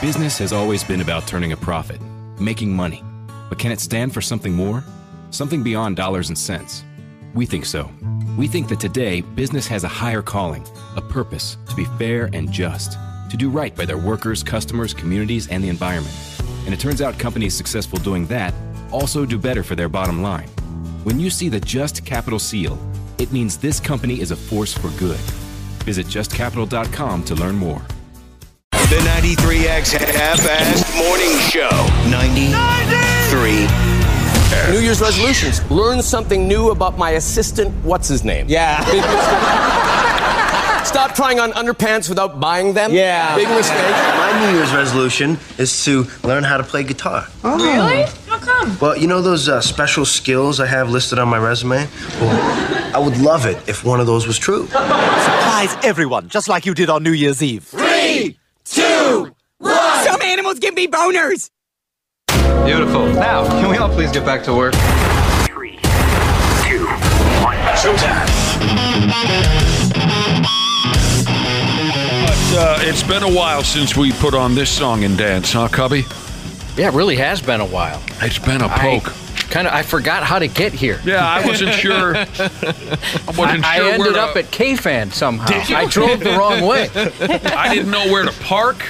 Business has always been about turning a profit, making money. But can it stand for something more? Something beyond dollars and cents? We think so. We think that today, business has a higher calling, a purpose to be fair and just, to do right by their workers, customers, communities, and the environment. And it turns out companies successful doing that also do better for their bottom line. When you see the Just Capital seal, it means this company is a force for good. Visit justcapital.com to learn more. The 93X Half-Assed Morning Show. 93. New Year's resolutions. Learn something new about my assistant. What's his name? Yeah. Big mistake. Stop trying on underpants without buying them. Yeah. Big mistake. My New Year's resolution is to learn how to play guitar. Oh. Really? How come? Well, you know those special skills I have listed on my resume? Well, I would love it if one of those was true. Surprise everyone, just like you did on New Year's Eve. 3, 2, 1. Some animals give me boners. Beautiful. Now, can we all please get back to work? 3, 2, 1. Showtime. But it's been a while since we put on this song and dance, huh, Cubby? Yeah, it really has been a while. It's been a poke. I forgot how to get here. Yeah, I wasn't sure. I ended up at K-Fan somehow. I drove the wrong way. I didn't know where to park.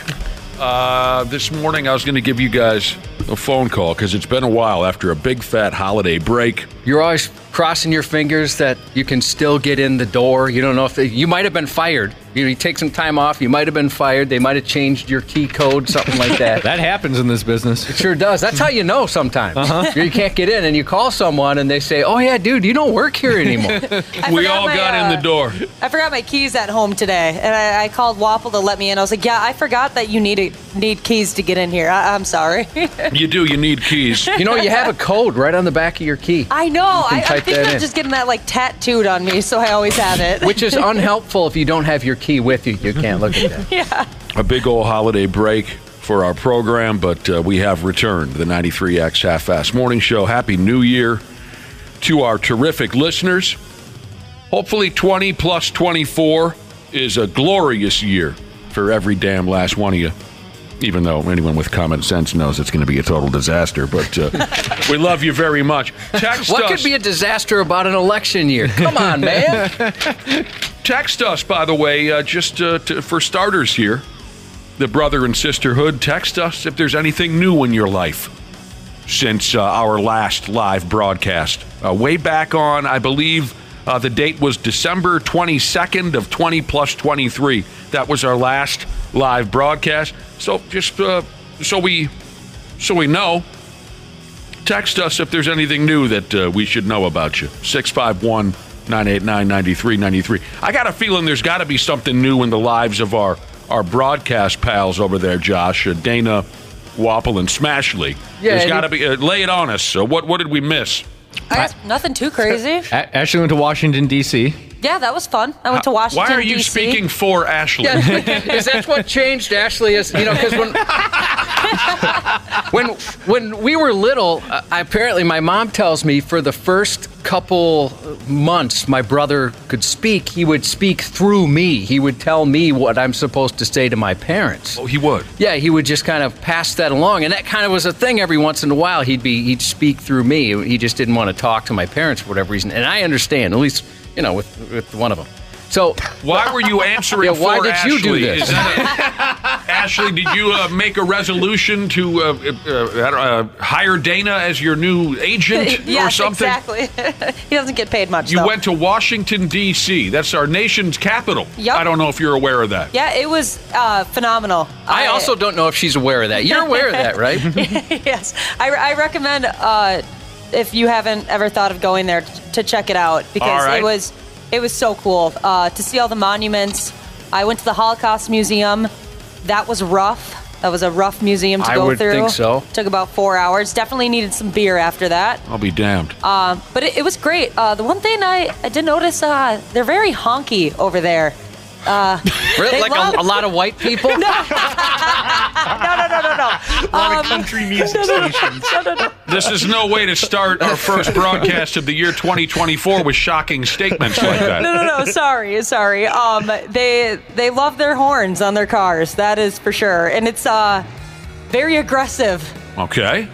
This morning I was going to give you guys a phone call because it's been a while after a big fat holiday break. You're always crossing your fingers that you can still get in the door. You don't know if you might have been fired. You take some time off, you might have been fired. They might have changed your key code, something like that. That happens in this business. It sure does. That's how you know sometimes. You can't get in, and you call someone, and they say, oh, yeah, dude, you don't work here anymore. We all got in the door. I forgot my keys at home today, and I called Wapple to let me in. I was like, yeah, I forgot that you need keys to get in here. I'm sorry. You do. You need keys. You know, you have a code right on the back of your key. I know. I type think that I'm in. just getting that, tattooed on me, so I always have it. Which is unhelpful if you don't have your key with you. You can't look at that. Yeah. A big old holiday break for our program, but we have returned the 93X Half-Assed Morning Show. Happy New Year to our terrific listeners. Hopefully 20 plus 24 is a glorious year for every damn last one of you, even though anyone with common sense knows it's going to be a total disaster. But we love you very much. Text what us. Could be a disaster about an election year? Come on, man. Text us, by the way, for starters here, the brother and sisterhood. Text us if there's anything new in your life since our last live broadcast. Way back on, I believe the date was December 22nd of 20 plus 23. That was our last live broadcast. So just so we know, text us if there's anything new that we should know about you. 651-989-9393. I got a feeling there's got to be something new in the lives of our broadcast pals over there, Josh. Dana, Wapple, and Smashley. Yeah, there's got to be. Lay it on us. So what did we miss? Nothing too crazy. Ashley went to Washington, D.C. Yeah, that was fun. I went to Washington, Why are you D.C. speaking for Ashley? Yeah, is that what changed? Ashley is, because when we were little, apparently my mom tells me for the first couple months my brother could speak, he would speak through me. He would tell me what I'm supposed to say to my parents. Oh, he would? Yeah, he would just kind of pass that along. And that kind of was a thing every once in a while. He'd speak through me. He just didn't want to talk to my parents for whatever reason. And I understand, at least, with one of them. So why were you answering for why did Ashley? you do this? Ashley, did you make a resolution to hire Dana as your new agent or something? Exactly. He doesn't get paid much, You went to Washington, D.C. That's our nation's capital. Yep. I don't know if you're aware of that. Yeah, it was phenomenal. I also don't know if she's aware of that. You're aware of that, right? Yes. I recommend, if you haven't ever thought of going there, to check it out, because it was so cool to see all the monuments. I went to the Holocaust Museum. That was rough. That was a rough museum to go through. I would think so. Took about 4 hours. Definitely needed some beer after that. I'll be damned. But it was great. The one thing I did notice, they're very honky over there. Really? Like a lot of white people? No. A lot of country music stations. No. This is no way to start our first broadcast of the year 2024 with shocking statements like that. No. Sorry. They love their horns on their cars. That is for sure. And it's very aggressive. Okay.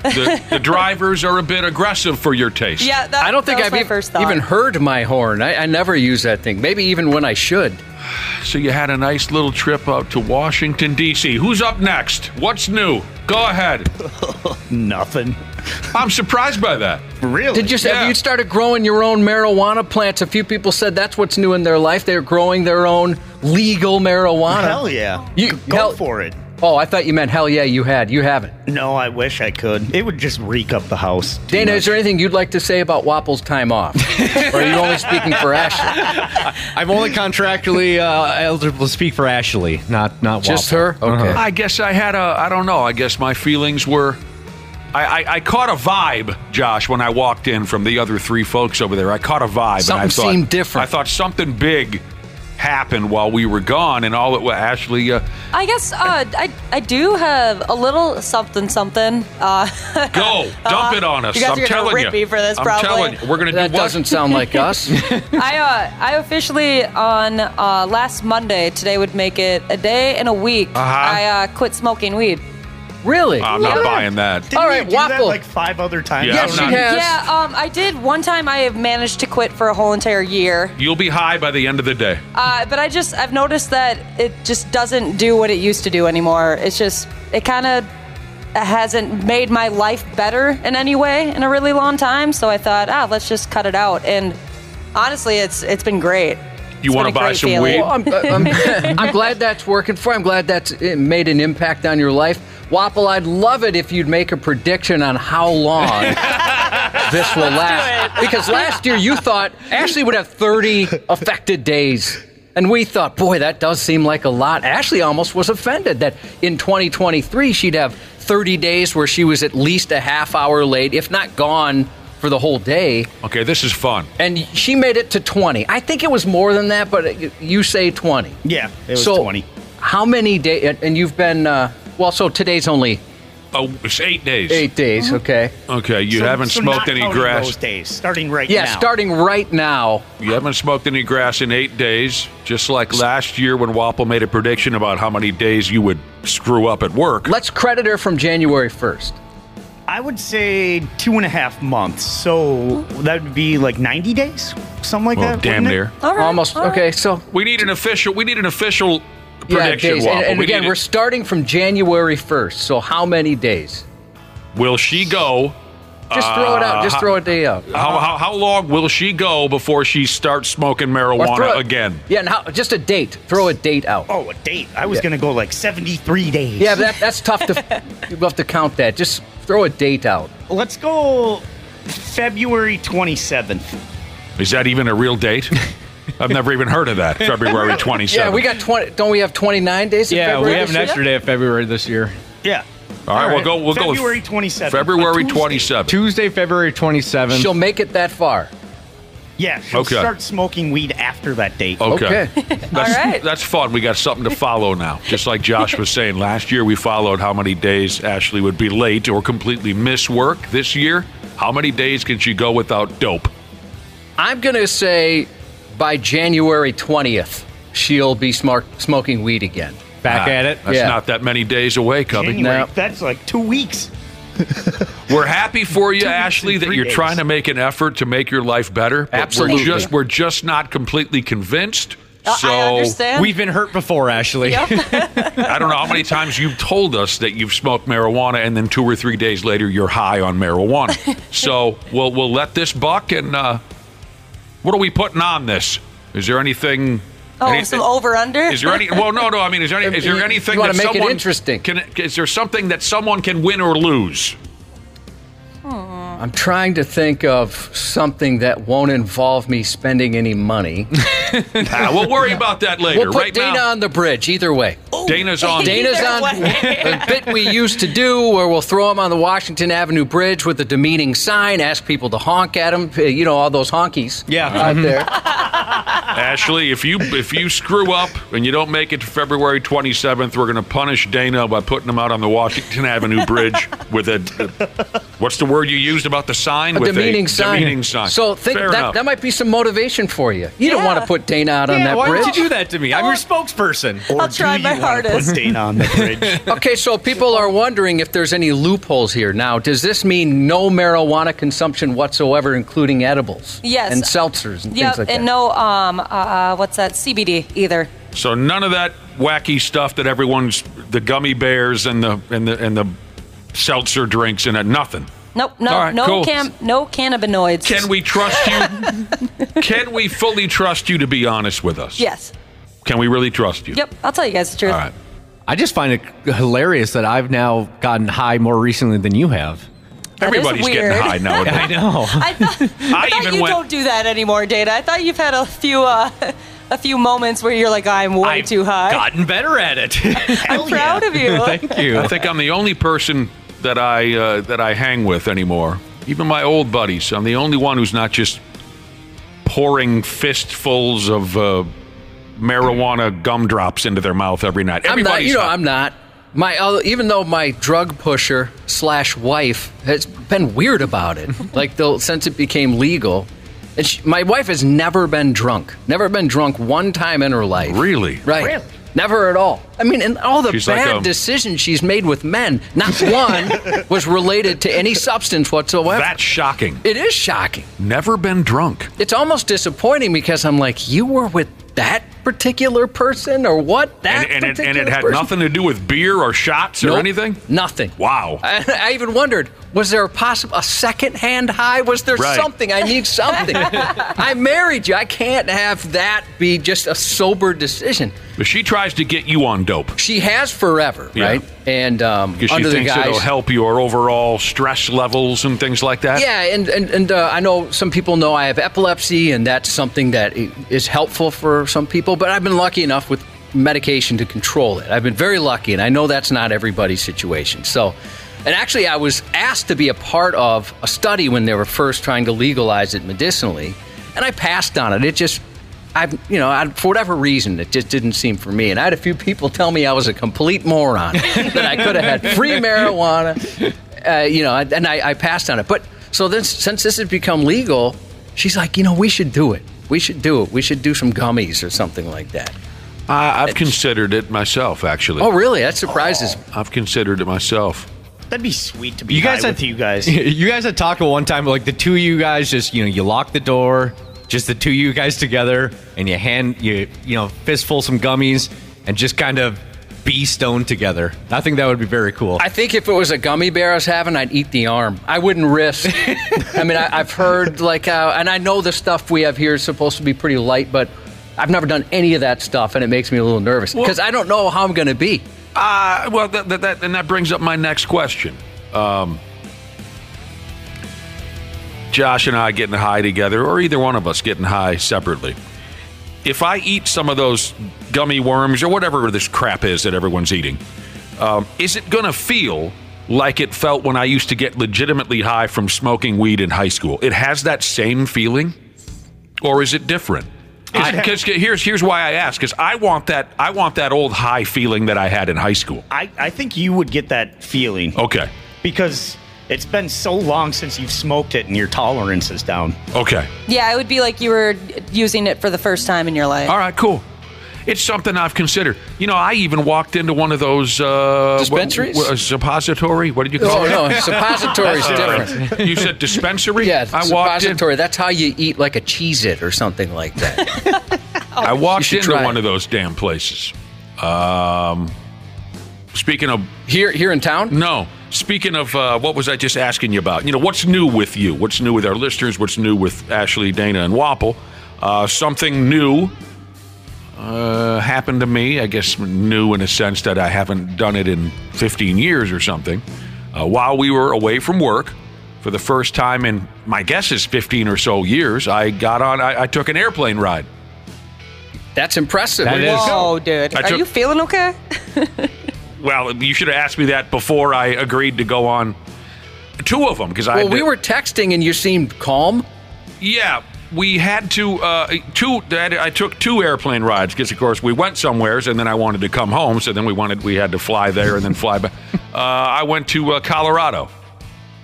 The drivers are a bit aggressive for your taste. Yeah, I don't think I've even heard my horn. I never use that thing. Maybe even when I should. So you had a nice little trip out to Washington, D.C. Who's up next? What's new? Go ahead. Nothing. I'm surprised by that. Really? Have you started growing your own marijuana plants? A few people said that's what's new in their life. They're growing their own legal marijuana. Hell yeah. Go for it. Oh, I thought you meant hell yeah, you had. You haven't. No, I wish I could. It would just reek up the house. Dana, is there anything you'd like to say about Wapple's time off? Or are you only speaking for Ashley? I'm only contractually eligible to speak for Ashley, not Wapple. Just her? Okay. I guess I had I don't know. I guess my feelings were... I caught a vibe, Josh, when I walked in from the other three folks over there. I caught a vibe. Something seemed different. I thought something big happened while we were gone, and all it was Ashley. I guess I do have a little something. Go dump it on us. You guys I'm are telling gonna rip me for this, I'm probably. telling you, we're gonna do that. What? Doesn't sound like us. I officially on last Monday. Today would make it a day and a week. I quit smoking weed. Really? I'm not buying that. Didn't All right, you do that Wapple. like 5 other times? Yeah, Yes, she has. Yeah, I did. One time I have managed to quit for a whole entire year. You'll be high by the end of the day. But I've noticed that it just doesn't do what it used to do anymore. It kind of hasn't made my life better in any way in a really long time. So I thought, let's just cut it out. And honestly, it's been great. You want to buy some weed? Well, I'm glad that's working for you. I'm glad that's made an impact on your life. Wapple, I'd love it if you'd make a prediction on how long this will last. Because last year you thought Ashley would have 30 affected days. And we thought, boy, that does seem like a lot. Ashley almost was offended that in 2023 she'd have 30 days where she was at least a half hour late, if not gone for the whole day. Okay, this is fun. And she made it to 20. I think it was more than that, but you say 20. Yeah, it was 20. How many days? And you've been, so today's only... Oh, it's 8 days. 8 days, okay. Okay, you haven't smoked any grass. Those days, starting right now. Yeah, starting right now. You haven't smoked any grass in 8 days, just like last year when Wapple made a prediction about how many days you would screw up at work. Let's credit her from January 1st. I would say 2.5 months. So that would be like 90 days? Something like that? Damn near. All right, almost. all right. Okay, so... We need an official prediction, days. Wapple. And again, we're starting from January 1st. So how many days? Will she go? Just throw it out. Just throw a day out. How long will she go before she starts smoking marijuana again? Yeah, and just a date. Throw a date out. Oh, a date. I was going to go like 73 days. Yeah, that's tough to... You'll have to count that. Just throw a date out. Let's go February 27th. Is that even a real date? I've never even heard of that. February 27th. Yeah, we got 20. Don't we have 29 days? Yeah, February we have an extra day of February this year. Yeah. All right, we'll go February 27th. February 27th. Tuesday, February 27th. She'll make it that far. Yeah, she'll start smoking weed after that date. Okay. All right. That's fun. We got something to follow now. Just like Josh was saying, last year we followed how many days Ashley would be late or completely miss work. This year, how many days can she go without dope? I'm going to say by January 20th, she'll be smoking weed again. Back at it? That's not that many days away, Cubby. January, that's like 2 weeks. We're happy for you, Ashley, that you're trying to make an effort to make your life better. But Absolutely. We're just not completely convinced. So I understand. We've been hurt before, Ashley. Yep. I don't know how many times you've told us that you've smoked marijuana and then 2 or 3 days later you're high on marijuana. So we'll let this buck. And what are we putting on this? Is there anything? Some over under? Is there any? Well, no. I mean, is there anything you want that to make someone it interesting? Is there something that someone can win or lose? I'm trying to think of something that won't involve me spending any money. We'll worry about that later. We'll put right Dana now, on the bridge, either way. Dana's on a bit we used to do where we'll throw him on the Washington Avenue Bridge with a demeaning sign, ask people to honk at him, all those honkies out there. Ashley, if you screw up and you don't make it to February 27th, we're going to punish Dana by putting him out on the Washington Avenue Bridge with what's the word you used about the sign? A demeaning sign. Demeaning sign. So think that might be some motivation for you. You don't want to put Dana out on that why bridge. Why would you do that to me? I'm your spokesperson. I'll try my hardest. Put Dana on the bridge. Okay, so people are wondering if there's any loopholes here. Now, does this mean no marijuana consumption whatsoever, including edibles? Yes. And seltzers and things like that? And no, what's that, CBD either. So none of that wacky stuff that the gummy bears and the seltzer drinks and nothing. Nope, right, no cool. no cannabinoids. Can we trust you? Can we fully trust you to be honest with us? Yes. Can we really trust you? Yep, I'll tell you guys the truth. All right. I just find it hilarious that I've now gotten high more recently than you have. Everybody's getting high nowadays. I know. I thought you don't do that anymore, Dana. I thought you've had a few moments where you're like, I'm way too high. Gotten better at it. I'm proud of you. Thank you. I think I'm the only person that I hang with anymore. Even my old buddies. I'm the only one who's not just pouring fistfuls of marijuana gumdrops into their mouth every night. Everybody's I'm not. Even though my drug pusher / wife has been weird about it, since it became legal, and my wife has never been drunk one time in her life. Really? Right. Really? Never at all. I mean, and all the bad decisions she's made with men, not one was related to any substance whatsoever. That's shocking. It is shocking. Never been drunk. It's almost disappointing because I'm like, you were with that particular person or what? And it had nothing to do with beer or shots or anything? Nothing. Wow. I even wondered, was there a second-hand high? Was there something? I need something. I married you. I can't have that be just a sober decision. But she tries to get you on dope. She has forever, right? And because she thinks it'll help your overall stress levels and things like that. Yeah, and I know some people know I have epilepsy, and that's something that is helpful for some people. But I've been lucky enough with medication to control it. I've been very lucky, and I know that's not everybody's situation. So, and actually, I was asked to be a part of a study when they were first trying to legalize it medicinally, and I passed on it. It just, for whatever reason, it just didn't seem for me. And I had a few people tell me I was a complete moron, that I could have had free marijuana, and I passed on it. But so then, since this has become legal, she's like, we should do it. We should do it. We should do some gummies or something like that. I've considered it myself, actually. Oh, really? That surprises me. I've considered it myself. That'd be sweet to be with you guys. You guys had talked one time, like the two of you guys just, you lock the door, just the two of you guys together, and you fistful some gummies and just kind of be stoned together. I think that would be very cool. I think if it was a gummy bear I was having, I'd eat the arm. I wouldn't risk. I mean, I've heard and I know the stuff we have here is supposed to be pretty light, but I've never done any of that stuff, and it makes me a little nervous because I don't know how I'm going to be. Well, that brings up my next question. Josh and I getting high together, or either one of us getting high separately. If I eat some of those gummy worms or whatever this crap is that everyone's eating, is it going to feel like it felt when I used to get legitimately high from smoking weed in high school? It has that same feeling, or is it different? Because here's why I ask. Because I want that old high feeling that I had in high school. I think you would get that feeling. Okay. Because it's been so long since you've smoked it and your tolerance is down. Okay. Yeah, it would be like you were using it for the first time in your life. All right, cool. It's something I've considered. I even walked into one of those dispensaries? Suppository? What did you call it? Oh, no, suppository is different. You said dispensary? Yeah, I walked suppository. That's how you eat like a Cheez-It or something like that. I walked into one of those damn places. Speaking of... Here in town? No. Speaking of, what was I just asking you about? What's new with you? What's new with our listeners? What's new with Ashley, Dana, and Wapple? Something new happened to me. I guess new in a sense that I haven't done it in 15 years or something. While we were away from work, for the first time in, my guess is 15 or so years, I took an airplane ride. That's impressive. That is. Whoa, dude. Are you feeling okay? Well, you should have asked me that before I agreed to go on two of them. We were texting and you seemed calm. Yeah, we had to I took 2 airplane rides because, of course, we went somewheres and then I wanted to come home. So then we had to fly there and then fly back. I went to Colorado.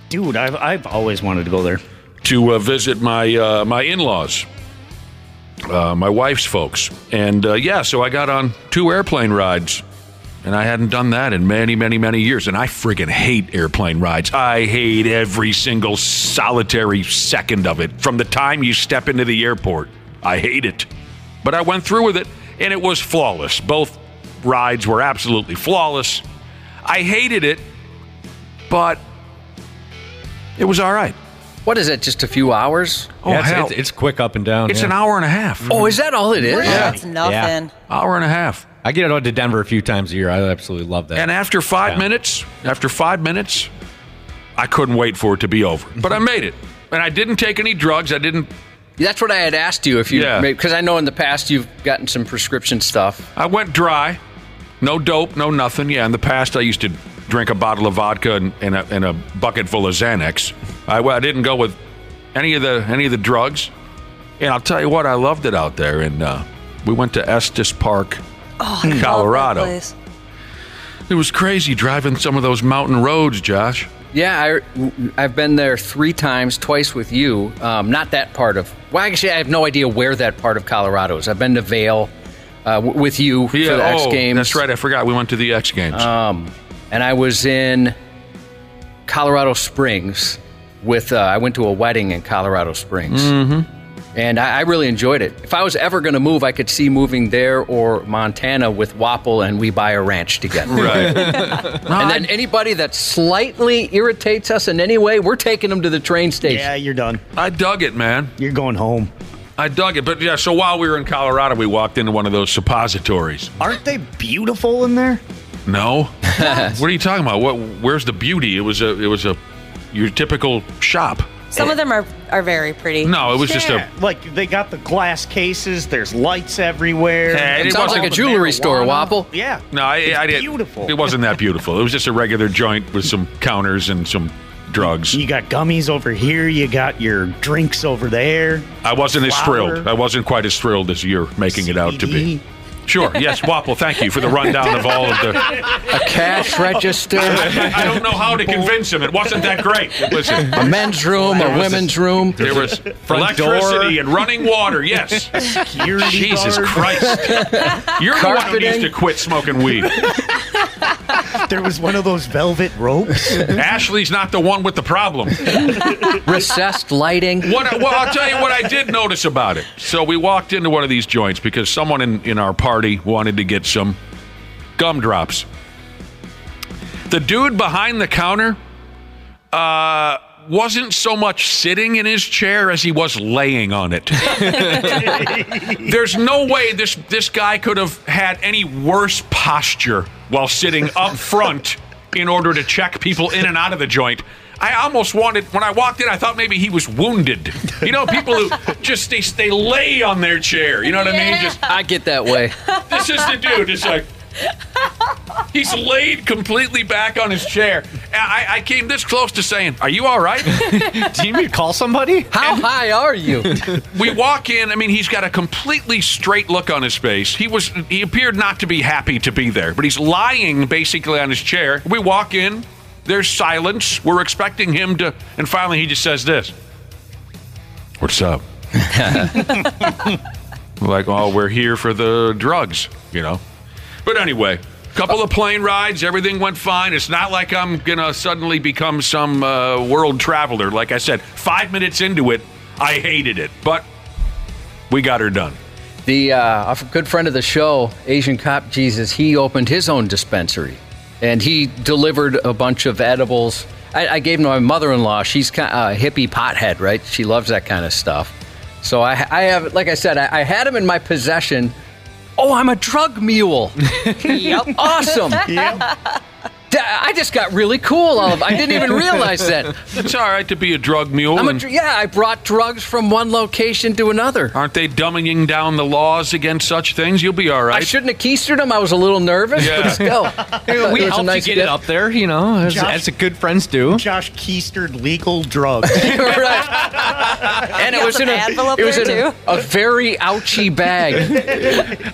Dude, I've always wanted to go there. To visit my my in-laws, my wife's folks. And so I got on 2 airplane rides. And I hadn't done that in many, many, many years. And I friggin' hate airplane rides. I hate every single solitary second of it. From the time you step into the airport, I hate it. But I went through with it, and it was flawless. Both rides were absolutely flawless. I hated it, but it was all right. What is it, just a few hours? Oh, hell. It's quick up and down. It's an hour and a half. Oh, is that all it is? Yeah. That's nothing. Yeah. Hour and a half. I get out to Denver a few times a year. I absolutely love that. And after 5 minutes, I couldn't wait for it to be over. But I made it. And I didn't take any drugs. I didn't. That's what I had asked you if you, because I know in the past you've gotten some prescription stuff. I went dry. No dope, no nothing. Yeah, in the past I used to drink a bottle of vodka and a bucket full of Xanax. I didn't go with any of the drugs. And I'll tell you what, I loved it out there. And we went to Estes Park. In Colorado. It was crazy driving some of those mountain roads, Josh. Yeah, I've been there 3 times, twice with you. Not that part of. Well, actually, I have no idea where that part of Colorado is. I've been to Vail with you for the X Games. That's right. I forgot we went to the X Games. And I was in Colorado Springs with. I went to a wedding in Colorado Springs. Mm-hmm. And I really enjoyed it. If I was ever going to move, I could see moving there or Montana with Wapple and we buy a ranch together. Right. And then anybody that slightly irritates us in any way, we're taking them to the train station. Yeah, you're done. I dug it, man. You're going home. I dug it. But yeah, so while we were in Colorado, we walked into one of those suppositories. Aren't they beautiful in there? No. What are you talking about? Where's the beauty? It was your typical shop. Some of them are very pretty. No, it was just like they got the glass cases. There's lights everywhere. It sounds like a jewelry store, Wapple. Yeah. No, I didn't. Beautiful. It wasn't that beautiful. It was just a regular joint with some counters and some drugs. You got gummies over here. You got your drinks over there. I wasn't as thrilled. I wasn't quite as thrilled as you're making it out to be. Sure. Yes, Wapple, thank you for the rundown of all of the... A cash register. I don't know how to convince him. It wasn't that great. Listen. A men's room, a women's room. There was electricity and running water, yes. Security Jesus guard. Christ. You're the one who needs to quit smoking weed. There was one of those velvet ropes. Ashley's not the one with the problem. Recessed lighting. Well, I'll tell you what I did notice about it. So we walked into one of these joints because someone in our party wanted to get some gumdrops. The dude behind the counter wasn't so much sitting in his chair as he was laying on it. There's no way this guy could have had any worse posture while sitting up front in order to check people in and out of the joint. I almost wanted, when I walked in, I thought maybe he was wounded. You know, people who just, they lay on their chair. You know what I mean? Just I get that way. This is the dude. It's like, he's laid completely back on his chair. I came this close to saying, "Are you all right? Do you need me to call somebody? How high are you?" We walk in. I mean, he's got a completely straight look on his face. He appeared not to be happy to be there, but he's lying basically on his chair. We walk in. There's silence. We're expecting him to, and finally he just says this. "What's up?" We're like, "Oh, we're here for the drugs, you know." But anyway, couple of plane rides, everything went fine. It's not like I'm gonna suddenly become some world traveler. Like I said, 5 minutes into it, I hated it, but we got her done. A good friend of the show, Asian Cop Jesus, he opened his own dispensary. And he delivered a bunch of edibles. I gave him to my mother-in-law. She's kind of a hippie pothead, right? She loves that kind of stuff. So I have, like I said, I had him in my possession. Oh, I'm a drug mule. Yep. Awesome. Yep. I just got really cool. I didn't even realize that. It's all right to be a drug mule. I brought drugs from one location to another. Aren't they dumbing down the laws against such things? You'll be all right. I shouldn't have keistered them. I was a little nervous, but still. We helped you get it up there, as a good friends do. Josh keistered legal drugs. Right. And it was in a very ouchy bag.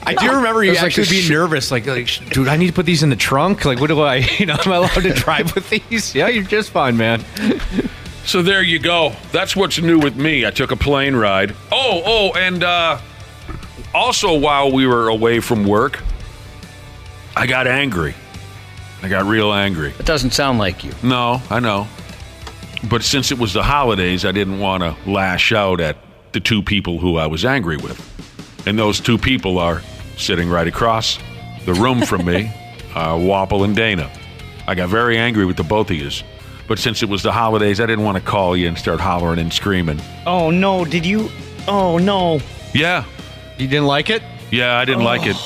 I do remember you actually being nervous, like, dude, I need to put these in the trunk. Like, what do I, am I allowed to drive with these? Yeah, you're just fine, man. So there you go. That's what's new with me. I took a plane ride. And also while we were away from work, I got angry. I got real angry. It doesn't sound like you. No, I know. But since it was the holidays, I didn't want to lash out at the two people who I was angry with. And those two people are sitting right across the room from me, Wapple and Dana. I got very angry with the both of yous. But since it was the holidays, I didn't want to call you and start hollering and screaming. Oh, no. Did you? Oh, no. Yeah. You didn't like it? Yeah, I didn't like it.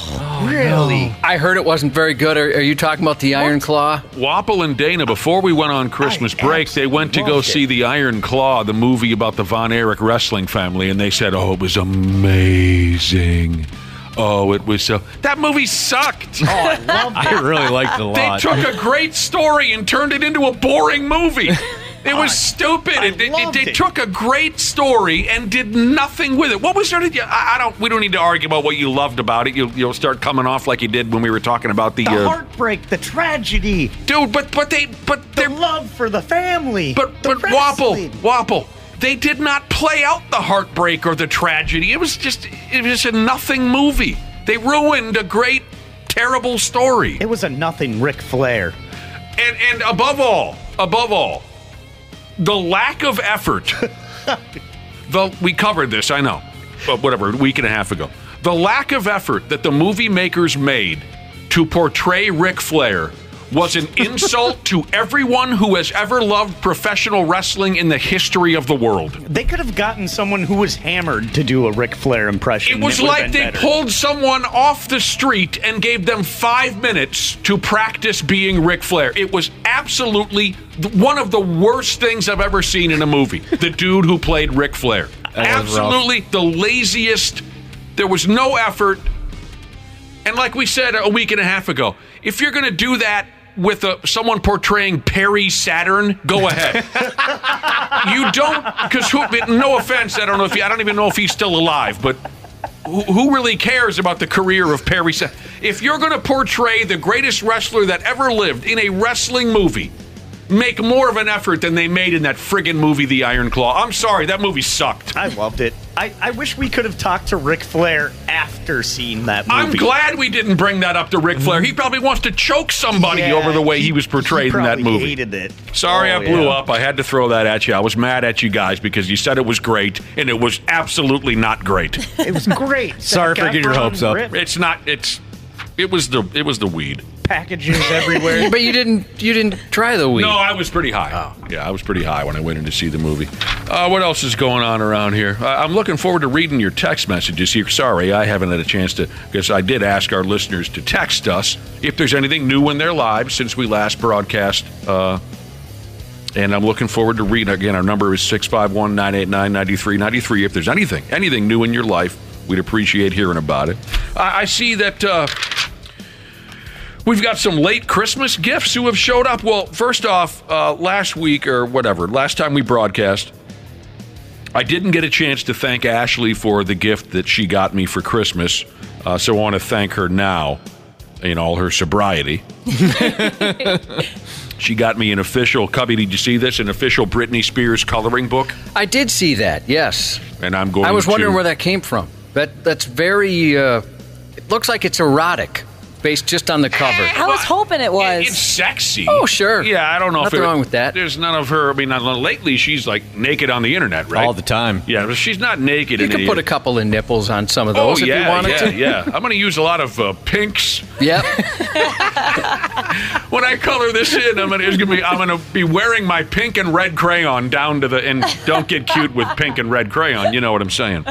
Really? No. I heard it wasn't very good. Are you talking about the Iron Claw? Wapple and Dana, before we went on Christmas break, they went to go see the Iron Claw, the movie about the Von Erich wrestling family, and they said, it was amazing. Oh, it was so... That movie sucked. Oh, I loved it. I really liked it a lot. They took a great story and turned it into a boring movie. It was stupid. They took a great story and did nothing with it. What was there to... we don't need to argue about what you loved about it. You'll start coming off like you did when we were talking about the heartbreak, the tragedy. Dude, but their love for the family. But Wapple. They did not play out the heartbreak or the tragedy. It was just a nothing movie. They ruined a great, terrible story. It was a nothing Ric Flair. And above all, the lack of effort. We covered this, I know, but whatever, a week and a half ago. The lack of effort that the movie makers made to portray Ric Flair was an insult to everyone who has ever loved professional wrestling in the history of the world. They could have gotten someone who was hammered to do a Ric Flair impression. It was like they pulled someone off the street and gave them 5 minutes to practice being Ric Flair. It was absolutely one of the worst things I've ever seen in a movie. The dude who played Ric Flair. Absolutely the laziest. There was no effort. And like we said a week and a half ago, if you're going to do that with someone portraying Perry Saturn, go ahead. You don't, because no offense, I don't even know if he's still alive, but who really cares about the career of Perry Saturn? If you're going to portray the greatest wrestler that ever lived in a wrestling movie, make more of an effort than they made in that friggin' movie, The Iron Claw. I'm sorry, that movie sucked. I loved it. I wish we could have talked to Ric Flair after seeing that movie. I'm glad we didn't bring that up to Ric Flair. He probably wants to choke somebody over the way he was portrayed in that movie. Hated it. Sorry I blew up. I had to throw that at you. I was mad at you guys because you said it was great, and it was absolutely not great. It was great. Sorry for getting your hopes up. It's not. It was the weed. Packages everywhere. But you didn't try the weed. No, I was pretty high. Oh. Yeah, I was pretty high when I went in to see the movie. What else is going on around here? I'm looking forward to reading your text messages here. Sorry, I haven't had a chance to, because I did ask our listeners to text us if there's anything new in their lives since we last broadcast. And I'm looking forward to reading. Again, our number is 651-989-9393. If there's anything new in your life, we'd appreciate hearing about it. I see that... we've got some late Christmas gifts who have showed up. Well, first off, last week or whatever, last time we broadcast, I didn't get a chance to thank Ashley for the gift that she got me for Christmas. So I want to thank her now in all her sobriety. She got me an official, Cubby, did you see this? An official Britney Spears coloring book. I did see that, yes. And I'm going to... I was wondering where that came from. That's very... it looks like it's erotic. Based just on the cover. I was hoping it was. It's sexy. Oh, sure. Yeah, I don't know Nothing wrong with that. There's none of her. I mean, lately she's like naked on the internet, right? All the time. Yeah, but she's not naked. You could put a couple of nipples on some of those if you wanted to. Yeah. I'm going to use a lot of pinks. Yep. When I color this in, I'm going to be wearing my pink and red crayon down to the and don't get cute with pink and red crayon. You know what I'm saying?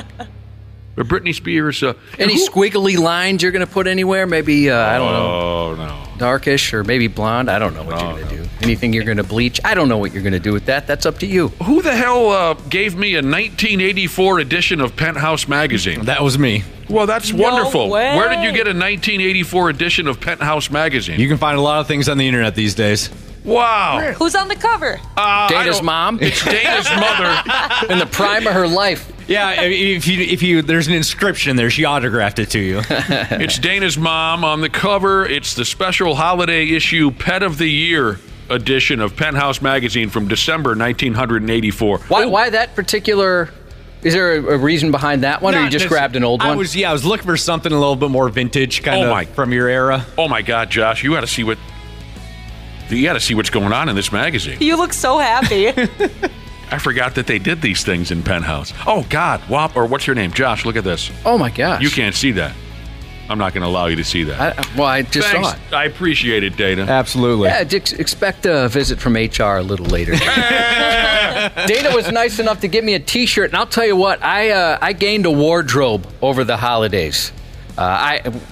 But Britney Spears... Any squiggly lines you're going to put anywhere? Maybe, I don't know. Oh, no. Darkish or maybe blonde? I don't know what you're going to do. Anything you're going to bleach? I don't know what you're going to do with that. That's up to you. Who the hell gave me a 1984 edition of Penthouse magazine? That was me. Well, that's No wonderful. way. Where did you get a 1984 edition of Penthouse magazine? You can find a lot of things on the internet these days. Wow. Who's on the cover? Dana's mom? It's Dana's mother. In the prime of her life. Yeah, if you there's an inscription there. She autographed it to you. It's Dana's mom on the cover. It's the special holiday issue Pet of the Year edition of Penthouse magazine from December 1984. Why that particular... Is there a reason behind that one, or you just grabbed an old one? I was looking for something a little bit more vintage, kind of from your era. Oh my God, Josh, you got to see what's going on in this magazine. You look so happy. I forgot that they did these things in Penthouse. Oh God, what's your name, Josh? Look at this. Oh my gosh, you can't see that. I'm not going to allow you to see that. I just saw it. I appreciate it, Dana. Absolutely. Yeah, expect a visit from HR a little later. Dana was nice enough to give me a T-shirt, and I'll tell you what, I gained a wardrobe over the holidays.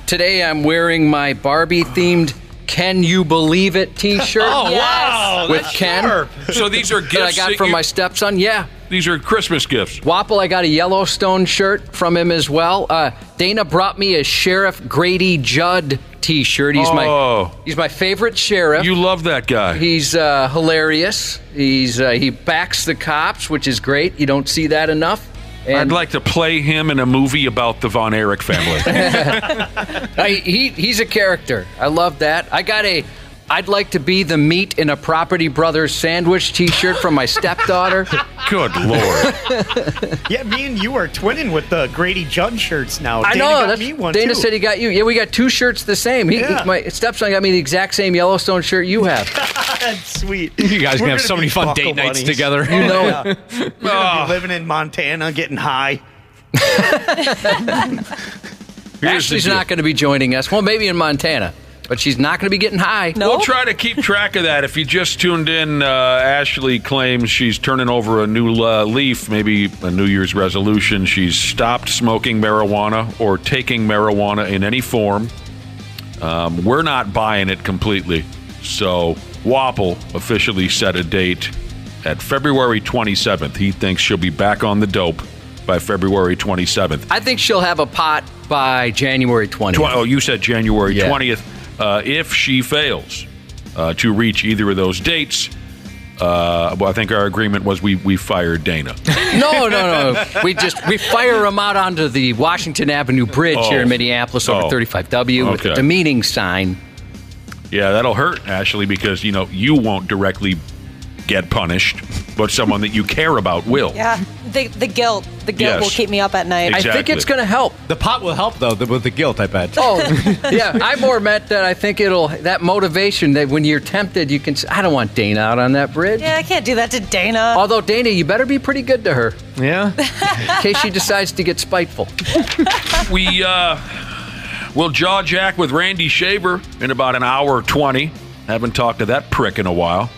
Today I'm wearing my Barbie-themed "Can You Believe It" T-shirt. Oh, wow. With That's Ken. sharp. So these are gifts that I got from my stepson. Yeah. These are Christmas gifts. Wapple, I got a Yellowstone shirt from him as well. Dana brought me a Sheriff Grady Judd T-shirt. He's my favorite sheriff. You love that guy. He's hilarious. He backs the cops, which is great. You don't see that enough. And I'd like to play him in a movie about the Von Erich family. He's a character. I love that. I got a "I'd like to be the meat in a Property Brothers sandwich" T-shirt from my stepdaughter. Good Lord. Yeah, me and you are twinning with the Grady Judd shirts now. I Dana know. got me one, Dana too. said he got you. Yeah, we got two shirts the same. My stepson got me the exact same Yellowstone shirt you have. That's sweet. You guys We're can have gonna so be many fun buckle date nights buddies. together. You know it. We're gonna be living in Montana, getting high. Ashley's not going to be joining us. Well, maybe in Montana, but she's not going to be getting high. We'll try to keep track of that. If you just tuned in, Ashley claims she's turning over a new leaf, maybe a New Year's resolution. She's stopped smoking marijuana or taking marijuana in any form. We're not buying it completely. So Wapple officially set a date at February 27th. He thinks she'll be back on the dope by February 27th. I think she'll have a pot by January 20th. You said January 20th. If she fails to reach either of those dates, I think our agreement was we fired Dana. No. We fire him out onto the Washington Avenue Bridge here in Minneapolis over 35W with a demeaning sign. Yeah, that'll hurt, Ashley, because you won't directly get punished, but someone that you care about will. Yeah, the guilt will keep me up at night. Exactly. I think it's going to help. The pot will help, though, with the guilt, I bet. Oh, yeah. I more meant that I think that motivation that when you're tempted, you can say, I don't want Dana out on that bridge. Yeah, I can't do that to Dana. Although, Dana, you better be pretty good to her. Yeah? In case she decides to get spiteful. We'll jaw jack with Randy Shaver in about an hour 20. Haven't talked to that prick in a while.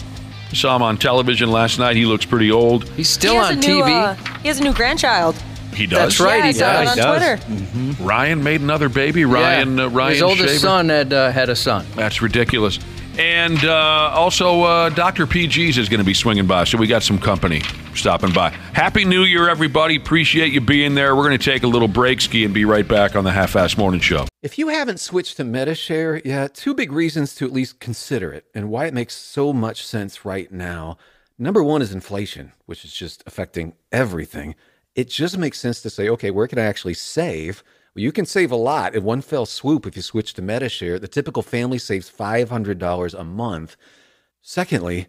Saw him on television last night. He looks pretty old. He's still on TV. He has a new grandchild. He does. That's right. Yeah, He saw it does. on Twitter. Mm-hmm. Ryan made another baby. Ryan His oldest Shaver. son had a son. That's ridiculous. And also, Dr. PG's is going to be swinging by, so we got some company stopping by. Happy New Year, everybody. Appreciate you being there. We're going to take a little break ski and be right back on the Half-Ass Morning Show. If you haven't switched to MediShare yet, two big reasons to at least consider it and why it makes so much sense right now. Number one is inflation, which is just affecting everything. It just makes sense to say, okay, where can I actually save? Well, you can save a lot in one fell swoop if you switch to MediShare. The typical family saves $500 a month. Secondly,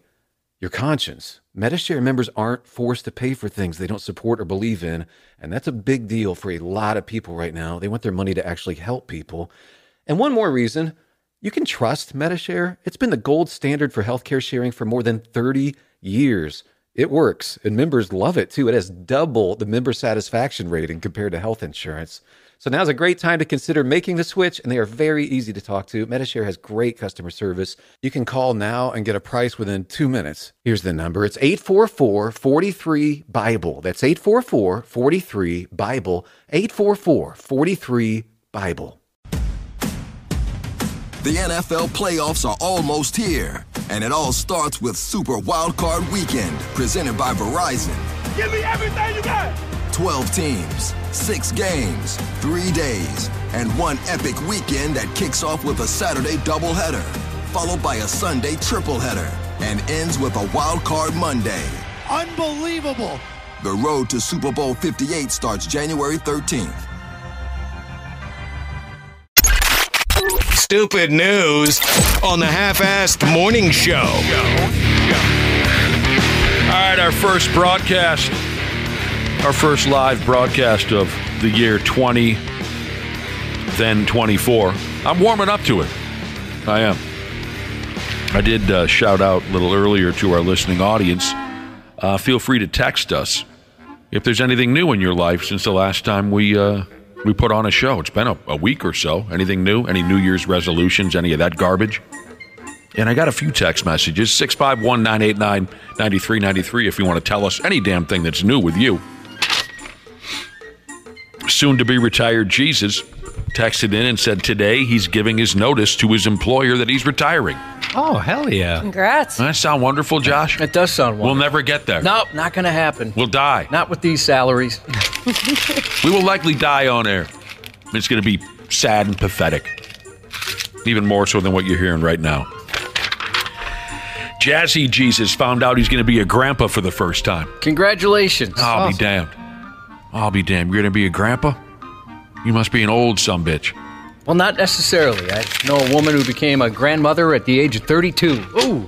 your conscience. MediShare members aren't forced to pay for things they don't support or believe in, and that's a big deal for a lot of people right now. They want their money to actually help people. And one more reason, you can trust MediShare. It's been the gold standard for healthcare sharing for more than 30 years. It works, and members love it too. It has double the member satisfaction rating compared to health insurance. So now's a great time to consider making the switch, and they are very easy to talk to. Medishare has great customer service. You can call now and get a price within 2 minutes. Here's the number. It's 844-43-BIBLE. That's 844-43-BIBLE. 844-43-BIBLE. The NFL playoffs are almost here, and it all starts with Super Wildcard Weekend, presented by Verizon. Give me everything you got! 12 teams, 6 games, 3 days, and one epic weekend that kicks off with a Saturday doubleheader, followed by a Sunday tripleheader, and ends with a Wild Card Monday. Unbelievable! The road to Super Bowl 58 starts January 13th. Stupid news on the Half-Assed Morning Show. All right, our first broadcast. Our first live broadcast of the year 20, then 24. I'm warming up to it. I am. I did shout out a little earlier to our listening audience. Feel free to text us if there's anything new in your life since the last time we put on a show. It's been a week or so. Anything new? Any New Year's resolutions? Any of that garbage? And I got a few text messages. 651-989-9393 if you want to tell us any damn thing that's new with you. Soon-to-be-retired Jesus texted in and said today he's giving his notice to his employer that he's retiring. Oh, hell yeah. Congrats. Doesn't that sound wonderful, Josh? It does sound wonderful. We'll never get there. Nope, not going to happen. We'll die. Not with these salaries. We will likely die on air. It's going to be sad and pathetic. Even more so than what you're hearing right now. Jazzy Jesus found out he's going to be a grandpa for the first time. Congratulations. I'll be damned. I'll be damned. You're going to be a grandpa? You must be an old sumbitch. Well, not necessarily. I know a woman who became a grandmother at the age of 32. Ooh.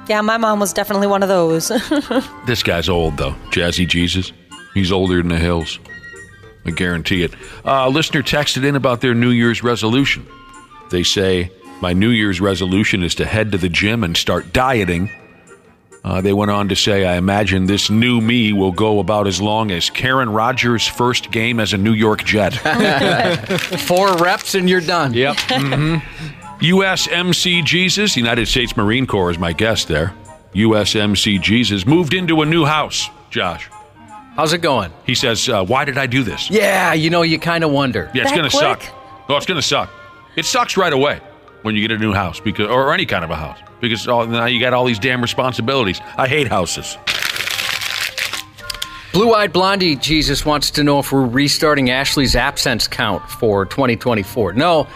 Yeah, my mom was definitely one of those. This guy's old, though. Jazzy Jesus. He's older than the hills. I guarantee it. Listener texted in about their New Year's resolution. They say, my New Year's resolution is to head to the gym and start dieting. They went on to say, I imagine this new me will go about as long as Karen Rodgers' first game as a New York Jet. 4 reps and you're done. Yep. Mm-hmm. USMC Jesus, United States Marine Corps is my guest there. USMC Jesus moved into a new house, Josh. How's it going? He says, why did I do this? Yeah, you kind of wonder. Yeah, it's going to suck. Oh, it's going to suck. It sucks right away when you get a new house, or any kind of a house. Because now you got all these damn responsibilities. I hate houses. Blue-Eyed Blondie Jesus wants to know if we're restarting Ashley's absence count for 2024. No,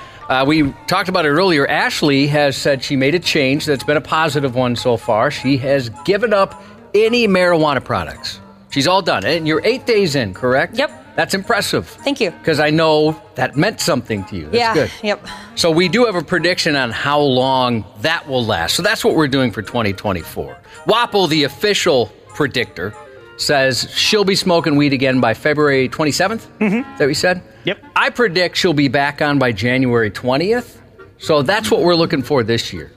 we talked about it earlier. Ashley has said she made a change that's been a positive one so far. She has given up any marijuana products. She's all done. And you're 8 days in, correct? Yep. That's impressive. Thank you. Because I know that meant something to you. That's good. Yep. So we do have a prediction on how long that will last. So that's what we're doing for 2024. Wapple, the official predictor, says she'll be smoking weed again by February 27th. Mm-hmm. Is that what you said? Yep. I predict she'll be back on by January 20th. So that's what we're looking for this year.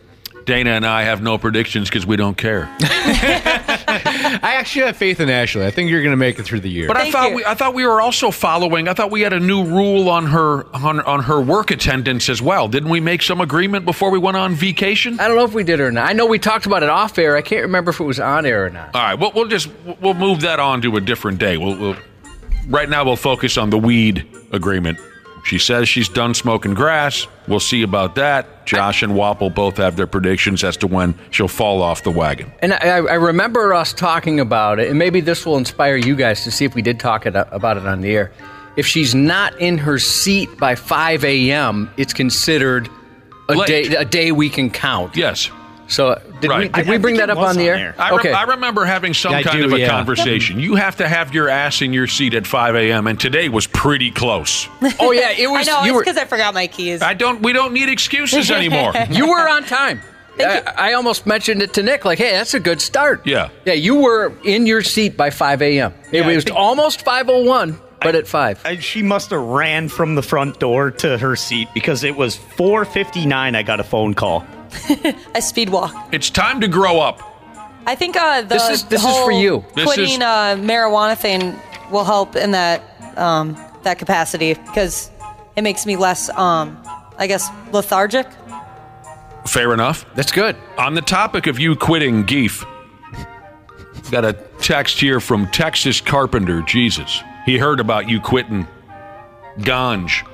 Dana and I have no predictions because we don't care. I actually have faith in Ashley. I think you're going to make it through the year. But I thought we were also following. I thought we had a new rule on her work attendance as well. Didn't we make some agreement before we went on vacation? I don't know if we did or not. I know we talked about it off air. I can't remember if it was on air or not. All right. We'll move that on to a different day. Right now we'll focus on the weed agreement. She says she's done smoking grass. We'll see about that. Josh and Wapple both have their predictions as to when she'll fall off the wagon. And I remember us talking about it, and maybe this will inspire you guys to see if we did talk about it on the air. If she's not in her seat by 5 a.m., it's considered a day we can count. Yes. So did we bring that up on the air? Okay. I remember having some kind of a conversation. You have to have your ass in your seat at 5 a.m. and today was pretty close. Oh yeah, it was. I know, it's because I forgot my keys. We don't need excuses anymore. You were on time. I almost mentioned it to Nick, like, hey, that's a good start. Yeah. Yeah, you were in your seat by 5 a.m. It was almost 5:01. But at 5. She must have ran from the front door to her seat because it was 4:59 I got a phone call. I speed walk. It's time to grow up. I think this is for you. Quitting marijuana thing will help in that that capacity because it makes me less, I guess, lethargic. Fair enough. That's good. On the topic of you quitting Geef, got a text here from Texas Carpenter. Jesus. He heard about you quitting Ganj.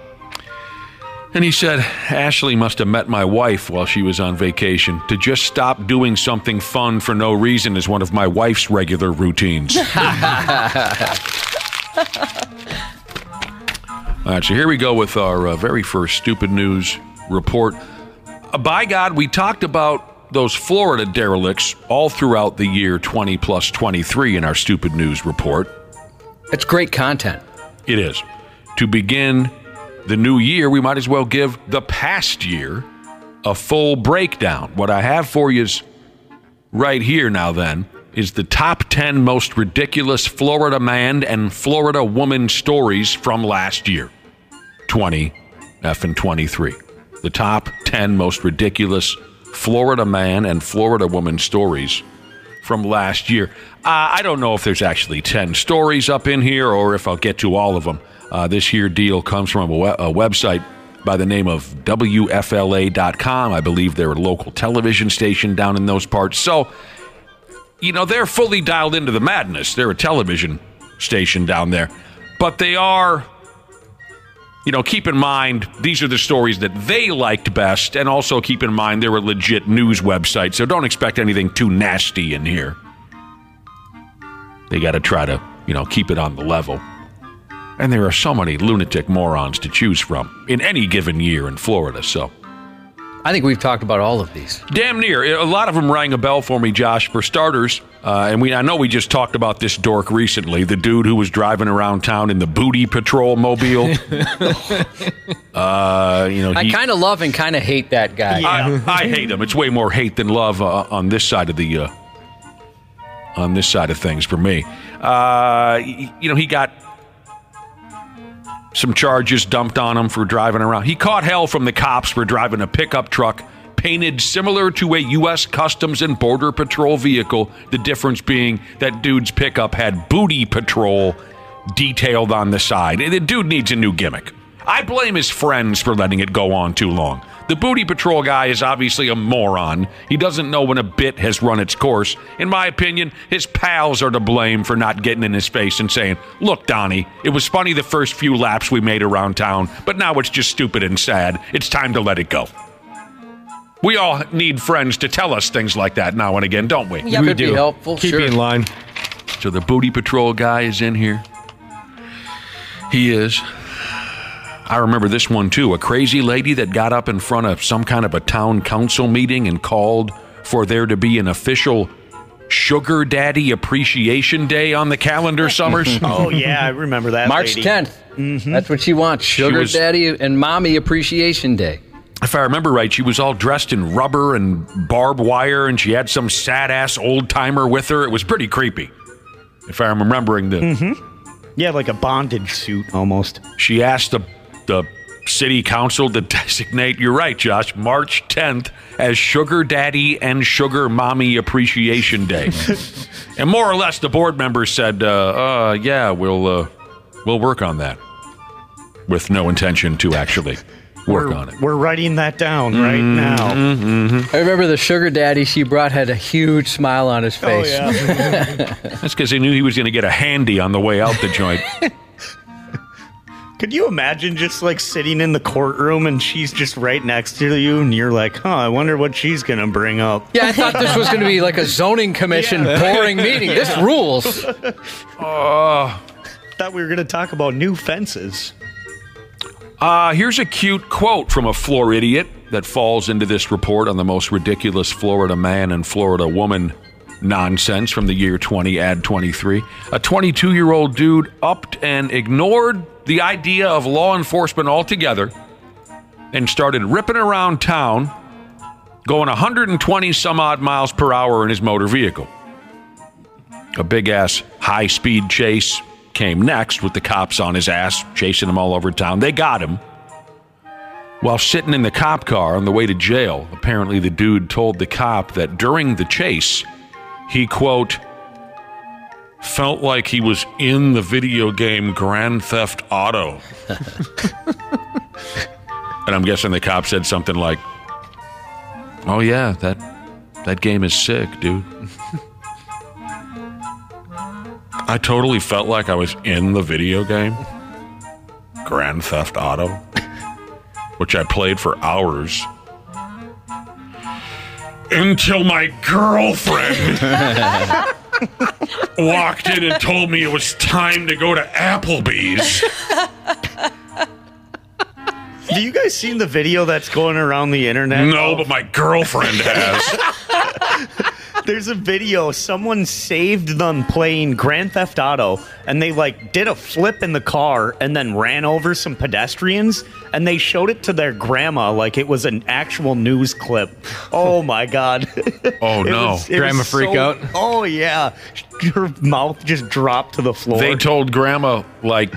And he said, Ashley must have met my wife while she was on vacation. To just stop doing something fun for no reason is one of my wife's regular routines. All right, so here we go with our very first Stupid News report. By God, we talked about those Florida derelicts all throughout the year 20 plus 23 in our Stupid News report. It's great content. It is. To begin the new year, we might as well give the past year a full breakdown. What I have for you is right here now then is the top 10 most ridiculous Florida man and Florida woman stories from last year, 2023. The top 10 most ridiculous Florida man and Florida woman stories from last year. I don't know if there's actually 10 stories up in here or if I'll get to all of them. This here deal comes from a website by the name of WFLA.com. I believe they're a local television station down in those parts. So, they're fully dialed into the madness. They're a television station down there. But they are, keep in mind, these are the stories that they liked best. And also keep in mind, they're a legit news website. So don't expect anything too nasty in here. They got to try to, keep it on the level. And there are so many lunatic morons to choose from in any given year in Florida, so. I think we've talked about all of these. Damn near. A lot of them rang a bell for me, Josh. For starters, I know we just talked about this dork recently, the dude who was driving around town in the Booty Patrol mobile. I kind of love and kind of hate that guy. Yeah. I hate him. It's way more hate than love on this side of the things for me. He got some charges dumped on him for driving around. He caught hell from the cops for driving a pickup truck painted similar to a U.S. Customs and Border Patrol vehicle. The difference being that dude's pickup had Booty Patrol detailed on the side. The dude needs a new gimmick. I blame his friends for letting it go on too long. The Booty Patrol guy is obviously a moron. He doesn't know when a bit has run its course. In my opinion, his pals are to blame for not getting in his face and saying, look, Donnie, it was funny the first few laps we made around town, but now it's just stupid and sad. It's time to let it go. We all need friends to tell us things like that now and again, don't we? Yeah, we do. Be helpful. Keep me in line. So the Booty Patrol guy is in here. He is. I remember this one, too. A crazy lady that got up in front of some kind of a town council meeting and called for there to be an official Sugar Daddy Appreciation Day on the calendar, Summers. Oh, yeah, I remember that. March 10th. Mm-hmm. That's what she wants. Sugar Daddy and Mommy Appreciation Day. If I remember right, she was all dressed in rubber and barbed wire, and she had some sad-ass old-timer with her. It was pretty creepy, if I'm remembering the... Mm-hmm. Yeah, like a bondage suit, almost. She asked the city council to designate, you're right, Josh, March 10th as Sugar Daddy and Sugar Mommy Appreciation Day. And more or less, the board members said, yeah, we'll work on that. With no intention to actually work on it. We're writing that down right now. I remember the Sugar Daddy she brought had a huge smile on his face. Oh, yeah. That's because he knew he was going to get a handy on the way out the joint. Could you imagine just like sitting in the courtroom and she's just right next to you and you're like, I wonder what she's going to bring up. Yeah, I thought this was going to be like a zoning commission boring meeting. This rules. Thought we were going to talk about new fences. Here's a cute quote from a floor idiot that falls into this report on the most ridiculous Florida man and Florida woman nonsense from the year 23. A 22-year-old dude upped and ignored the idea of law enforcement altogether and started ripping around town, going 120 some odd miles per hour in his motor vehicle. A big-ass high-speed chase came next with the cops on his ass, chasing him all over town. They got him. While sitting in the cop car on the way to jail, apparently the dude told the cop that during the chase, he, quote, felt like he was in the video game Grand Theft Auto. And I'm guessing the cop said something like, "Oh yeah, that game is sick, dude." I totally felt like I was in the video game Grand Theft Auto, which I played for hours. Until my girlfriend walked in and told me it was time to go to Applebee's. Have you guys seen the video that's going around the internet? No, but my girlfriend has. There's a video. Someone saved them playing Grand Theft Auto, and they did a flip in the car and then ran over some pedestrians, and they showed it to their grandma like it was an actual news clip. Oh my God! Oh no! Grandma freak out. Oh yeah, her mouth just dropped to the floor. They told grandma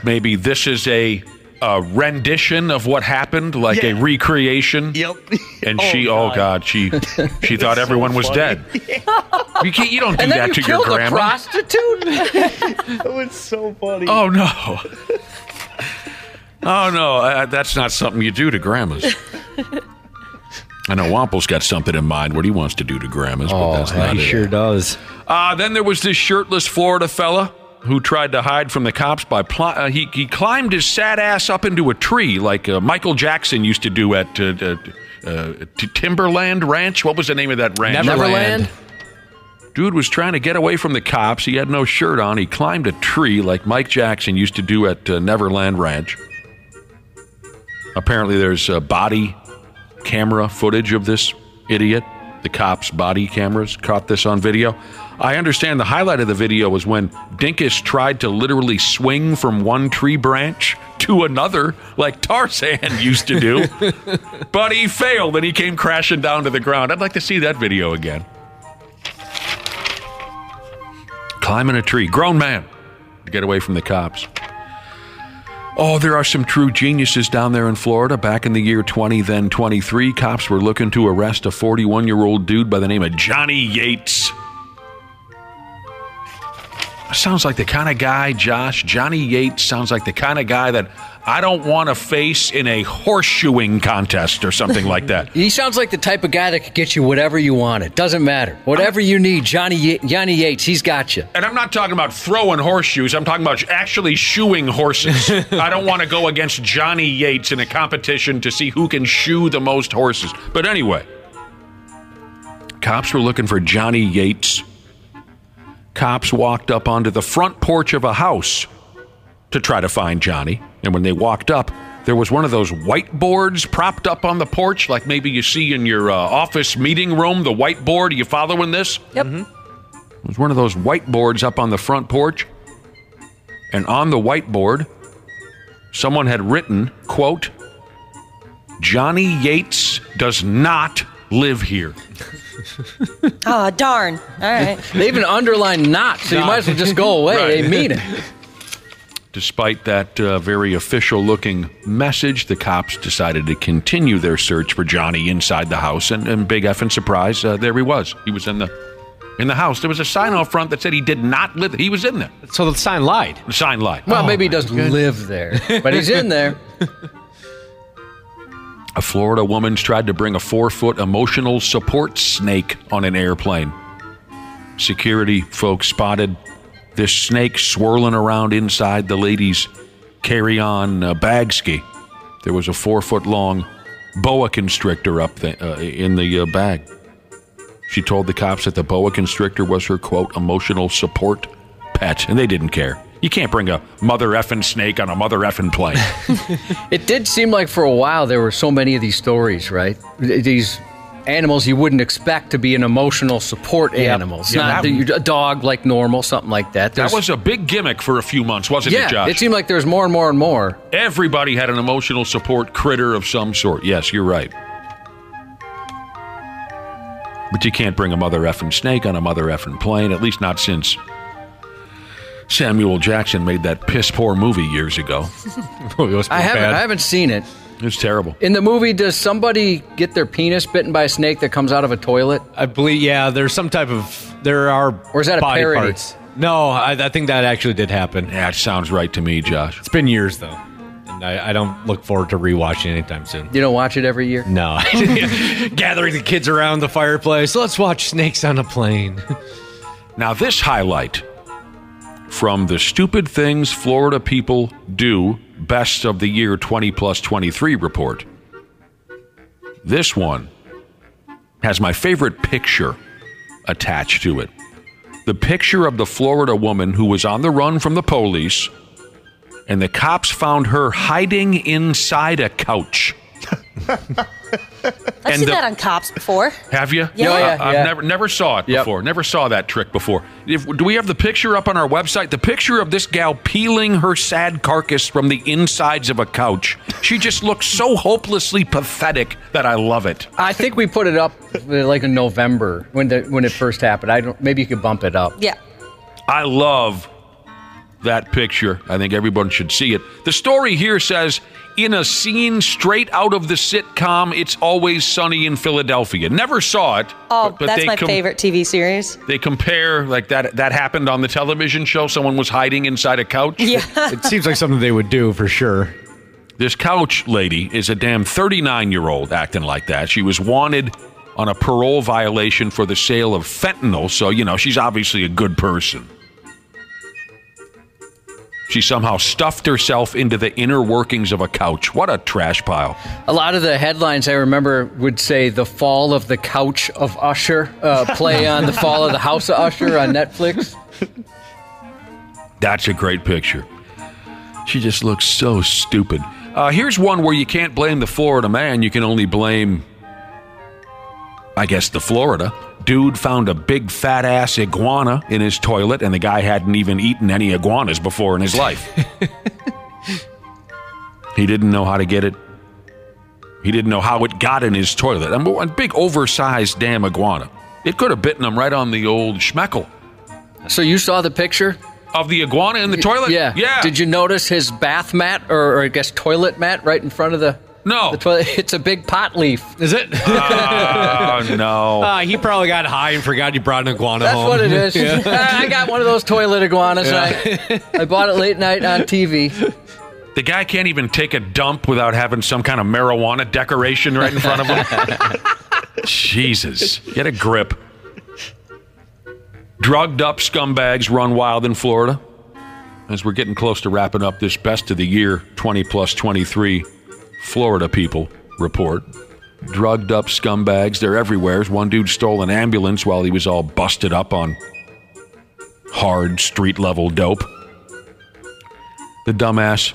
maybe this is a rendition of what happened, a recreation. Yep. And she thought everyone was dead. You don't do that to your grandma. A prostitute? That was so funny. Oh no. Oh no, that's not something you do to grandmas. I know Wample's got something in mind what he wants to do to grandmas, but that's not it. He sure does. Then there was this shirtless Florida fella who tried to hide from the cops by he climbed his sad ass up into a tree like Michael Jackson used to do at Timberland Ranch. What was the name of that ranch? Neverland. Dude was trying to get away from the cops. He had no shirt on. He climbed a tree like Mike Jackson used to do at Neverland Ranch. Apparently there's body camera footage of this idiot. The cops' body cameras caught this on video. I understand the highlight of the video was when Dinkus tried to literally swing from one tree branch to another like Tarzan used to do. But he failed and he came crashing down to the ground. I'd like to see that video again. Climbing a tree. Grown man to get away from the cops. Oh, there are some true geniuses down there in Florida. Back in the year 20, then 23, cops were looking to arrest a 41-year-old dude by the name of Johnny Yates. Sounds like the kind of guy, Josh. Johnny Yates sounds like the kind of guy that I don't want to face in a horseshoeing contest or something like that. He sounds like the type of guy that could get you whatever you want. It doesn't matter. Whatever you need, Johnny Yates, he's got you. And I'm not talking about throwing horseshoes. I'm talking about actually shoeing horses. I don't want to go against Johnny Yates in a competition to see who can shoe the most horses. But anyway, cops were looking for Johnny Yates. Cops walked up onto the front porch of a house to try to find Johnny. And when they walked up, there was one of those whiteboards propped up on the porch, like maybe you see in your office meeting room, the whiteboard. Are you following this? Yep. Mm-hmm. It was one of those whiteboards up on the front porch. And on the whiteboard, someone had written, quote, "Johnny Yates does not live here." Oh, darn. All right. They even underlined not, so you might as well just go away. Right. They mean it. Despite that very official-looking message, the cops decided to continue their search for Johnny inside the house, and big effing surprise, there he was. He was in the house. There was a sign out front that said he did not live there. He was in there. So the sign lied. The sign lied. Well, maybe he doesn't live there, but he's in there. A Florida woman's tried to bring a 4-foot emotional support snake on an airplane. Security folks spotted this snake swirling around inside the lady's carry-on bag ski. There was a 4-foot-long boa constrictor up in the bag. She told the cops that the boa constrictor was her, quote, emotional support pet, and they didn't care. You can't bring a mother effing snake on a mother effing plane. It did seem like for a while there were so many of these stories, right? These animals you wouldn't expect to be an emotional support animal. It's not a dog like normal, something like that. That was a big gimmick for a few months, wasn't it, Josh? Yeah, it seemed like there's more and more and more. Everybody had an emotional support critter of some sort. Yes, you're right. But you can't bring a mother effing snake on a mother effing plane, at least not since Samuel Jackson made that piss-poor movie years ago. I haven't seen it. It was terrible. In the movie, does somebody get their penis bitten by a snake that comes out of a toilet? I believe, yeah, there's some type of, there are or is that body a parody? Parts. No, I think that actually did happen. Yeah, it sounds right to me, Josh. It's been years, though. And I don't look forward to rewatching anytime soon. You don't watch it every year? No. Gathering the kids around the fireplace. Let's watch Snakes on a Plane. Now, this highlight from the Stupid Things Florida People Do Best of the Year 20 plus 23 report. This one has my favorite picture attached to it. The picture of the Florida woman who was on the run from the police, and the cops found her hiding inside a couch. I've seen that on Cops before. Have you? Yeah. I've never saw it before. Never saw that trick before. Do we have the picture up on our website? The picture of this gal peeling her sad carcass from the insides of a couch. She just looks so hopelessly pathetic that I love it. I think we put it up like in November when it first happened. Maybe you could bump it up. Yeah. I love that picture. I think everyone should see it. The story here says, in a scene straight out of the sitcom It's Always Sunny in Philadelphia. Never saw it. Oh, but that's my favorite TV series. They compare, like, that happened on the television show. Someone was hiding inside a couch. Yeah. It seems like something they would do for sure. This couch lady is a damn 39-year-old acting like that. She was wanted on a parole violation for the sale of fentanyl, so, she's obviously a good person. She somehow stuffed herself into the inner workings of a couch. What a trash pile. A lot of the headlines I remember would say the fall of the couch of Usher, play on the fall of the house of Usher on Netflix. That's a great picture. She just looks so stupid. Here's one where you can't blame the Florida man. You can only blame, I guess, the Florida. Dude found a big fat-ass iguana in his toilet, and the guy hadn't even eaten any iguanas before in his life. He didn't know how to get it. He didn't know how it got in his toilet. A big, oversized damn iguana. It could have bitten him right on the old schmeckle. So you saw the picture? Of the iguana in the toilet? Yeah. Did you notice his bath mat, or I guess toilet mat, right in front of the... No. The toilet? It's a big pot leaf. Is it? Oh, no. He probably got high and forgot he brought an iguana home. That's what it is. Yeah. I got one of those toilet iguanas. Yeah. I bought it late night on TV. The guy can't even take a dump without having some kind of marijuana decoration right in front of him. Jesus. Get a grip. Drugged up scumbags run wild in Florida. As we're getting close to wrapping up this Best of the Year 20 plus 23 Florida People report. Drugged up scumbags, they're everywhere. One dude stole an ambulance while he was all busted up on hard street-level dope. The dumbass,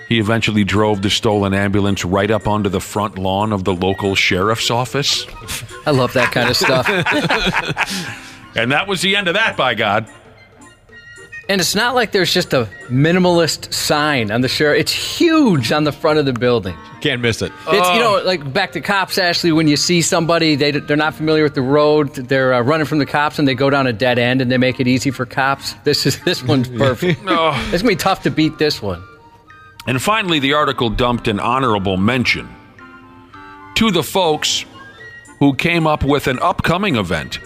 he eventually drove the stolen ambulance right up onto the front lawn of the local sheriff's office. I love that kind of stuff. And that was the end of that, by God. And it's not like there's just a minimalist sign on the sheriff. It's huge on the front of the building. Can't miss it. It's, like back to cops, Ashley, when you see somebody, they're not familiar with the road, they're running from the cops, and they go down a dead end, and they make it easy for cops. This one's perfect. It's going to be tough to beat this one. And finally, the article dumped an honorable mention to the folks who came up with an upcoming event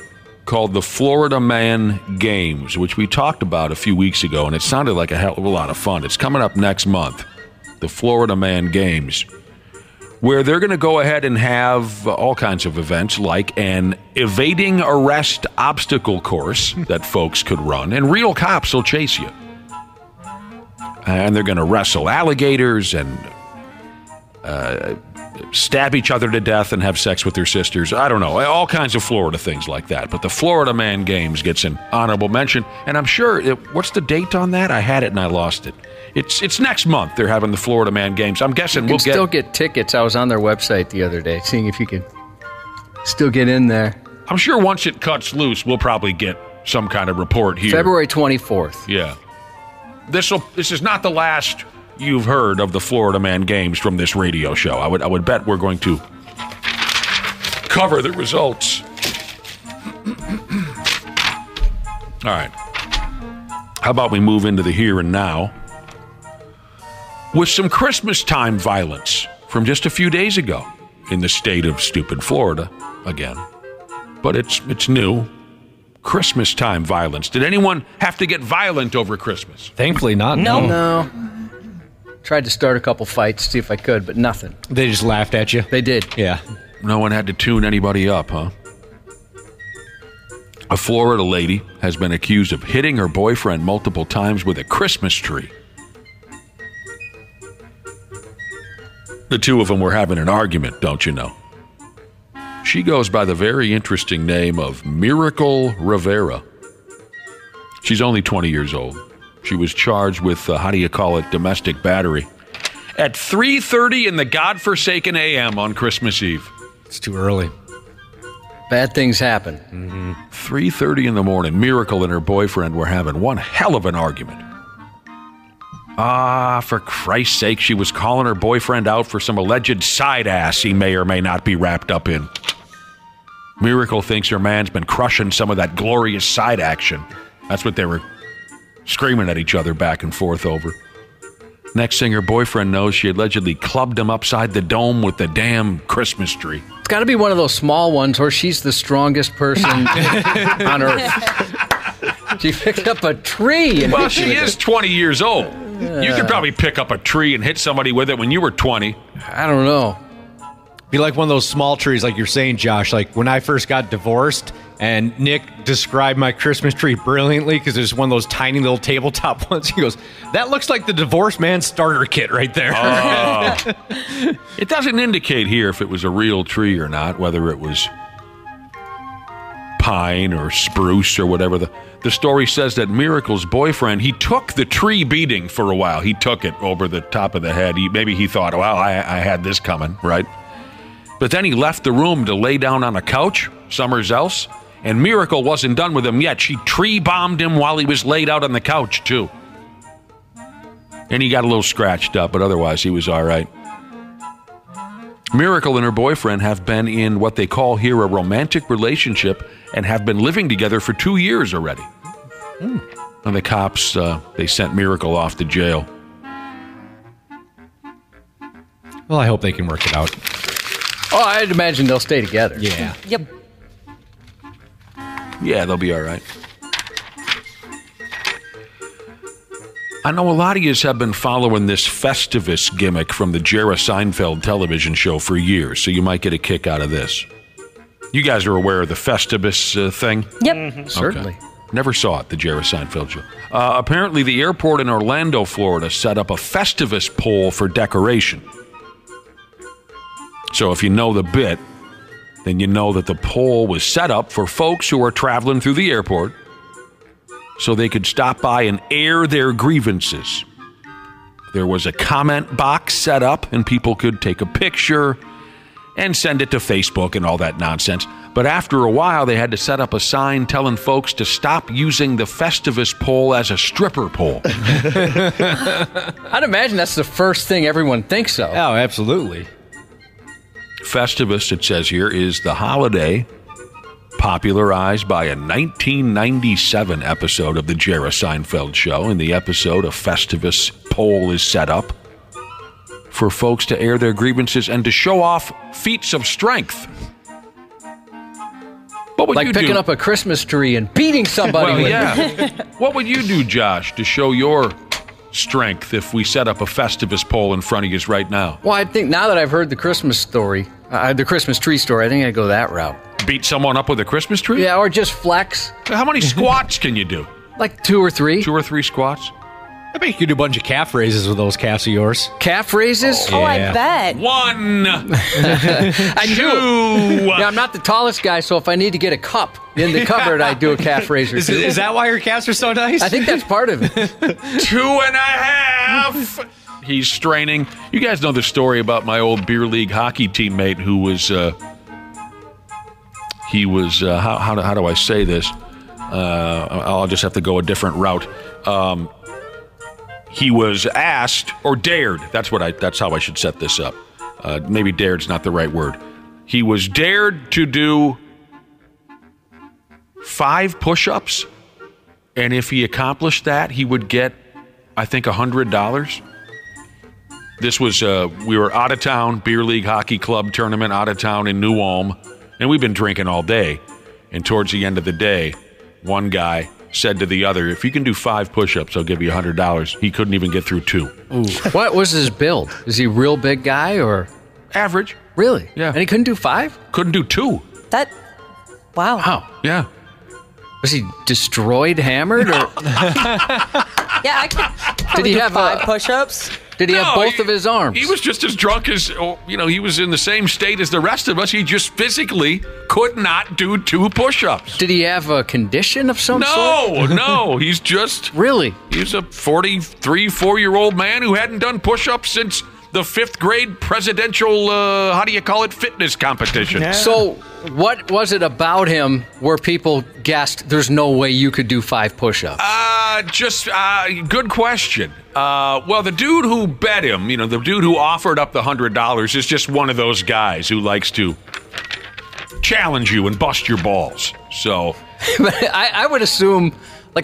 called the Florida Man Games, which we talked about a few weeks ago, and it sounded like a hell of a lot of fun. It's coming up next month, the Florida Man Games, where they're going to go ahead and have all kinds of events like an evading arrest obstacle course that folks could run, and real cops will chase you. And they're going to wrestle alligators and stab each other to death and have sex with their sisters. I don't know. All kinds of Florida things like that. But the Florida Man Games gets an honorable mention. And I'm sure, what's the date on that? I had it and I lost it. It's next month they're having the Florida Man Games. I'm guessing we'll still get tickets. I was on their website the other day, seeing if you can still get in there. I'm sure once it cuts loose, we'll probably get some kind of report here. February 24th. Yeah. This is not the last you've heard of the Florida Man Games from this radio show. I would bet we're going to cover the results. All right. How about we move into the here and now with some Christmas time violence from just a few days ago in the state of stupid Florida again. But it's new. Christmas time violence. Did anyone have to get violent over Christmas? Thankfully not. No. Tried to start a couple fights, see if I could, but nothing. They just laughed at you? They did. Yeah. No one had to tune anybody up, huh? A Florida lady has been accused of hitting her boyfriend multiple times with a Christmas tree. The two of them were having an argument, don't you know? She goes by the very interesting name of Miracle Rivera. She's only 20 years old. She was charged with, domestic battery at 3:30 in the godforsaken a.m. on Christmas Eve. It's too early. Bad things happen. 3:30 in the morning, Miracle and her boyfriend were having one hell of an argument. For Christ's sake, she was calling her boyfriend out for some alleged side ass he may or may not be wrapped up in. Miracle thinks her man's been crushing some of that glorious side action. That's what they were screaming at each other back and forth over. Next thing her boyfriend knows, she allegedly clubbed him upside the dome with the damn Christmas tree. It's got to be one of those small ones where she's the strongest person on earth. She picked up a tree. Well, she is 20 years old. You could probably pick up a tree and hit somebody with it when you were 20. I don't know. Be like one of those small trees, like you're saying, Josh. Like when I first got divorced, and Nick described my Christmas tree brilliantly because there's one of those tiny little tabletop ones. He goes, "That looks like the divorced man's starter kit right there." It doesn't indicate here if it was a real tree or not, whether it was pine or spruce or whatever. The story says that Miracle's boyfriend, he took the tree beating for a while. He took it over the top of the head. Maybe he thought, well, I had this coming, right? But then he left the room to lay down on a couch somewhere else, and Miracle wasn't done with him yet. She tree-bombed him while he was laid out on the couch, too. And he got a little scratched up, but otherwise he was all right. Miracle and her boyfriend have been in what they call here a romantic relationship and have been living together for 2 years already. And the cops, they sent Miracle off to jail. Well, I hope they can work it out. Oh, I'd imagine they'll stay together. Yeah. Yep. Yeah, they'll be all right. I know a lot of you have been following this Festivus gimmick from the Jerry Seinfeld television show for years, so you might get a kick out of this. You guys are aware of the Festivus thing? Yep. Certainly. Never saw it, the Jerry Seinfeld show. Apparently, the airport in Orlando, Florida, set up a Festivus pole for decoration. So if you know the bit, then you know that the pole was set up for folks who are traveling through the airport so they could stop by and air their grievances. There was a comment box set up, and people could take a picture and send it to Facebook and all that nonsense. But after a while, they had to set up a sign telling folks to stop using the Festivus pole as a stripper pole. I'd imagine that's the first thing everyone thinks of. Oh, absolutely. Festivus, it says here, is the holiday popularized by a 1997 episode of the Jerry Seinfeld show. In the episode, a Festivus pole is set up for folks to air their grievances and to show off feats of strength. What would like you picking do? up a Christmas tree and beating somebody Well, with yeah. What would you do, Josh, to show your strength if we set up a Festivus pole in front of you right now? Well, I think now that I've heard the Christmas story, the Christmas tree story, I think I'd go that route. Beat someone up with a Christmas tree? Yeah, or just flex. How many squats can you do? Like 2 or 3. 2 or 3 squats? I bet you could do a bunch of calf raises with those calves of yours. Calf raises? Oh, I bet. 1. I 2. do. Yeah, I'm not the tallest guy, so if I need to get a cup in the cupboard, I do a calf raiser. Is that why your calves are so nice? I think that's part of it. 2.5. He's straining. You guys know the story about my old beer league hockey teammate who was, how do I say this? I'll just have to go a different route. He was asked, or dared, that's how I should set this up. Maybe dared's not the right word. He was dared to do 5 push-ups, and if he accomplished that, he would get, I think, $100. This was, we were out of town, beer league hockey club tournament out of town in New Ulm, and we've been drinking all day. And towards the end of the day, one guy said to the other, if you can do 5 push-ups, I'll give you $100. He couldn't even get through 2. Ooh. What was his build? Is he a real big guy or? Average. Really? Yeah. And he couldn't do 5? Couldn't do 2. Wow. Wow. Yeah. Was he destroyed, hammered, or? Yeah, I could. Did he have 5 push-ups? Did he have both of his arms? He was just as drunk as, he was in the same state as the rest of us. He just physically could not do 2 push-ups. Did he have a condition of some sort? No. He's just... Really? He's a 43, 4-year-old man who hadn't done push-ups since the 5th grade presidential, fitness competition. Yeah. So what was it about him where people guessed there's no way you could do 5 push-ups? Good question. Well, the dude who bet him, the dude who offered up the $100 is just one of those guys who likes to challenge you and bust your balls. So, but I would assume,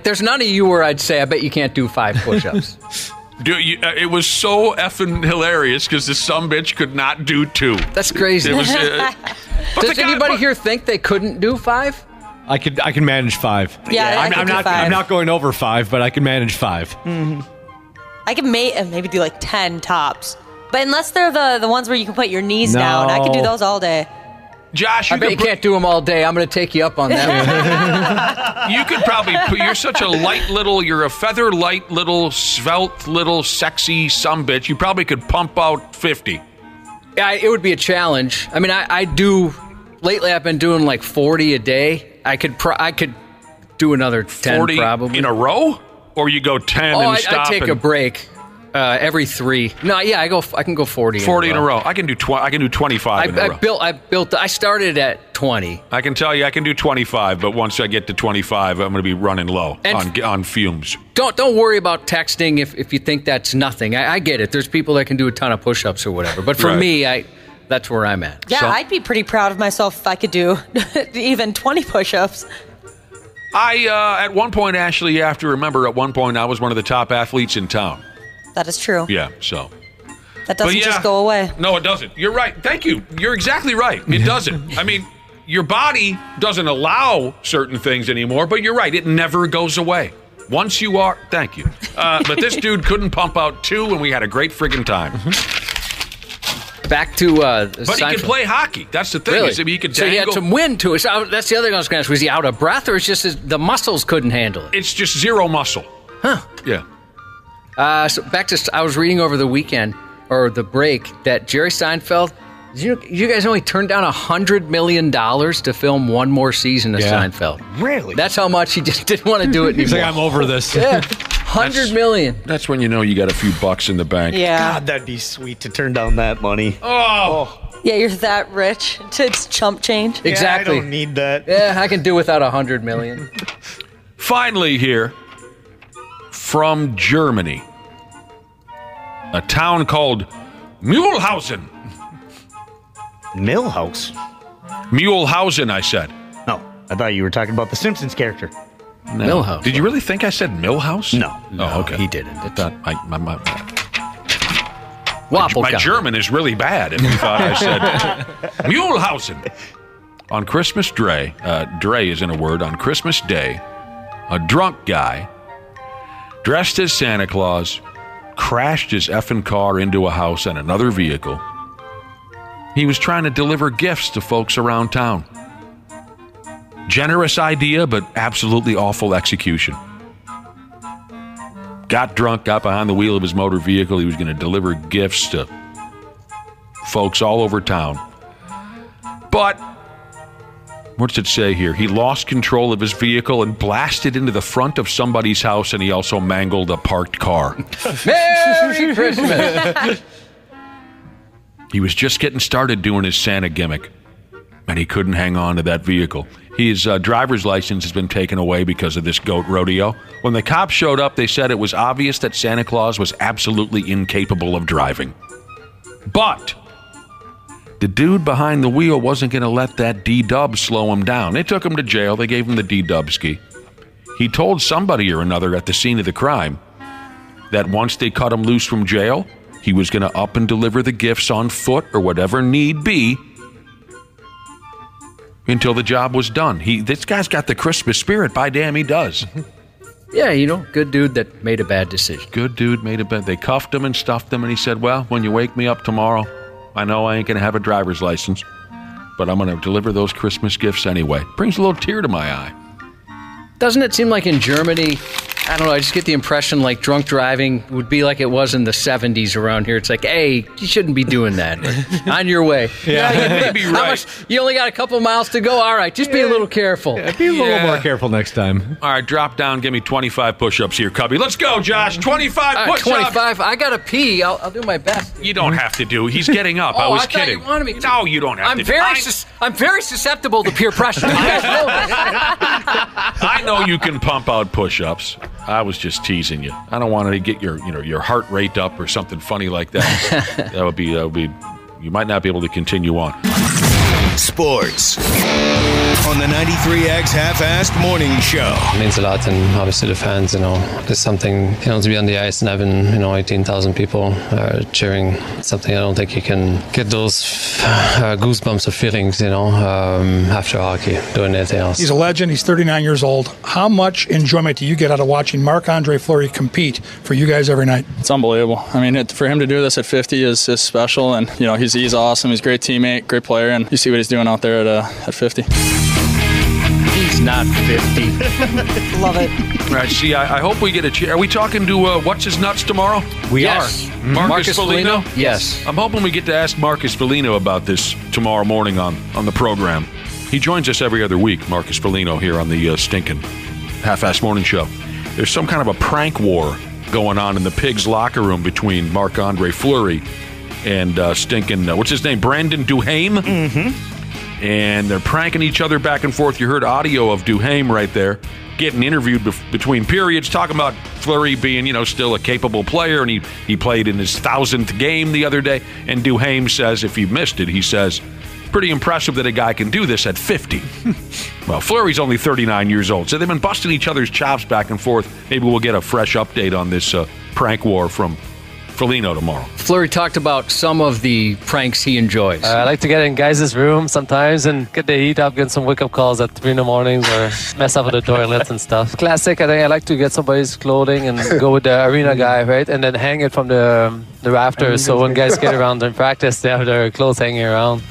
there's none of you where I'd say, I bet you can't do 5 push-ups. It was so effing hilarious because the sumbitch could not do 2. That's crazy. It was, Does anybody here think they couldn't do 5? I can manage 5. Yeah, I'm not going over 5, but I can manage 5. Mm-hmm. I can maybe do 10 tops. But unless they're the ones where you can put your knees down, I can do those all day. Josh, I bet you can't do them all day. I'm going to take you up on that. You could probably, you're such you're a feather light little, svelte little, sexy sumbitch. You probably could pump out 50. Yeah, it would be a challenge. I mean, I do, lately I've been doing 40 a day. I could do another 10 40 probably. In a row? Or you go 10 and stop? I take a break every 3. No, yeah, I can go 40. 40 in a row. I can do 25 in a row. I started at 20. I can tell you I can do 25, but once I get to 25, I'm going to be running low on fumes. Don't worry about texting if you think that's nothing. I get it. There's people that can do a ton of push-ups or whatever. But for me, that's where I'm at. Yeah, I'd be pretty proud of myself if I could do even 20 push-ups. At one point, Ashley, you have to remember, at one point I was one of the top athletes in town. That is true. Yeah, so. That doesn't just go away. No, it doesn't. You're right. Thank you. You're exactly right. It doesn't. I mean, your body doesn't allow certain things anymore, but you're right. It never goes away. Once you are, thank you. But this dude couldn't pump out 2, and we had a great friggin' time. Back to but he could play hockey. That's the thing. Really? He could so he had some wind to it. So that's the other thing I was going to ask. Was he out of breath, or it's just the muscles couldn't handle it? It's just zero muscle. Huh. Yeah. So back to, I was reading over the weekend, or the break, that Jerry Seinfeld, you guys know he turned down $100 million to film one more season of Seinfeld. Really? That's how much he just didn't want to do it anymore. He's like, I'm over this. Yeah. $100 million. That's when you know you got a few bucks in the bank. Yeah. God, that'd be sweet to turn down that money. Oh. Yeah, you're that rich. It's chump change. Exactly. Yeah, I don't need that. Yeah, I can do without $100 million. Finally here, from Germany, a town called Mühlhausen. Mühlhausen, I said. No, I thought you were talking about the Simpsons character. No. Millhouse. Did you really think I said Millhouse? No. Oh, okay. He didn't. My German is really bad if you thought I said Mühlhausen. On Christmas Day, Dre is in a word, on Christmas Day, a drunk guy dressed as Santa Claus crashed his effing car into a house and another vehicle. He was trying to deliver gifts to folks around town. Generous idea, but absolutely awful execution. Got drunk, got behind the wheel of his motor vehicle. He was going to deliver gifts to folks all over town. But, what's it say here? He lost control of his vehicle and blasted into the front of somebody's house, and he also mangled a parked car. Merry Christmas! He was just getting started doing his Santa gimmick, and he couldn't hang on to that vehicle. His driver's license has been taken away because of this goat rodeo. When the cops showed up, they said it was obvious that Santa Claus was absolutely incapable of driving. But the dude behind the wheel wasn't going to let that D-dub slow him down. They took him to jail. They gave him the D-dubski. He told somebody or another at the scene of the crime that once they cut him loose from jail, he was going to up and deliver the gifts on foot or whatever need be. until the job was done. This guy's got the Christmas spirit. By damn, he does. Yeah, good dude that made a bad decision. Good dude made a bad. They cuffed him and stuffed him, and he said, well, when you wake me up tomorrow, I know I ain't going to have a driver's license, but I'm going to deliver those Christmas gifts anyway. Brings a little tear to my eye. Doesn't it seem like in Germany, I don't know, I just get the impression like drunk driving would be like it was in the 70s around here. It's like, hey, you shouldn't be doing that. On your way. Yeah, you may be right. You only got a couple miles to go? All right, just be a little careful. Yeah, be a little more careful next time. All right, drop down. Give me 25 push-ups here, Cubby. Let's go, Josh. 25 push-ups. 25. I got to pee. I'll do my best. You don't have to do. He's getting up. I was kidding. You wanted me to. No, you don't have to. I'm very susceptible to peer pressure. You guys know this. I know you can pump out push-ups. I was just teasing you. I don't want to get your heart rate up or something funny like that. That would be. You might not be able to continue on. Sports on the 93X Half-Assed Morning Show. It means a lot, and obviously the fans, there's something, to be on the ice and having, 18,000 people cheering. Something I don't think you can get those goosebumps of feelings, after hockey, doing anything else. He's a legend. He's 39 years old. How much enjoyment do you get out of watching Marc-Andre Fleury compete for you guys every night? It's unbelievable. I mean, for him to do this at 50 is special, and, he's awesome. He's a great teammate, great player, and you see what he's doing out there at 50. He's not 50. Love it. All right, see, I hope we get a chance. Are we talking to What's His Nuts tomorrow? We are. Marcus Foligno? Yes. I'm hoping we get to ask Marcus Foligno about this tomorrow morning on the program. He joins us every other week, Marcus Foligno, here on the stinking Half-Assed Morning Show. There's some kind of a prank war going on in the Pigs locker room between Marc-Andre Fleury and stinking, what's his name, Brandon Duhaime? Mm-hmm. And they're pranking each other back and forth. You heard audio of Duhaime right there getting interviewed between periods, talking about Fleury being, still a capable player, and he played in his 1,000th game the other day. And Duhaime says, if you missed it, he says, pretty impressive that a guy can do this at 50. Well, Fleury's only 39 years old, so they've been busting each other's chops back and forth. Maybe we'll get a fresh update on this prank war from Foligno tomorrow. Fleury talked about some of the pranks he enjoys. I like to get in guys' room sometimes and get the heat up, get some wake-up calls at 3 in the morning or mess up with the toilets and stuff. Classic, I think I like to get somebody's clothing and go with the arena guy, right? And then hang it from the rafters so when guys get around in practice, they have their clothes hanging around.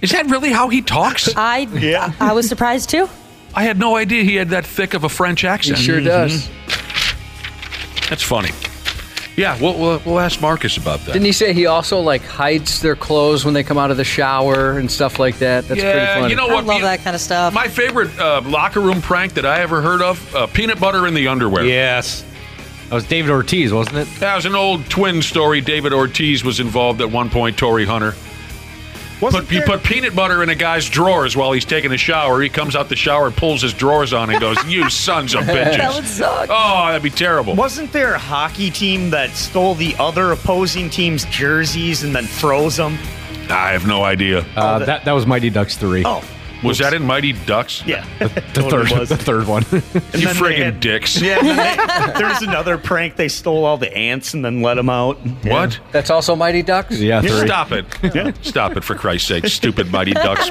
Is that really how he talks? I was surprised too. I had no idea he had that thick of a French accent. He sure does. That's funny. Yeah, we'll ask Marcus about that. Didn't he say he also hides their clothes when they come out of the shower and stuff like that? That's pretty funny. You know what? I love that kind of stuff. My favorite locker room prank that I ever heard of, peanut butter in the underwear. Yes. That was David Ortiz, wasn't it? That was an old twin story. David Ortiz was involved at one point, Torrey Hunter. He put peanut butter in a guy's drawers while he's taking a shower. He comes out the shower, pulls his drawers on, and goes, "You sons of bitches." That would suck. Oh, that'd be terrible. Wasn't there a hockey team that stole the other opposing team's jerseys and then froze them? I have no idea. That was Mighty Ducks 3. Oh. Was that in Mighty Ducks? Yeah. The third one. You friggin' dicks. Yeah, there's another prank. They stole all the ants and then let them out. What? Yeah. That's also Mighty Ducks? Yeah, 3. Stop it. Yeah. Stop it, for Christ's sake. Stupid Mighty Ducks.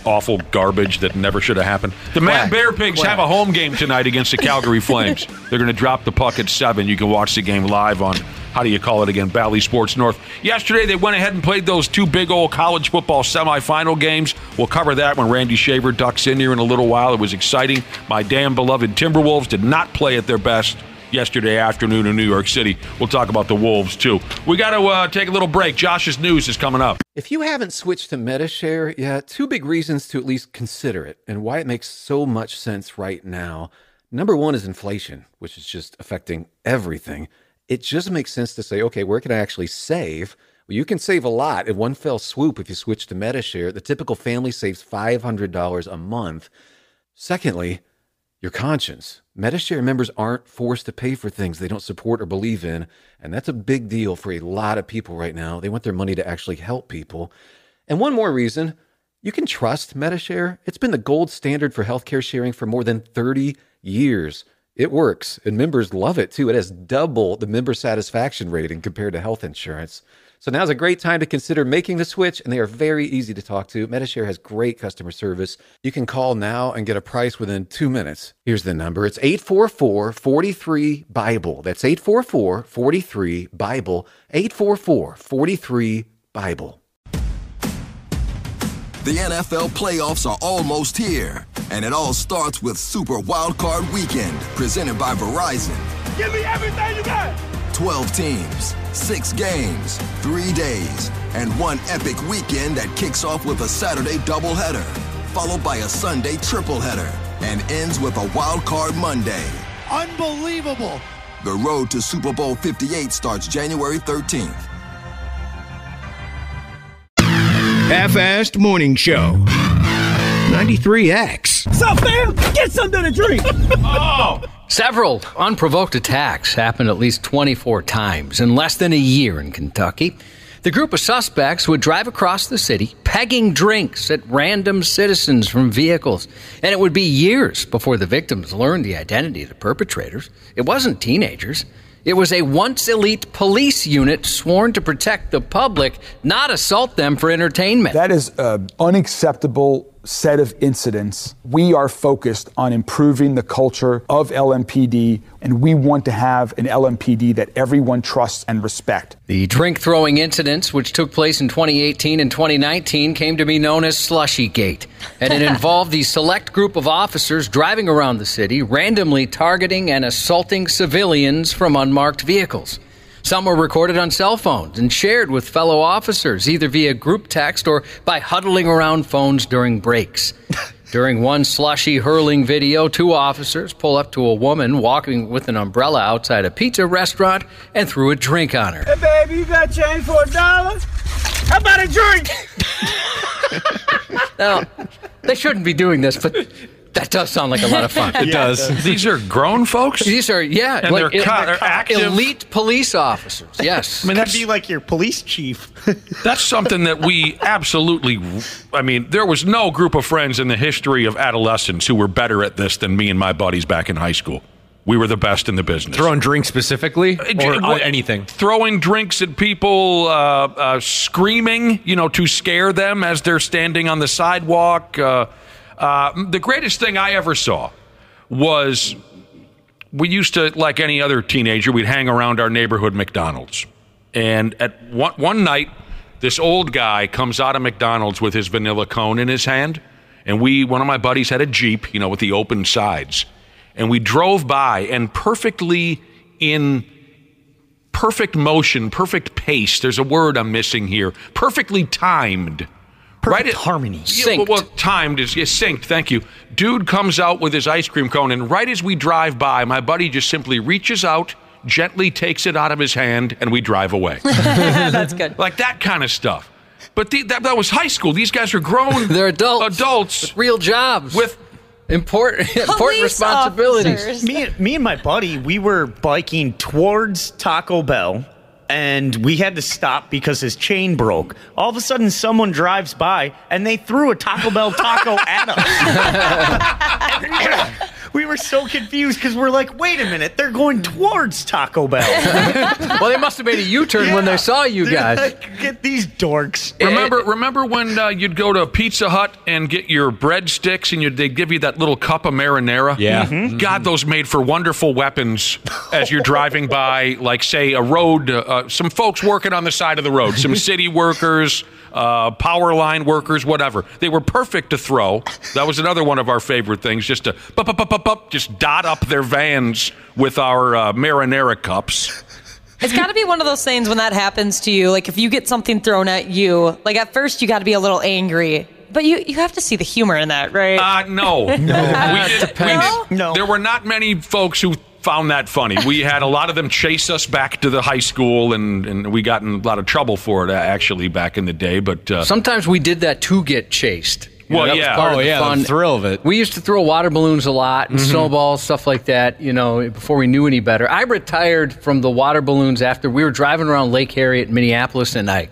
Awful garbage that never should have happened. The Man Bear Pigs have a home game tonight against the Calgary Flames. They're going to drop the puck at 7. You can watch the game live on, how do you call it again, Bally Sports North. Yesterday, they went ahead and played those 2 big old college football semifinal games. We'll cover that when Randy Shaver ducks in here in a little while. It was exciting. My damn beloved Timberwolves did not play at their best yesterday afternoon in New York City. We'll talk about the Wolves, too. We got to take a little break. Josh's News is coming up. If you haven't switched to MediShare yet, 2 big reasons to at least consider it and why it makes so much sense right now. Number 1 is inflation, which is just affecting everything. It just makes sense to say, okay, where can I actually save? Well, you can save a lot in one fell swoop if you switch to MediShare. The typical family saves $500 a month. Secondly, your conscience. MediShare members aren't forced to pay for things they don't support or believe in, and that's a big deal for a lot of people right now. They want their money to actually help people. And one more reason, you can trust MediShare. It's been the gold standard for healthcare sharing for more than 30 years. It works, and members love it, too. It has double the member satisfaction rating compared to health insurance. So now's a great time to consider making the switch, and they are very easy to talk to. Medi-Share has great customer service. You can call now and get a price within 2 minutes. Here's the number. It's 844-43-BIBLE. That's 844-43-BIBLE. 844-43-BIBLLE. The NFL playoffs are almost here, and it all starts with Super Wildcard Weekend, presented by Verizon. Give me everything you got. 12 teams, 6 games, 3 days, and one epic weekend that kicks off with a Saturday doubleheader, followed by a Sunday tripleheader, and ends with a Wild Card Monday. Unbelievable. The road to Super Bowl 58 starts January 13th. Half-assed morning show. 93X. What's up, fam? Get something to drink. Several unprovoked attacks happened at least 24 times in less than a year in Kentucky. The group of suspects would drive across the city, pegging drinks at random citizens from vehicles. And it would be years before the victims learned the identity of the perpetrators. It wasn't teenagers. It was a once elite police unit sworn to protect the public, not assault them for entertainment. That is an unacceptable set of incidents. We are focused on improving the culture of LMPD, and we want to have an LMPD that everyone trusts and respects. The drink-throwing incidents, which took place in 2018 and 2019, came to be known as Slushy Gate, and it involved the select group of officers driving around the city, randomly targeting and assaulting civilians from unmarked vehicles. Some were recorded on cell phones and shared with fellow officers, either via group text or by huddling around phones during breaks. During one slushy hurling video, 2 officers pull up to a woman walking with an umbrella outside a pizza restaurant and threw a drink on her. Hey, baby, you got change for $1? How about a drink? Now, they shouldn't be doing this, but that does sound like a lot of fun. It does. These are grown folks? These are, yeah. And like, they're active. Elite police officers, yes. I mean, that'd be like your police chief. That's something that we absolutely, I mean, there was no group of friends in the history of adolescence who were better at this than me and my buddies back in high school. We were the best in the business. Throwing drinks specifically? Or anything? Throwing drinks at people, screaming, to scare them as they're standing on the sidewalk. The greatest thing I ever saw was we used to, like any other teenager, we'd hang around our neighborhood McDonald's. And at one night, this old guy comes out of McDonald's with his vanilla cone in his hand. And one of my buddies had a Jeep, with the open sides. And we drove by, and perfectly in perfect motion, perfect pace, there's a word I'm missing here, perfectly timed. Perfect harmony. Synced. Well, timed is synced, thank you. Dude comes out with his ice cream cone, and right as we drive by, my buddy just simply reaches out, gently takes it out of his hand, and we drive away. That's good. Like that kind of stuff. But that was high school. These guys are grown. They're adults. With real jobs. With important responsibilities. Me and my buddy, we were biking towards Taco Bell, and we had to stop because his chain broke. All of a sudden, someone drives by, and they threw a Taco Bell taco at us. We were so confused because we're like, wait a minute, they're going towards Taco Bell. Well, they must have made a U-turn when they saw you guys. Like, get these dorks. Remember when you'd go to Pizza Hut and get your breadsticks and they'd give you that little cup of marinara? Yeah. Mm-hmm. God, those made for wonderful weapons as you're driving by, like, say, a road, some folks working on the side of the road, some city workers, power line workers, whatever. They were perfect to throw. That was another one of our favorite things, just to just dot up their vans with our marinara cups. It's got to be one of those things when that happens to you. Like, if you get something thrown at you, like, at first you got to be a little angry. But you have to see the humor in that, right? No. No. There were not many folks who found that funny. We had a lot of them chase us back to the high school, and we got in a lot of trouble for it, actually, back in the day. But sometimes we did that to get chased. Well, that yeah. was part of the fun. The thrill of it. We used to throw water balloons a lot and snowballs, stuff like that, before we knew any better. I retired from the water balloons after we were driving around Lake Harriet in Minneapolis, and I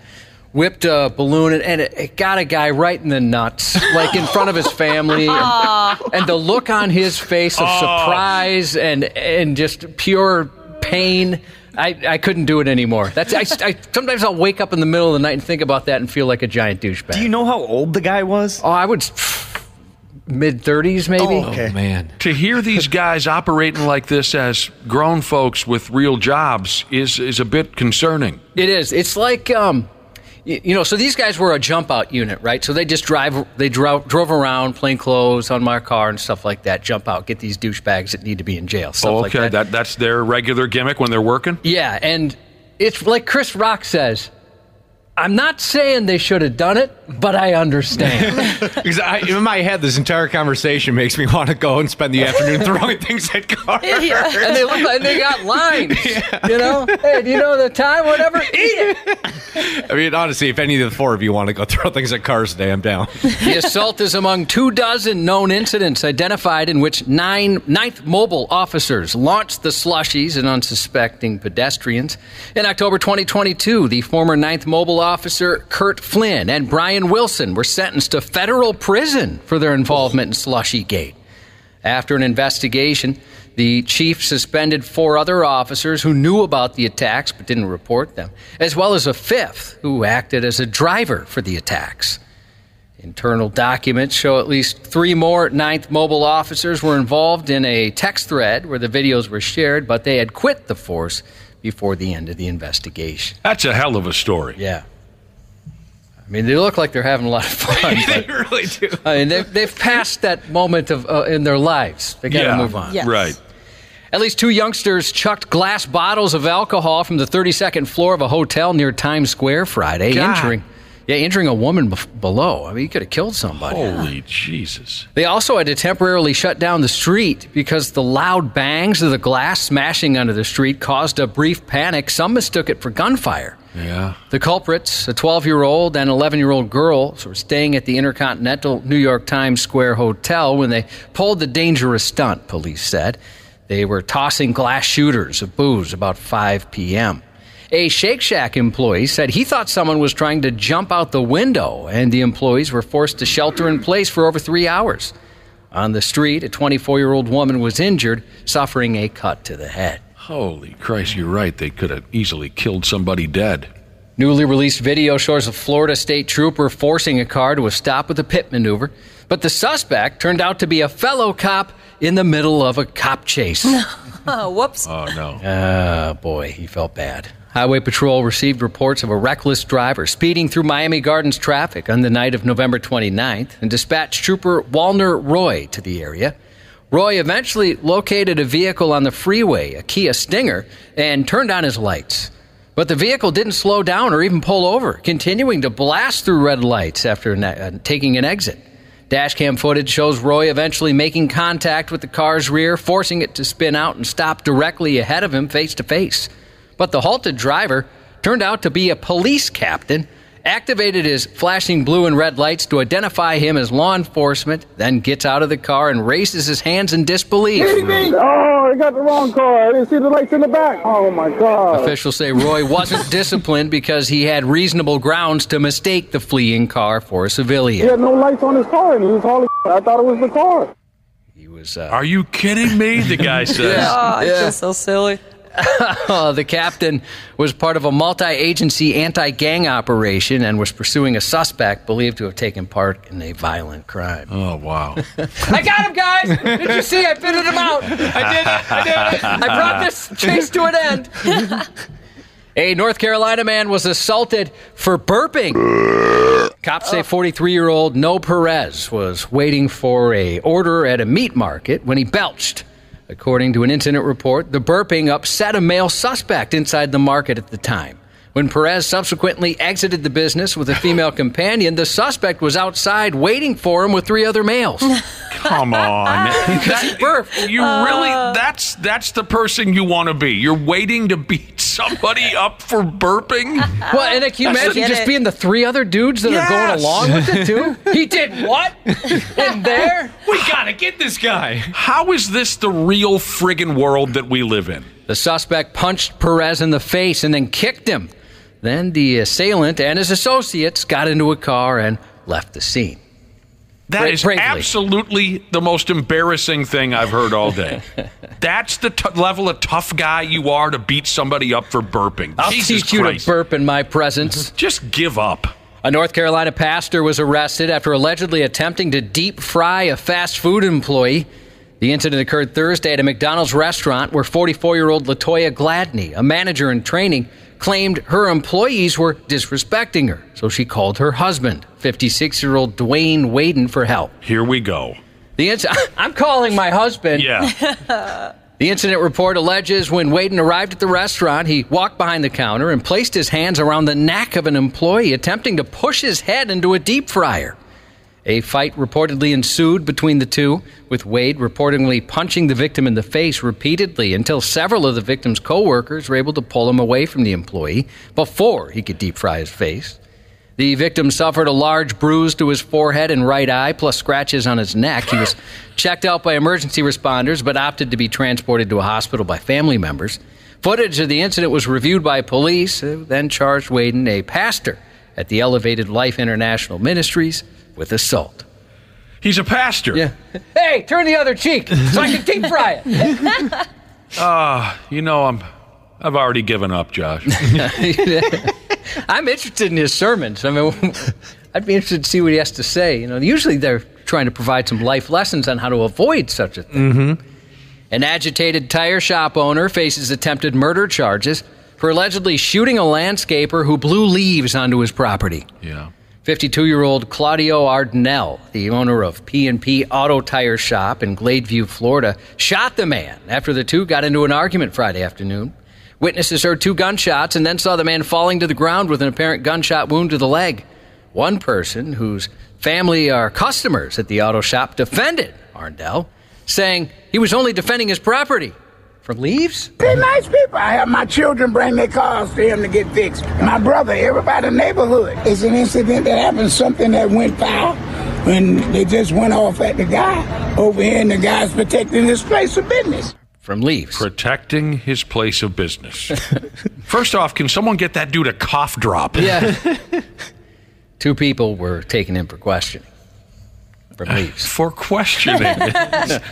whipped a balloon, and it got a guy right in the nuts, like in front of his family. And the look on his face of surprise and just pure pain. I couldn't do it anymore. Sometimes I'll wake up in the middle of the night and think about that and feel like a giant douchebag. Do you know how old the guy was? Oh, I would mid-30s maybe. Oh, okay. Oh, man. To hear these guys operating like this as grown folks with real jobs is a bit concerning. It is. It's like, so these guys were a jump out unit, right? So they just drove around, plain clothes, unmarked car and stuff like that, jump out, get these douchebags that need to be in jail, stuff like that. That's their regular gimmick when they're working? Yeah, and it's like Chris Rock says, I'm not saying they should have done it, but I understand. Because in my head, this entire conversation makes me want to go and spend the afternoon throwing things at cars. Yeah. And they look like they got lines. Yeah. Hey, do you know the time? Whatever. Eat it. I mean, honestly, if any of the four of you want to go throw things at cars today, I'm down. The assault is among 24 known incidents identified in which 9 Ninth Mobile officers launched the slushies at unsuspecting pedestrians. In October 2022, the former 9th Mobile officer Kurt Flynn and Brian Wilson were sentenced to federal prison for their involvement in Slushygate. After an investigation, the chief suspended 4 other officers who knew about the attacks but didn't report them, as well as a 5th who acted as a driver for the attacks. Internal documents show at least 3 more 9th Mobile officers were involved in a text thread where the videos were shared, but they had quit the force before the end of the investigation. That's a hell of a story. Yeah. I mean, they look like they're having a lot of fun. They really do. I mean, they've passed that moment of in their lives. They got to move on. Yes. Right. At least 2 youngsters chucked glass bottles of alcohol from the 32nd floor of a hotel near Times Square Friday, injuring a woman below. I mean, you could have killed somebody. Holy Jesus. They also had to temporarily shut down the street because the loud bangs of the glass smashing onto the street caused a brief panic. Some mistook it for gunfire. Yeah. The culprits, a 12-year-old and 11-year-old girl, were staying at the Intercontinental New York Times Square Hotel when they pulled the dangerous stunt, police said. They were tossing glass shooters of booze about 5 p.m. A Shake Shack employee said he thought someone was trying to jump out the window, and the employees were forced to shelter in place for over 3 hours. On the street, a 24-year-old woman was injured, suffering a cut to the head. Holy Christ, you're right. They could have easily killed somebody dead. Newly released video shows a Florida state trooper forcing a car to a stop with a pit maneuver, but the suspect turned out to be a fellow cop in the middle of a cop chase. Whoops. Oh, no. Oh, boy, he felt bad. Highway Patrol received reports of a reckless driver speeding through Miami Gardens traffic on the night of November 29th and dispatched Trooper Walner Roy to the area. Roy eventually located a vehicle on the freeway, a Kia Stinger, and turned on his lights. But the vehicle didn't slow down or even pull over, continuing to blast through red lights after taking an exit. Dashcam footage shows Roy eventually making contact with the car's rear, forcing it to spin out and stop directly ahead of him face to face. But the halted driver turned out to be a police captain, activated his flashing blue and red lights to identify him as law enforcement, then gets out of the car and raises his hands in disbelief. Oh, I got the wrong car. I didn't see the lights in the back. Oh, my God. Officials say Roy wasn't disciplined because he had reasonable grounds to mistake the fleeing car for a civilian. He had no lights on his car, and he was hauling. I thought it was the car. He was. Are you kidding me? The guy says. I feel so silly. The captain was part of a multi-agency anti-gang operation and was pursuing a suspect believed to have taken part in a violent crime. Oh, wow. I got him, guys! Did you see? I fitted him out. I did it. I brought this chase to an end. A North Carolina man was assaulted for burping. Cops say 43-year-old No Perez was waiting for an order at a meat market when he belched. According to an incident report, the burping upset a male suspect inside the market at the time. When Perez subsequently exited the business with a female companion, the suspect was outside waiting for him with 3 other males. Come on. Because he burped. You really, that's the person you want to be. You're waiting to beat somebody up for burping? Well, and can you imagine just being the 3 other dudes that are going along with it, too? He did what? In there? We gotta get this guy. How is this the real friggin' world that we live in? The suspect punched Perez in the face and then kicked him. Then the assailant and his associates got into a car and left the scene. That is bravely. absolutely the most embarrassing thing I've heard all day. That's the level of tough guy you are to beat somebody up for burping. I'll Jesus teach you Christ. to burp in my presence. Just give up. A North Carolina pastor was arrested after allegedly attempting to deep fry a fast food employee. The incident occurred Thursday at a McDonald's restaurant where 44-year-old Latoya Gladney, a manager in training, claimed her employees were disrespecting her. So she called her husband, 56-year-old Dwayne Waden, for help. Here we go. I'm calling my husband. Yeah. The incident report alleges when Waden arrived at the restaurant, he walked behind the counter and placed his hands around the neck of an employee, attempting to push his head into a deep fryer. A fight reportedly ensued between the two, with Wade reportedly punching the victim in the face repeatedly until several of the victim's co-workers were able to pull him away from the employee before he could deep fry his face. The victim suffered a large bruise to his forehead and right eye, plus scratches on his neck. He was checked out by emergency responders, but opted to be transported to a hospital by family members. Footage of the incident was reviewed by police, who then charged Waden, a pastor at the Elevated Life International Ministries, with assault. He's a pastor. Yeah. Hey, turn the other cheek so I can deep fry it. I've already given up, Josh. I'm interested in his sermons. I mean, I'd be interested to see what he has to say. Usually they're trying to provide some life lessons on how to avoid such a thing. Mm-hmm. An agitated tire shop owner faces attempted murder charges for allegedly shooting a landscaper who blew leaves onto his property. Yeah. 52-year-old Claudio Ardenell, the owner of P&P Auto Tire Shop in Gladeview, Florida, shot the man after the two got into an argument Friday afternoon. Witnesses heard 2 gunshots and then saw the man falling to the ground with an apparent gunshot wound to the leg. One person, whose family are customers at the auto shop, defended Arndell, saying he was only defending his property from leaves. They're nice people. I have my children bring their cars to him to get fixed. My brother, everybody in the neighborhood. It's an incident that happened, something that went foul, when they just went off at the guy over here, and the guy's protecting his place of business. From leaves. Protecting his place of business. First off, can someone get that dude a cough drop? Yeah. 2 people were taken in for questioning. From leaves. For questioning.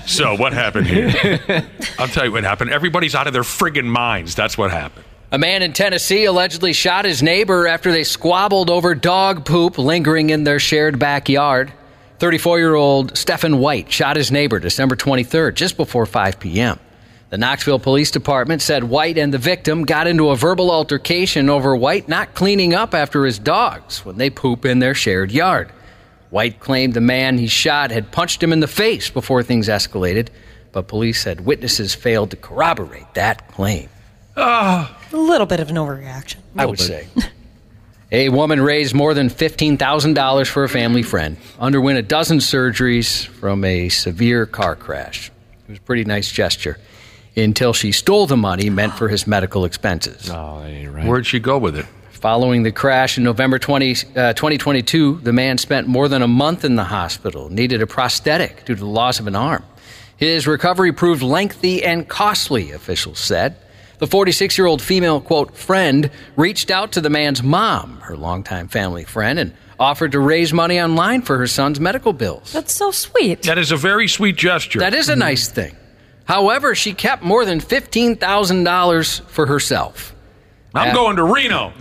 So what happened here? I'll tell you what happened. Everybody's out of their friggin' minds. That's what happened. A man in Tennessee allegedly shot his neighbor after they squabbled over dog poop lingering in their shared backyard. 34-year-old Stephen White shot his neighbor December 23rd, just before 5 p.m. The Knoxville Police Department said White and the victim got into a verbal altercation over White not cleaning up after his dogs when they poop in their shared yard. White claimed the man he shot had punched him in the face before things escalated, but police said witnesses failed to corroborate that claim. A little bit of an overreaction. I would say. A woman raised more than $15,000 for a family friend, underwent a dozen surgeries from a severe car crash. It was a pretty nice gesture, until she stole the money meant for his medical expenses. Oh, that ain't right. Where'd she go with it? Following the crash in November 2022, the man spent more than a month in the hospital, needed a prosthetic due to the loss of an arm. His recovery proved lengthy and costly, officials said. The 46-year-old female, quote, friend, reached out to the man's mom, her longtime family friend, and offered to raise money online for her son's medical bills. That's so sweet. That is a very sweet gesture. That is a nice thing. However, she kept more than $15,000 for herself. I'm going to Reno.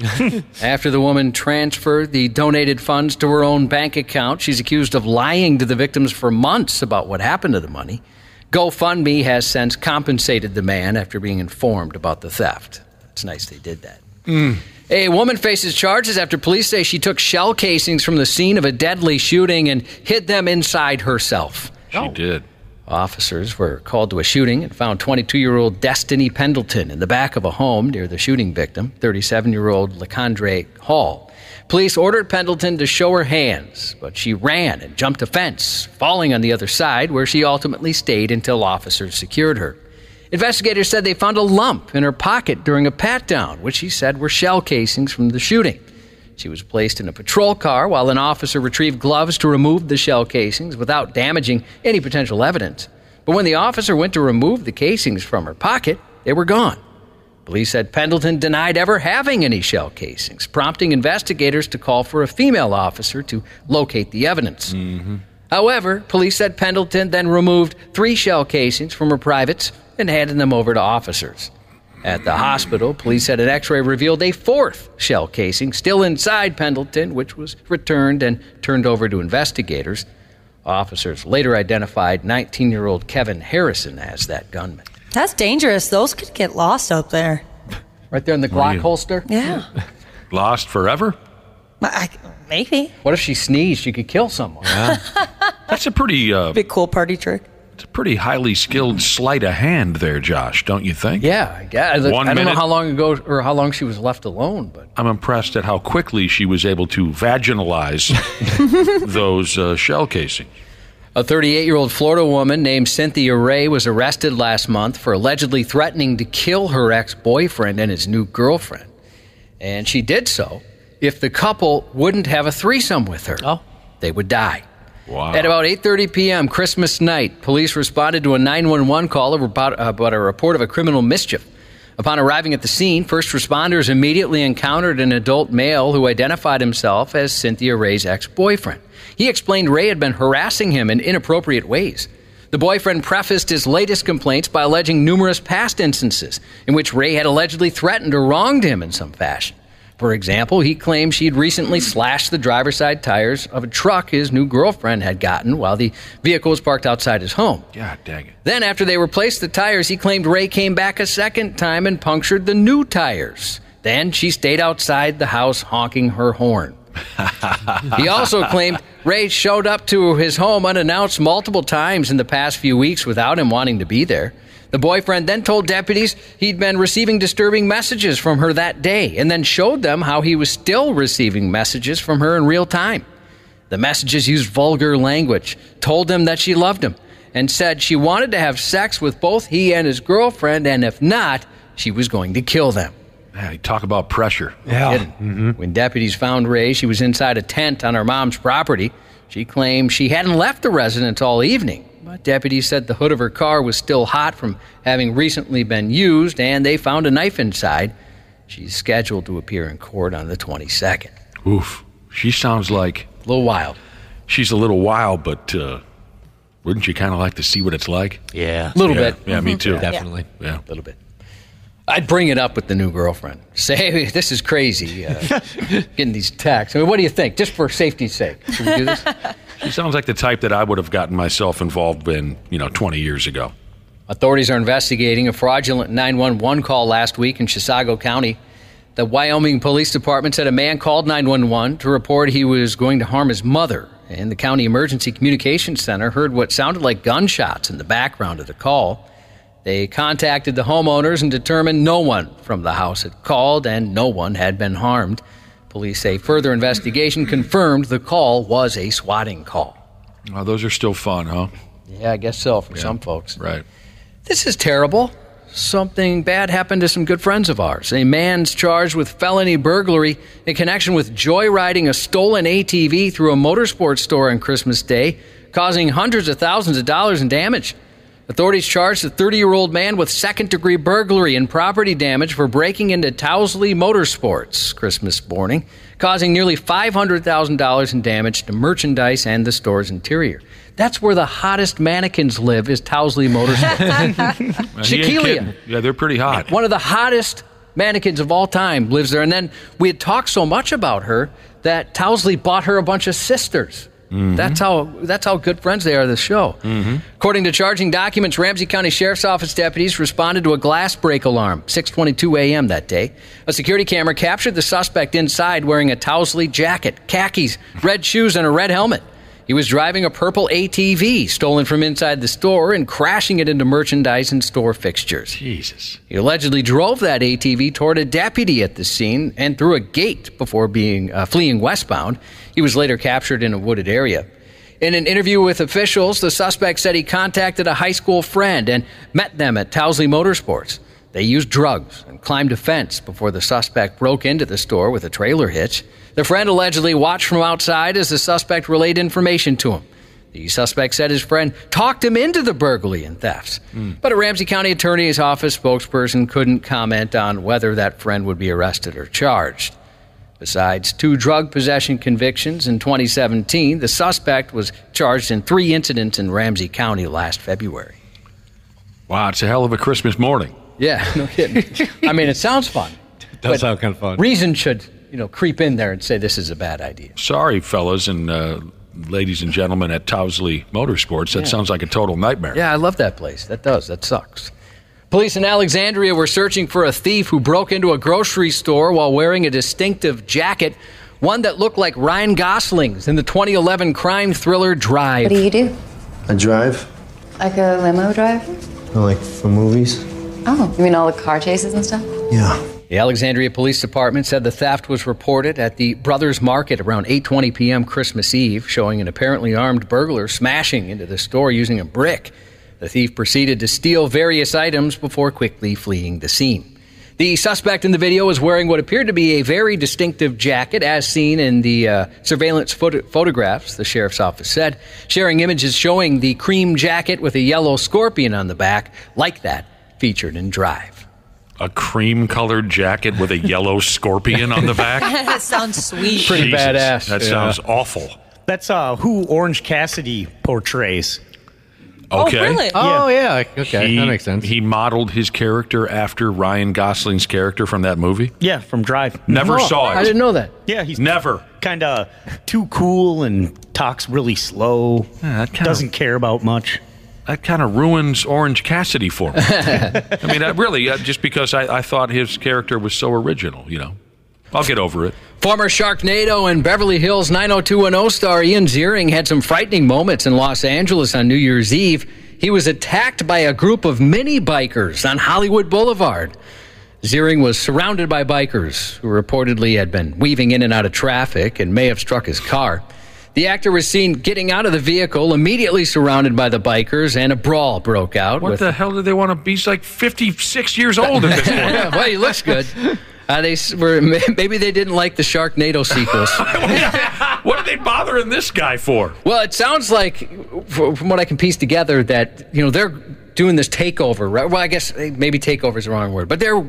After the woman transferred the donated funds to her own bank account, she's accused of lying to the victims for months about what happened to the money. GoFundMe has since compensated the man after being informed about the theft. It's nice they did that. A woman faces charges after police say she took shell casings from the scene of a deadly shooting and hid them inside herself. She did. Officers were called to a shooting and found 22-year-old Destiny Pendleton in the back of a home near the shooting victim, 37-year-old LaCondre Hall. Police ordered Pendleton to show her hands, but she ran and jumped a fence, falling on the other side, where she ultimately stayed until officers secured her. Investigators said they found a lump in her pocket during a pat-down, which she said were shell casings from the shooting. She was placed in a patrol car while an officer retrieved gloves to remove the shell casings without damaging any potential evidence. But when the officer went to remove the casings from her pocket, they were gone. Police said Pendleton denied ever having any shell casings, prompting investigators to call for a female officer to locate the evidence. However, police said Pendleton then removed 3 shell casings from her privates and handed them over to officers. At the hospital, police said an x-ray revealed a 4th shell casing still inside Pendleton, which was returned and turned over to investigators. Officers later identified 19-year-old Kevin Harrison as that gunman. That's dangerous. Those could get lost out there. Right there in the Glock holster? Yeah. Lost forever? Maybe. What if she sneezed? She could kill someone. Yeah. That's a pretty... big cool party trick. It's a pretty highly skilled sleight of hand there, Josh, don't you think? Yeah, I guess. I don't know how long ago or how long she was left alone, but I'm impressed at how quickly she was able to vaginalize those shell casings. A 38-year-old Florida woman named Cynthia Ray was arrested last month for allegedly threatening to kill her ex-boyfriend and his new girlfriend. And she did so if the couple wouldn't have a threesome with her. Oh. They would die. Wow. At about 8:30 p.m. Christmas night, police responded to a 911 call about a report of a criminal mischief. Upon arriving at the scene, first responders immediately encountered an adult male who identified himself as Cynthia Ray's ex-boyfriend. He explained Ray had been harassing him in inappropriate ways. The boyfriend prefaced his latest complaints by alleging numerous past instances in which Ray had allegedly threatened or wronged him in some fashion. For example, he claimed she'd recently slashed the driver's side tires of a truck his new girlfriend had gotten while the vehicle was parked outside his home. God dang it. Then, after they replaced the tires, he claimed Ray came back a second time and punctured the new tires. Then she stayed outside the house honking her horn. He also claimed Ray showed up to his home unannounced multiple times in the past few weeks without him wanting to be there. The boyfriend then told deputies he'd been receiving disturbing messages from her that day and then showed them how he was still receiving messages from her in real time. The messages used vulgar language, told him that she loved him, and said she wanted to have sex with both he and his girlfriend, and if not, she was going to kill them. Yeah, talk about pressure. Yeah. When deputies found Ray, she was inside a tent on her mom's property. She claimed she hadn't left the residence all evening. But deputies said the hood of her car was still hot from having recently been used, and they found a knife inside. She's scheduled to appear in court on the 22nd. Oof. She sounds like... A little wild. She's a little wild, but wouldn't you kind of like to see what it's like? Yeah. A little bit. Yeah, me too. Definitely. Yeah. A little bit. I'd bring it up with the new girlfriend. Say, hey, this is crazy, getting these texts. I mean, what do you think? Just for safety's sake. Should we do this? She sounds like the type that I would have gotten myself involved in, 20 years ago. Authorities are investigating a fraudulent 911 call last week in Chisago County. The Wyoming Police Department said a man called 911 to report he was going to harm his mother. And the County Emergency Communications Center heard what sounded like gunshots in the background of the call. They contacted the homeowners and determined no one from the house had called and no one had been harmed. Police say further investigation confirmed the call was a swatting call. Oh, those are still fun, huh? Yeah, I guess so for some folks. Right. This is terrible. Something bad happened to some good friends of ours. A man's charged with felony burglary in connection with joyriding a stolen ATV through a motorsports store on Christmas Day, causing hundreds of thousands of dollars in damage. Authorities charged a 30-year-old man with second-degree burglary and property damage for breaking into Towsley Motorsports Christmas morning, causing nearly $500,000 in damage to merchandise and the store's interior. That's where the hottest mannequins live, is Towsley Motorsports. Shaquille. Yeah, they're pretty hot. One of the hottest mannequins of all time lives there. And then we had talked so much about her that Towsley bought her a bunch of sisters. Mm-hmm. That's how good friends they are, the show. Mm-hmm. According to charging documents, Ramsey County Sheriff's Office deputies responded to a glass break alarm, 6:22 a.m. that day. A security camera captured the suspect inside wearing a Towsley jacket, khakis, red shoes, and a red helmet. He was driving a purple ATV stolen from inside the store and crashing it into merchandise and store fixtures. Jesus. He allegedly drove that ATV toward a deputy at the scene and through a gate before fleeing westbound. He was later captured in a wooded area. In an interview with officials, the suspect said he contacted a high school friend and met them at Towsley Motorsports. They used drugs and climbed a fence before the suspect broke into the store with a trailer hitch. The friend allegedly watched from outside as the suspect relayed information to him. The suspect said his friend talked him into the burglary and thefts. But a Ramsey County Attorney's Office spokesperson couldn't comment on whether that friend would be arrested or charged. Besides 2 drug possession convictions in 2017, the suspect was charged in 3 incidents in Ramsey County last February. Wow, it's a hell of a Christmas morning. Yeah, no kidding. I mean, it sounds fun. It does sound kind of fun. Reason should, creep in there and say this is a bad idea. Sorry, fellas and ladies and gentlemen at Towsley Motorsports. That sounds like a total nightmare. Yeah, I love that place. That sucks. Police in Alexandria were searching for a thief who broke into a grocery store while wearing a distinctive jacket, one that looked like Ryan Gosling's in the 2011 crime thriller Drive. What do? I drive. Like a limo driver? Like for movies. Oh, you mean all the car chases and stuff? Yeah. The Alexandria Police Department said the theft was reported at the Brothers Market around 8:20 p.m. Christmas Eve, showing an apparently armed burglar smashing into the store using a brick. The thief proceeded to steal various items before quickly fleeing the scene. The suspect in the video was wearing what appeared to be a very distinctive jacket, as seen in the surveillance photographs, the sheriff's office said, sharing images showing the cream jacket with a yellow scorpion on the back, like that featured in Drive. A cream-colored jacket with a yellow scorpion on the back? That sounds sweet. Pretty badass. That sounds awful. That's who Orange Cassidy portrays. Okay. Oh, really? Oh, yeah. Okay, that makes sense. He modeled his character after Ryan Gosling's character from that movie? Yeah, from Drive. Never saw it. I didn't know that. Yeah, he's never kind of too cool and talks really slow. Yeah, doesn't care about much. That kind of ruins Orange Cassidy for me. I mean, really, just because I thought his character was so original, I'll get over it. Former Sharknado and Beverly Hills 90210 star Ian Ziering had some frightening moments in Los Angeles on New Year's Eve. He was attacked by a group of mini bikers on Hollywood Boulevard. Ziering was surrounded by bikers who reportedly had been weaving in and out of traffic and may have struck his car. The actor was seen getting out of the vehicle, immediately surrounded by the bikers, and a brawl broke out. What the hell did they want to be? He's like 56 years old at this point. Well, he looks good. Maybe they didn't like the Sharknado sequels. What are they bothering this guy for? Well, it sounds like, from what I can piece together, that they're doing this takeover. Right? Well, I guess maybe takeover is the wrong word, but they're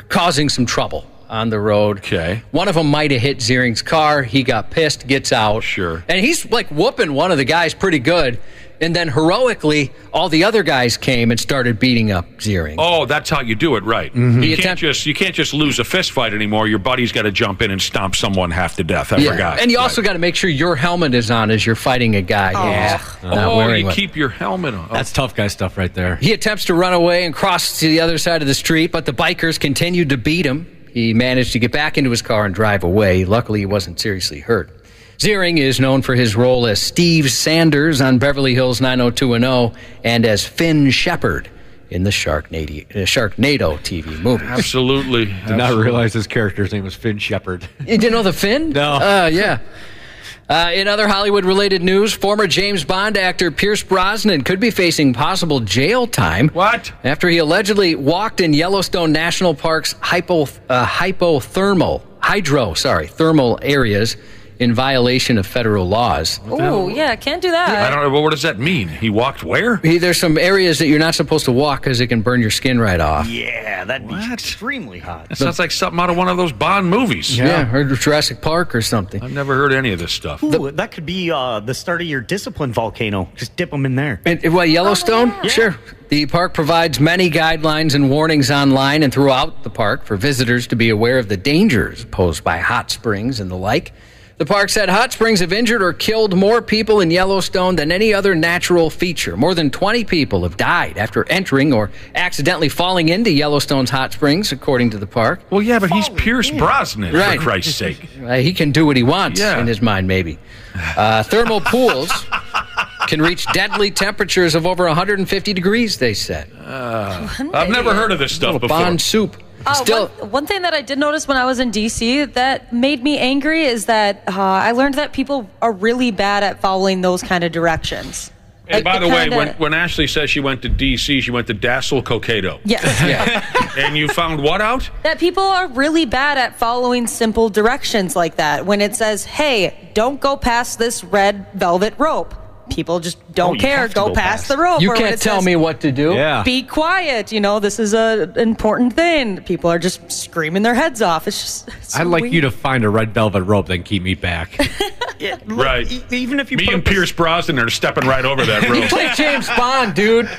causing some trouble on the road. Okay. One of them might have hit Ziering's car. He got pissed, gets out. Sure. And he's like whooping one of the guys pretty good. And then heroically, all the other guys came and started beating up Ziering. Oh, that's how you do it, right? Mm-hmm. You can't just lose a fist fight anymore. Your buddy's got to jump in and stomp someone half to death. I forgot. And you also got to make sure your helmet is on as you're fighting a guy. Not wearing you one. keep your helmet on. That's tough guy stuff right there. He attempts to run away and cross to the other side of the street, but the bikers continued to beat him. He managed to get back into his car and drive away. Luckily, he wasn't seriously hurt. Ziering is known for his role as Steve Sanders on Beverly Hills 90210 and as Finn Shepard in the Sharknado TV movie. Absolutely. Did not realize his character's name was Finn Shepard. You didn't know the Finn? No. Yeah. In other Hollywood-related news, former James Bond actor Pierce Brosnan could be facing possible jail time. What? After he allegedly walked in Yellowstone National Park's thermal areas in violation of federal laws. Oh, yeah, can't do that. I don't know. Well, what does that mean? He walked where? There's some areas that you're not supposed to walk because it can burn your skin right off. Yeah, that'd be extremely hot. That sounds like something out of one of those Bond movies. Yeah, or Jurassic Park or something. I've never heard any of this stuff. Ooh, that could be the start of your discipline volcano. Just dip them in there. Yellowstone? Oh, yeah. Sure. The park provides many guidelines and warnings online and throughout the park for visitors to be aware of the dangers posed by hot springs and the like. The park said hot springs have injured or killed more people in Yellowstone than any other natural feature. More than 20 people have died after entering or accidentally falling into Yellowstone's hot springs, according to the park. Well, yeah, but he's Pierce Brosnan, for Christ's sake. He can do what he wants in his mind, maybe. Thermal pools can reach deadly temperatures of over 150 degrees, they said. I've never heard of this stuff before. Bond soup. One thing that I did notice when I was in D.C. that made me angry is that I learned that people are really bad at following those kind of directions. And by the way, when Ashley says she went to D.C., she went to Dassel Cocato. Yes. Yeah. And you found what out? That people are really bad at following simple directions like that. When it says, hey, don't go past this red velvet rope. people just don't care. Go past the rope. You or when can't it tell says, me what to do. Yeah. Be quiet. This is an important thing. People are just screaming their heads off. It's just. I'd like you to find a red velvet rope, then keep me back. Right. Even if you Me and Pierce Brosnan are stepping right over that You rope. play James Bond, dude.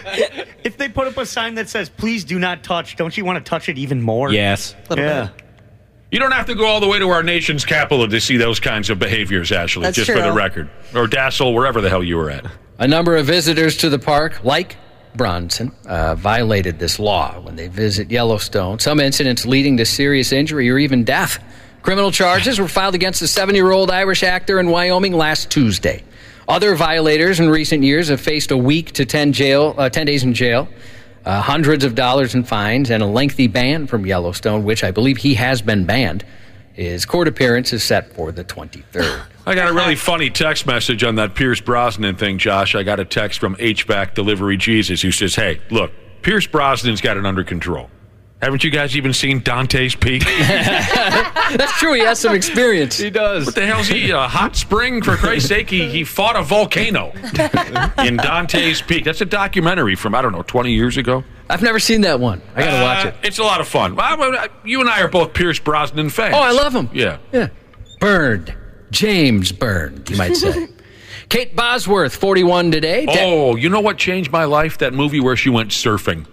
If they put up a sign that says, please do not touch, don't you want to touch it even more? Yes. Yeah. You don't have to go all the way to our nation's capital to see those kinds of behaviors, Ashley, That's just true. for the record. Or Dassel, wherever the hell you were at. A number of visitors to the park, like Bronson, violated this law when they visit Yellowstone. Some incidents leading to serious injury or even death. Criminal charges were filed against the 70-year-old Irish actor in Wyoming last Tuesday. Other violators in recent years have faced a week to 10 days in jail, hundreds of dollars in fines, and a lengthy ban from Yellowstone, which I believe he has been banned. His court appearance is set for the 23rd. I got a really funny text message on that Pierce Brosnan thing, Josh. I got a text from HVAC Delivery Jesus who says, hey, look, Pierce Brosnan's got it under control. Haven't you guys even seen Dante's Peak? That's true. He has some experience. He does. What the hell's he? A hot spring? For Christ's sake, he fought a volcano in Dante's Peak. That's a documentary from, 20 years ago. I've never seen that one. I got to watch it. It's a lot of fun. You and I are both Pierce Brosnan fans. Oh, I love him. Yeah. Burned. James Burned, you might say. Kate Bosworth, 41 today. Oh, you know what changed my life? That movie where she went surfing.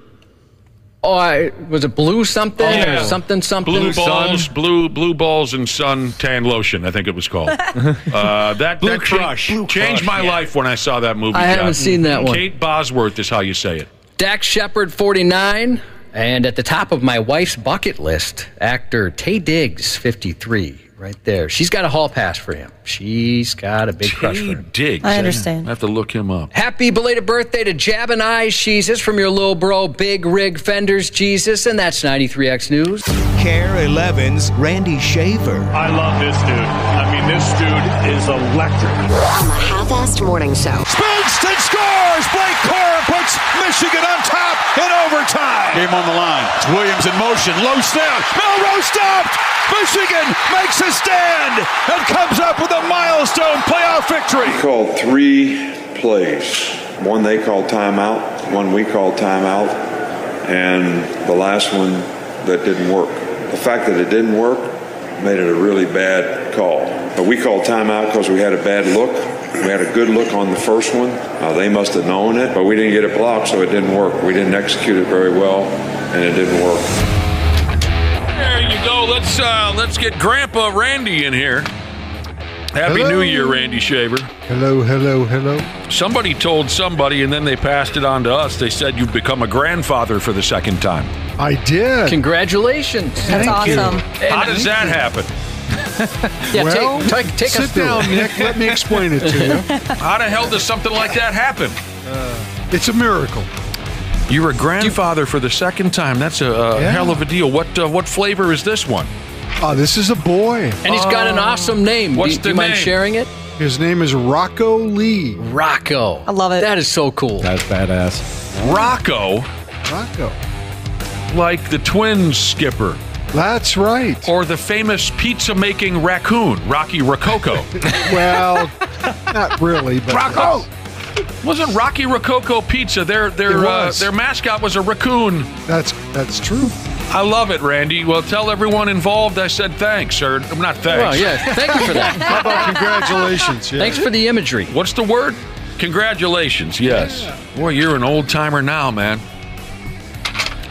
Was it Blue something or something? Blue balls, blue balls and sun tan lotion. I think it was called. That Crush. Changed my life when I saw that movie. I haven't seen that one. Kate Bosworth is how you say it. Dax Shepard, 49. And at the top of my wife's bucket list, actor Taye Diggs, 53. Right there. She's got a hall pass for him. She's got a big crush for him. Diggs. I understand. I have to look him up. Happy belated birthday to Jab and Eyes Jesus from your little bro, Big Rig Fenders Jesus, and that's 93X News. Care 11's Randy Shaver. I love this dude. I mean, this dude is electric. On the Half-Assed Morning Show. Spins and scores! Blake Cora puts Michigan on top in overtime. Game on the line. It's Williams in motion. Low snap. Melrose stopped. Michigan makes a stand and comes up with a milestone playoff victory. We called 3 plays. One they called timeout, one we called timeout, and the last one that didn't work. The fact that it didn't work made it a really bad call. But we called timeout because we had a bad look. We had a good look on the first one. They must have known it, but we didn't get it blocked, so it didn't work. We didn't execute it very well, and it didn't work. There you go. Let's get Grandpa Randy in here. Happy New Year, Randy Shaver. Hello, hello, hello. Somebody told somebody, and then they passed it on to us. They said you've become a grandfather for the second time. I did. Congratulations. That's awesome. How does that happen? Yeah, take us sit through down, it. Nick. Let me explain it to you. How the hell does something like that happen? It's a miracle. You're a grandfather for the second time. That's a hell of a deal. What flavor is this one? This is a boy. And he's got an awesome name. What's Do you the mind name? sharing it? His name is Rocco Lee. Rocco. I love it. That is so cool. That's badass. Rocco? Rocco. Like the Twins skipper. That's right. Or the famous pizza-making raccoon, Rocky Rococo. Well, not really, but Rocco! Wasn't Rocky Rococo Pizza? Their mascot was a raccoon. That's true. I love it, Randy. Well, tell everyone involved I said thanks, or not thanks. Well, yeah, thank you for that. How about congratulations? Yeah. Thanks for the imagery. What's the word? Congratulations, yes. Yeah. Boy, you're an old-timer now, man.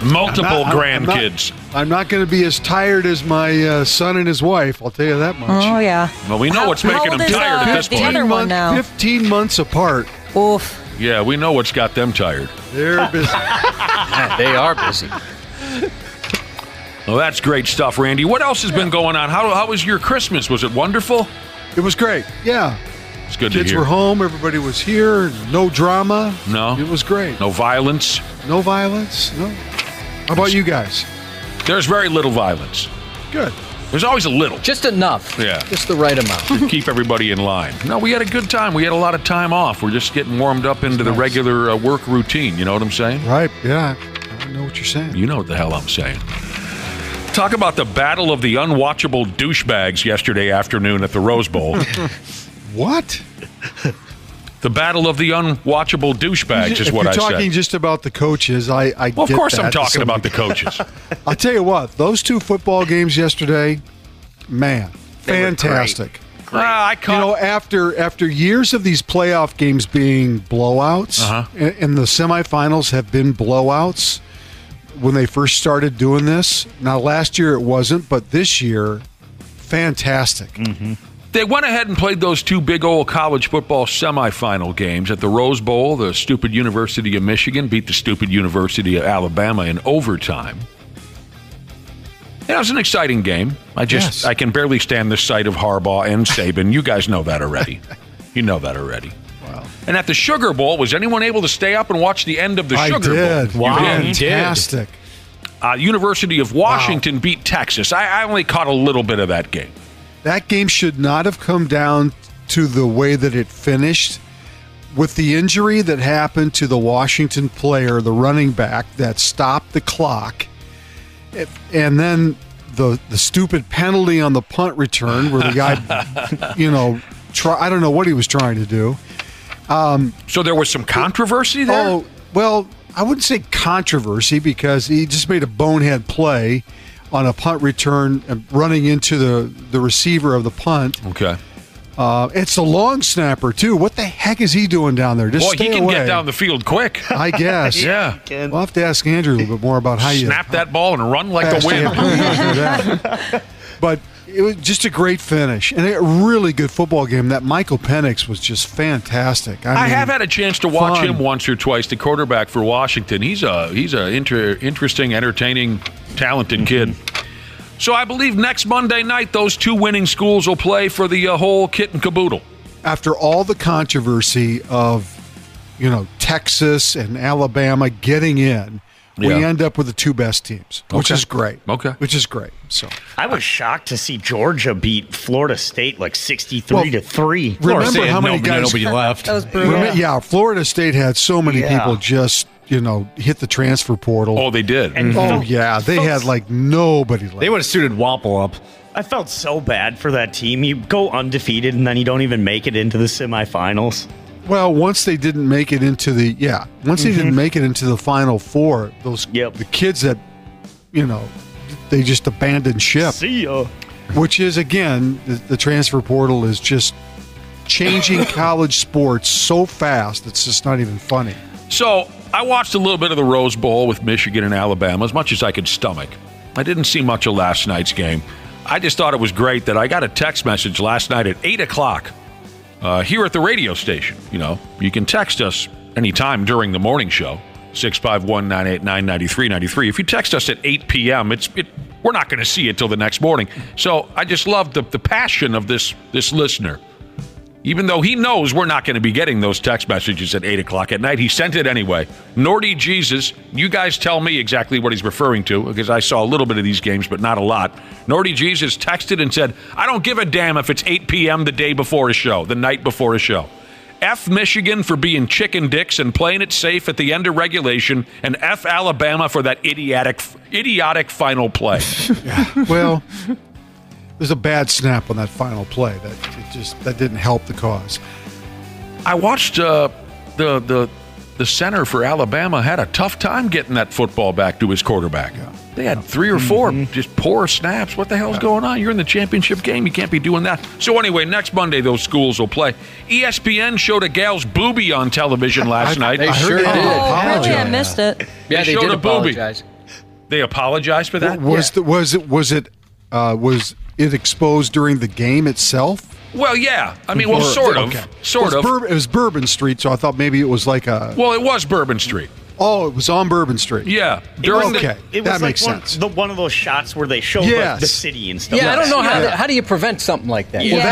Multiple grandkids. I'm not going to be as tired as my son and his wife, I'll tell you that much. Oh, yeah. Well, we know what's making them tired at this point. Other one now? 15 months apart. Oof. Yeah, we know what's got them tired. They're busy. Yeah, they are busy. Well, that's great stuff, Randy. What else has been going on? How was your Christmas? Was it wonderful? It was great. Yeah. It's good to hear. Kids were home. Everybody was here. No drama. No. It was great. No violence. No violence. No. How about you guys? There's very little violence. Good. There's always a little. Just enough. Yeah. Just the right amount. To keep everybody in line. No, we had a good time. We had a lot of time off. We're just getting warmed up into the regular work routine. You know what I'm saying? Right. Yeah. I know what you're saying. You know what the hell I'm saying. Talk about the battle of the unwatchable douchebags yesterday afternoon at the Rose Bowl. What? The battle of the unwatchable douchebags is if what you're I said. talking just about the coaches, I Well, of get course that I'm to talking some about the degree. coaches. I'll tell you what, those 2 football games yesterday, man, fantastic. After years of these playoff games being blowouts, and the semifinals have been blowouts when they first started doing this. Now, last year it wasn't, but this year, fantastic. Mm-hmm. They went ahead and played those 2 big old college football semifinal games at the Rose Bowl. The stupid University of Michigan beat the stupid University of Alabama in overtime. It was an exciting game. I can barely stand the sight of Harbaugh and Saban. You guys know that already. You know that already. Wow. And at the Sugar Bowl, was anyone able to stay up and watch the end of the Sugar did. Bowl? Wow. Fantastic. University of Washington beat Texas. I only caught a little bit of that game. That game should not have come down to the way that it finished. With the injury that happened to the Washington player, the running back that stopped the clock, and then the stupid penalty on the punt return where the guy, I don't know what he was trying to do. So there was some controversy there? Oh, well, I wouldn't say controversy because he just made a bonehead play on a punt return and running into the receiver of the punt. Okay. It's a long snapper, too. What the heck is he doing down there? Just Boy, stay he can away. get down the field quick. I guess. Yeah. We'll have to ask Andrew a little bit more about how you snap that ball and run like the wind. But it was just a great finish and a really good football game. That Michael Penix was just fantastic. I have had a chance to watch him once or twice, the quarterback for Washington. He's a interesting, entertaining, talented kid. So I believe next Monday night, those 2 winning schools will play for the whole kit and caboodle. After all the controversy of, Texas and Alabama getting in, we end up with the 2 best teams, which is great. Okay. Which is great. So I was shocked to see Georgia beat Florida State like 63-3. Remember how many guys nobody left. That was brutal. Florida State had so many people just hit the transfer portal. Oh, they did. They had like nobody left. They would have suited Wappel up. I felt so bad for that team. You go undefeated and then you don't even make it into the semifinals. Well, once they didn't make it into the they didn't make it into the Final Four, the kids that they just abandoned ship. See ya. Which is again, the transfer portal is just changing college sports so fast it's just not even funny. So I watched a little bit of the Rose Bowl with Michigan and Alabama, as much as I could stomach. I didn't see much of last night's game. I just thought it was great that I got a text message last night at 8 o'clock here at the radio station. You can text us anytime during the morning show, 651-989-9393. If you text us at 8 p.m., we're not going to see it till the next morning. So I just love the passion of this listener. Even though he knows we're not going to be getting those text messages at 8 o'clock at night, he sent it anyway. Nordy Jesus, you guys tell me exactly what he's referring to, because I saw a little bit of these games, but not a lot. Nordy Jesus texted and said, I don't give a damn if it's 8 p.m. the day before a show, the night before a show. F Michigan for being chicken dicks and playing it safe at the end of regulation, and F Alabama for that idiotic final play. Well, there's a bad snap on that final play that didn't help the cause. I watched the center for Alabama had a tough time getting that football back to his quarterback. Yeah. They had 3 or 4 just poor snaps. What the hell's going on? You're in the championship game. You can't be doing that. So anyway, next Monday those schools will play. ESPN showed a gal's boobie on television last night. They sure did. Oh, really? I missed it. Yeah, they showed did a boobie. apologize. They apologized for that? Was it exposed during the game itself? Well, yeah. I mean, sort of. Okay. Sort of. It was Bourbon Street, so I thought maybe it was like a... Well, it was Bourbon Street. Oh, it was on Bourbon Street. Yeah. It was that makes sense. One of those shots where they show the city and stuff. Yeah, I don't know how do you prevent something like that? Well,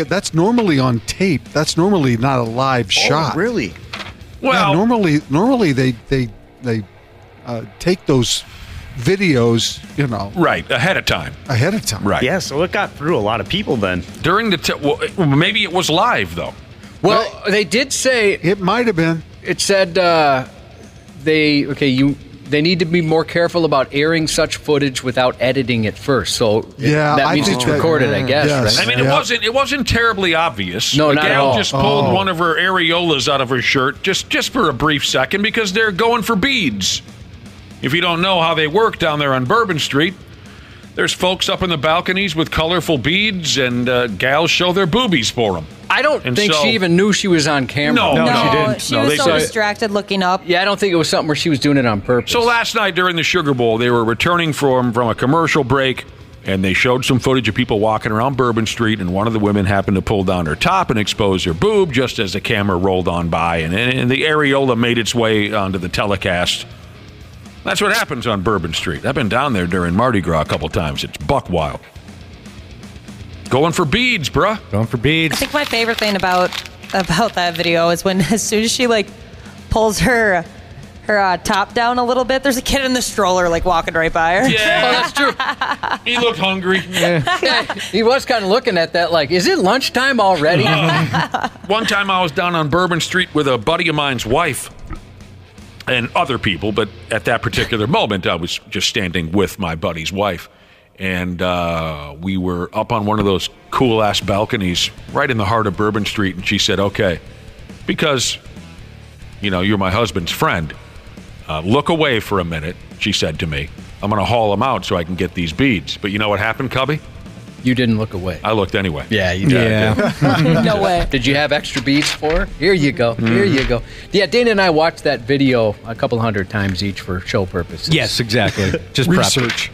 that's normally on tape. That's normally not a live shot. Really? Well, normally they take those videos, right, ahead of time. Right. Yeah, so it got through a lot of people then. During maybe it was live though. Well, they did say it might have been. It said you they need to be more careful about airing such footage without editing it first. So that means it's recorded, I guess. Yes. Right? I mean, it wasn't terribly obvious. No, the not at gal all. just pulled one of her areolas out of her shirt just for a brief second because they're going for beads. If you don't know how they work down there on Bourbon Street, there's folks up in the balconies with colorful beads, and gals show their boobies for them. I don't think she even knew she was on camera. No, she didn't. She was so distracted looking up. Yeah, I don't think it was something where she was doing it on purpose. So last night during the Sugar Bowl, they were returning from a commercial break, and they showed some footage of people walking around Bourbon Street, and one of the women happened to pull down her top and expose her boob just as the camera rolled on by, and the areola made its way onto the telecast. That's what happens on Bourbon Street. I've been down there during Mardi Gras a couple times. It's buck wild. Going for beads, bruh. Going for beads. I think my favorite thing about that video is when as soon as she pulls her top down a little bit, there's a kid in the stroller walking right by her. Yeah, oh, that's true. He looked hungry. Yeah, he was kind of looking at that is it lunchtime already? One time I was down on Bourbon Street with a buddy of mine's wife and other people, but at that particular moment I was just standing with my buddy's wife. And we were up on one of those cool-ass balconies right in the heart of Bourbon Street, and she said, okay, because, you're my husband's friend, look away for a minute, she said to me. I'm going to haul them out so I can get these beads. But you know what happened, Cubby? You didn't look away. I looked anyway. Yeah, you did. Yeah. No way. Did you have extra beads for her? Here you go. Here you go. Yeah, Dana and I watched that video a couple hundred times each for show purposes. Yes, exactly. Just research.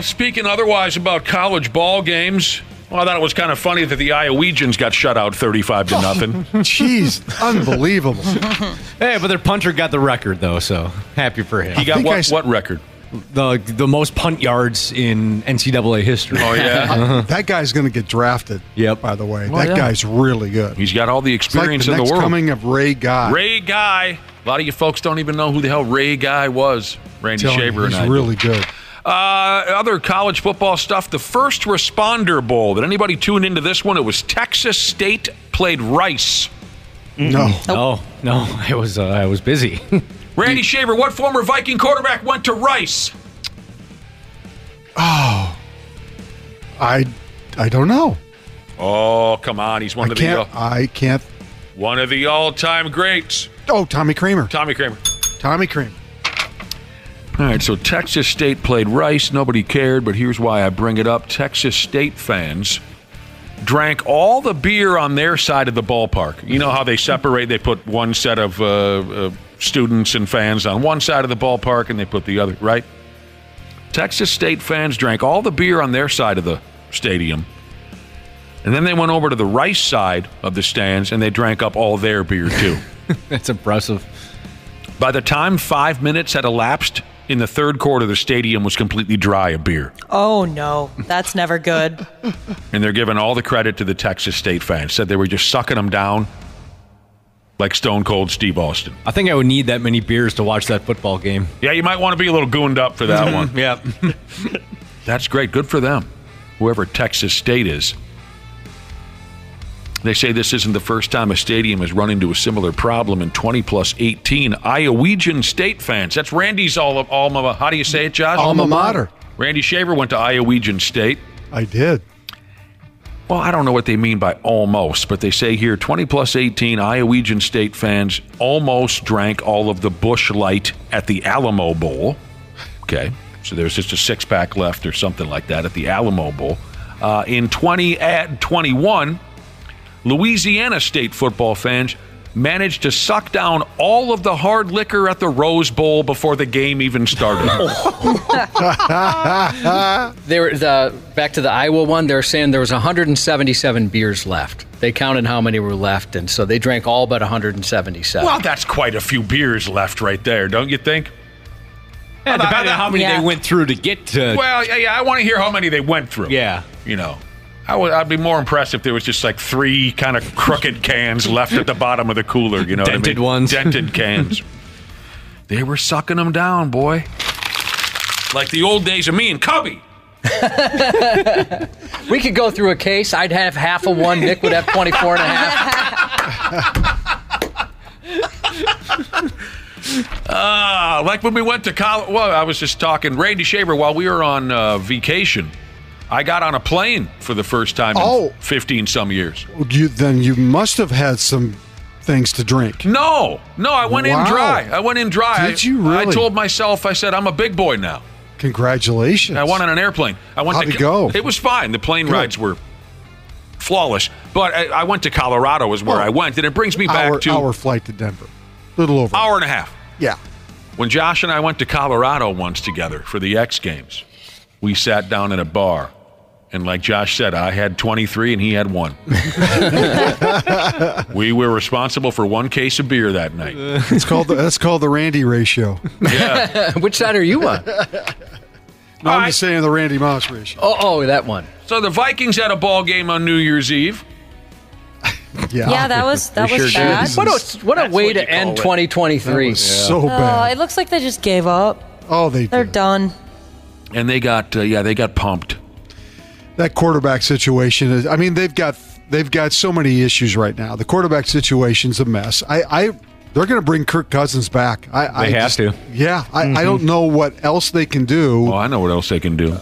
Speaking otherwise about college ball games, well, I thought it was kind of funny that the Iowegians got shut out 35-0. Jeez, unbelievable. Hey, but their punter got the record, though, so happy for him. He got what record? The most punt yards in NCAA history. Oh, yeah? That guy's going to get drafted, by the way. Oh, that guy's really good. He's got all the experience in the world. Coming of Ray Guy. Ray Guy. A lot of you folks don't even know who the hell Ray Guy was. Randy Shaver and I. He's really good. Other college football stuff. The First Responder Bowl. Did anybody tune into this one? It was Texas State played Rice. No. No, I was busy. Randy Shaver, what former Viking quarterback went to Rice? Oh, I don't know. Oh, come on. He's one of the one of the all-time greats. Oh, Tommy Kramer. Tommy Kramer. All right, so Texas State played Rice. Nobody cared, but here's why I bring it up. Texas State fans drank all the beer on their side of the ballpark. You know how they separate? They put one set of students and fans on one side of the ballpark, and they put the other, right? Texas State fans drank all the beer on their side of the stadium, and then they went over to the Rice side of the stands, and they drank up all their beer, too. That's impressive. By the time 5 minutes had elapsed, in the third quarter, the stadium was completely dry of beer. Oh, no. That's never good. And they're giving all the credit to the Texas State fans. Said they were just sucking them down like Stone Cold Steve Austin. I think I would need that many beers to watch that football game. Yeah, you might want to be a little gooned up for that one. Yeah. That's great. Good for them, whoever Texas State is. They say this isn't the first time a stadium has run into a similar problem in 20+18. Iowegian State fans. That's Randy's alma. How do you say it, Josh? Alma mater. Randy Shaver went to Iowegian State. I did. Well, I don't know what they mean by almost, but they say here 20+18 Iowegian State fans almost drank all of the Busch Light at the Alamo Bowl. Okay, so there's just a six-pack left or something like that at the Alamo Bowl. In 2021, Louisiana State football fans managed to suck down all of the hard liquor at the Rose Bowl before the game even started. Back to the Iowa one, they're saying there was 177 beers left. They counted how many were left, and so they drank all but 177. Well, that's quite a few beers left right there, don't you think? Yeah, depending on how many they went through to get to... Well, yeah, I want to hear how many they went through. Yeah. I'd be more impressed if there was just like 3 kind of crooked cans left at the bottom of the cooler, you know Dented what I mean? ones. Dented cans. They were sucking them down, boy. Like the old days of me and Cubby. We could go through a case. I'd have half of one. Nick would have 24 and a half. Like when we went to college. Well, I was just talking. Randy Shaver, while we were on vacation, I got on a plane for the first time in 15-some years. Then you must have had some things to drink. No, I went in dry. Did you really? I told myself, I said, I'm a big boy now. Congratulations. I went on an airplane. How'd it go? It was fine. The plane rides were flawless. But I went to Colorado is where I went, and it brings me back to... Hour flight to Denver. A little over. Hour and a half. Yeah. When Josh and I went to Colorado once together for the X Games, we sat down in a bar. And like Josh said, I had 23 and he had 1. We were responsible for 1 case of beer that night. That's called the Randy ratio. Yeah. Which side are you on? No, I'm just saying the Randy Moss ratio. Oh, that one. So the Vikings had a ball game on New Year's Eve. Yeah, that was bad. What a way to end 2023. So bad. It looks like they just gave up. Oh, they're done. And they got pumped. That quarterback situation is. I mean, they've got so many issues right now. The quarterback situation's a mess. They're going to bring Kirk Cousins back. They have to. Yeah, I don't know what else they can do. Oh, I know what else they can do.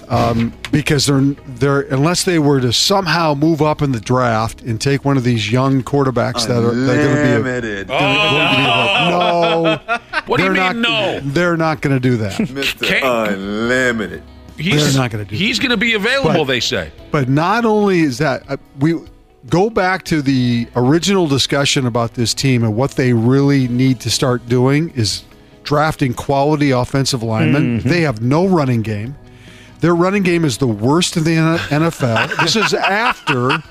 Because they're unless they were to somehow move up in the draft and take one of these young quarterbacks that are going to be no. What do you mean no? They're not going to do that. Mr. Unlimited. They're not going to do that. He's going to be available, they say. But not only is that, we go back to the original discussion about this team and what they really need to start doing is drafting quality offensive linemen. Mm-hmm. They have no running game. Their running game is the worst in the NFL. This is after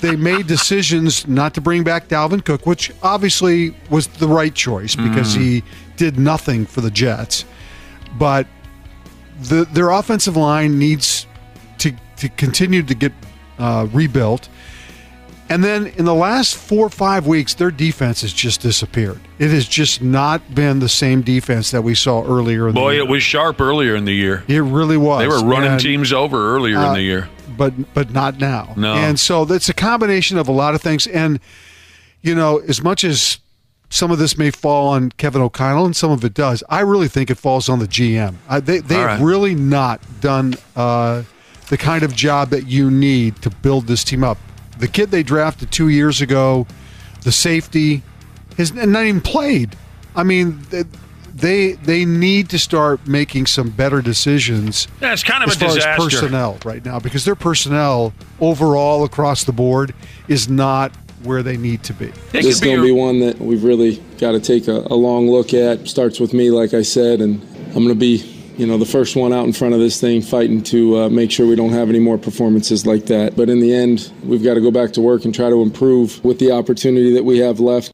they made decisions not to bring back Dalvin Cook, which obviously was the right choice because he did nothing for the Jets. But their offensive line needs to continue to get rebuilt. And then in the last 4 or 5 weeks, their defense has just disappeared. It has just not been the same defense that we saw earlier in the year. Boy, it was sharp earlier in the year. It really was. They were running teams over earlier in the year. But not now. No. And so it's a combination of a lot of things. And, as much as some of this may fall on Kevin O'Connell and some of it does, I really think it falls on the GM. They have really not done the kind of job that you need to build this team up. The kid they drafted 2 years ago, the safety, has not even played. I mean, they need to start making some better decisions. Yeah, it's kind of as a far disaster. as personnel right now, because their personnel overall across the board is not where they need to be. This is going to be one that we've really got to take a long look at. Starts with me, like I said, and I'm going to be the first one out in front of this thing fighting to make sure we don't have any more performances like that. But in the end, we've got to go back to work and try to improve with the opportunity that we have left.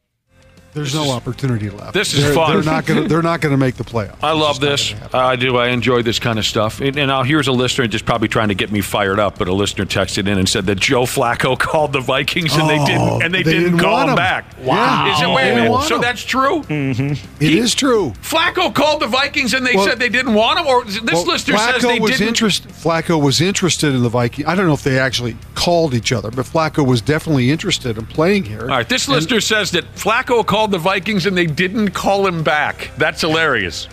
There's no opportunity left. This is fun. They're not going to make the playoffs. I love this. I do. I enjoy this kind of stuff. And now here's a listener just probably trying to get me fired up, but a listener texted in and said that Joe Flacco called the Vikings and they didn't call him back. Wow. Is it, wait a minute. So that's true? Mm-hmm. It is true. Flacco called the Vikings and they said they didn't want him? Or this listener says they didn't? Flacco was interested in the Vikings. I don't know if they actually called each other, but Flacco was definitely interested in playing here. All right. This listener says that Flacco called the Vikings and they didn't call him back. That's hilarious.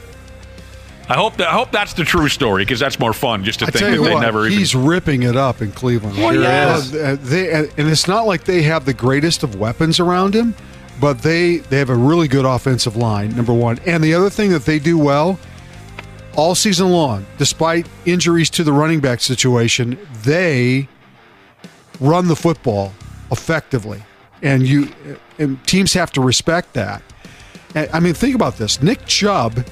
I hope that's the true story because that's more fun just to think that they never even. He's ripping it up in Cleveland. Well, yes. And it's not like they have the greatest of weapons around him, but they have a really good offensive line, number one. And the other thing that they do well all season long, despite injuries to the running back situation, they run the football effectively. And teams have to respect that. I mean, think about this. Nick Chubb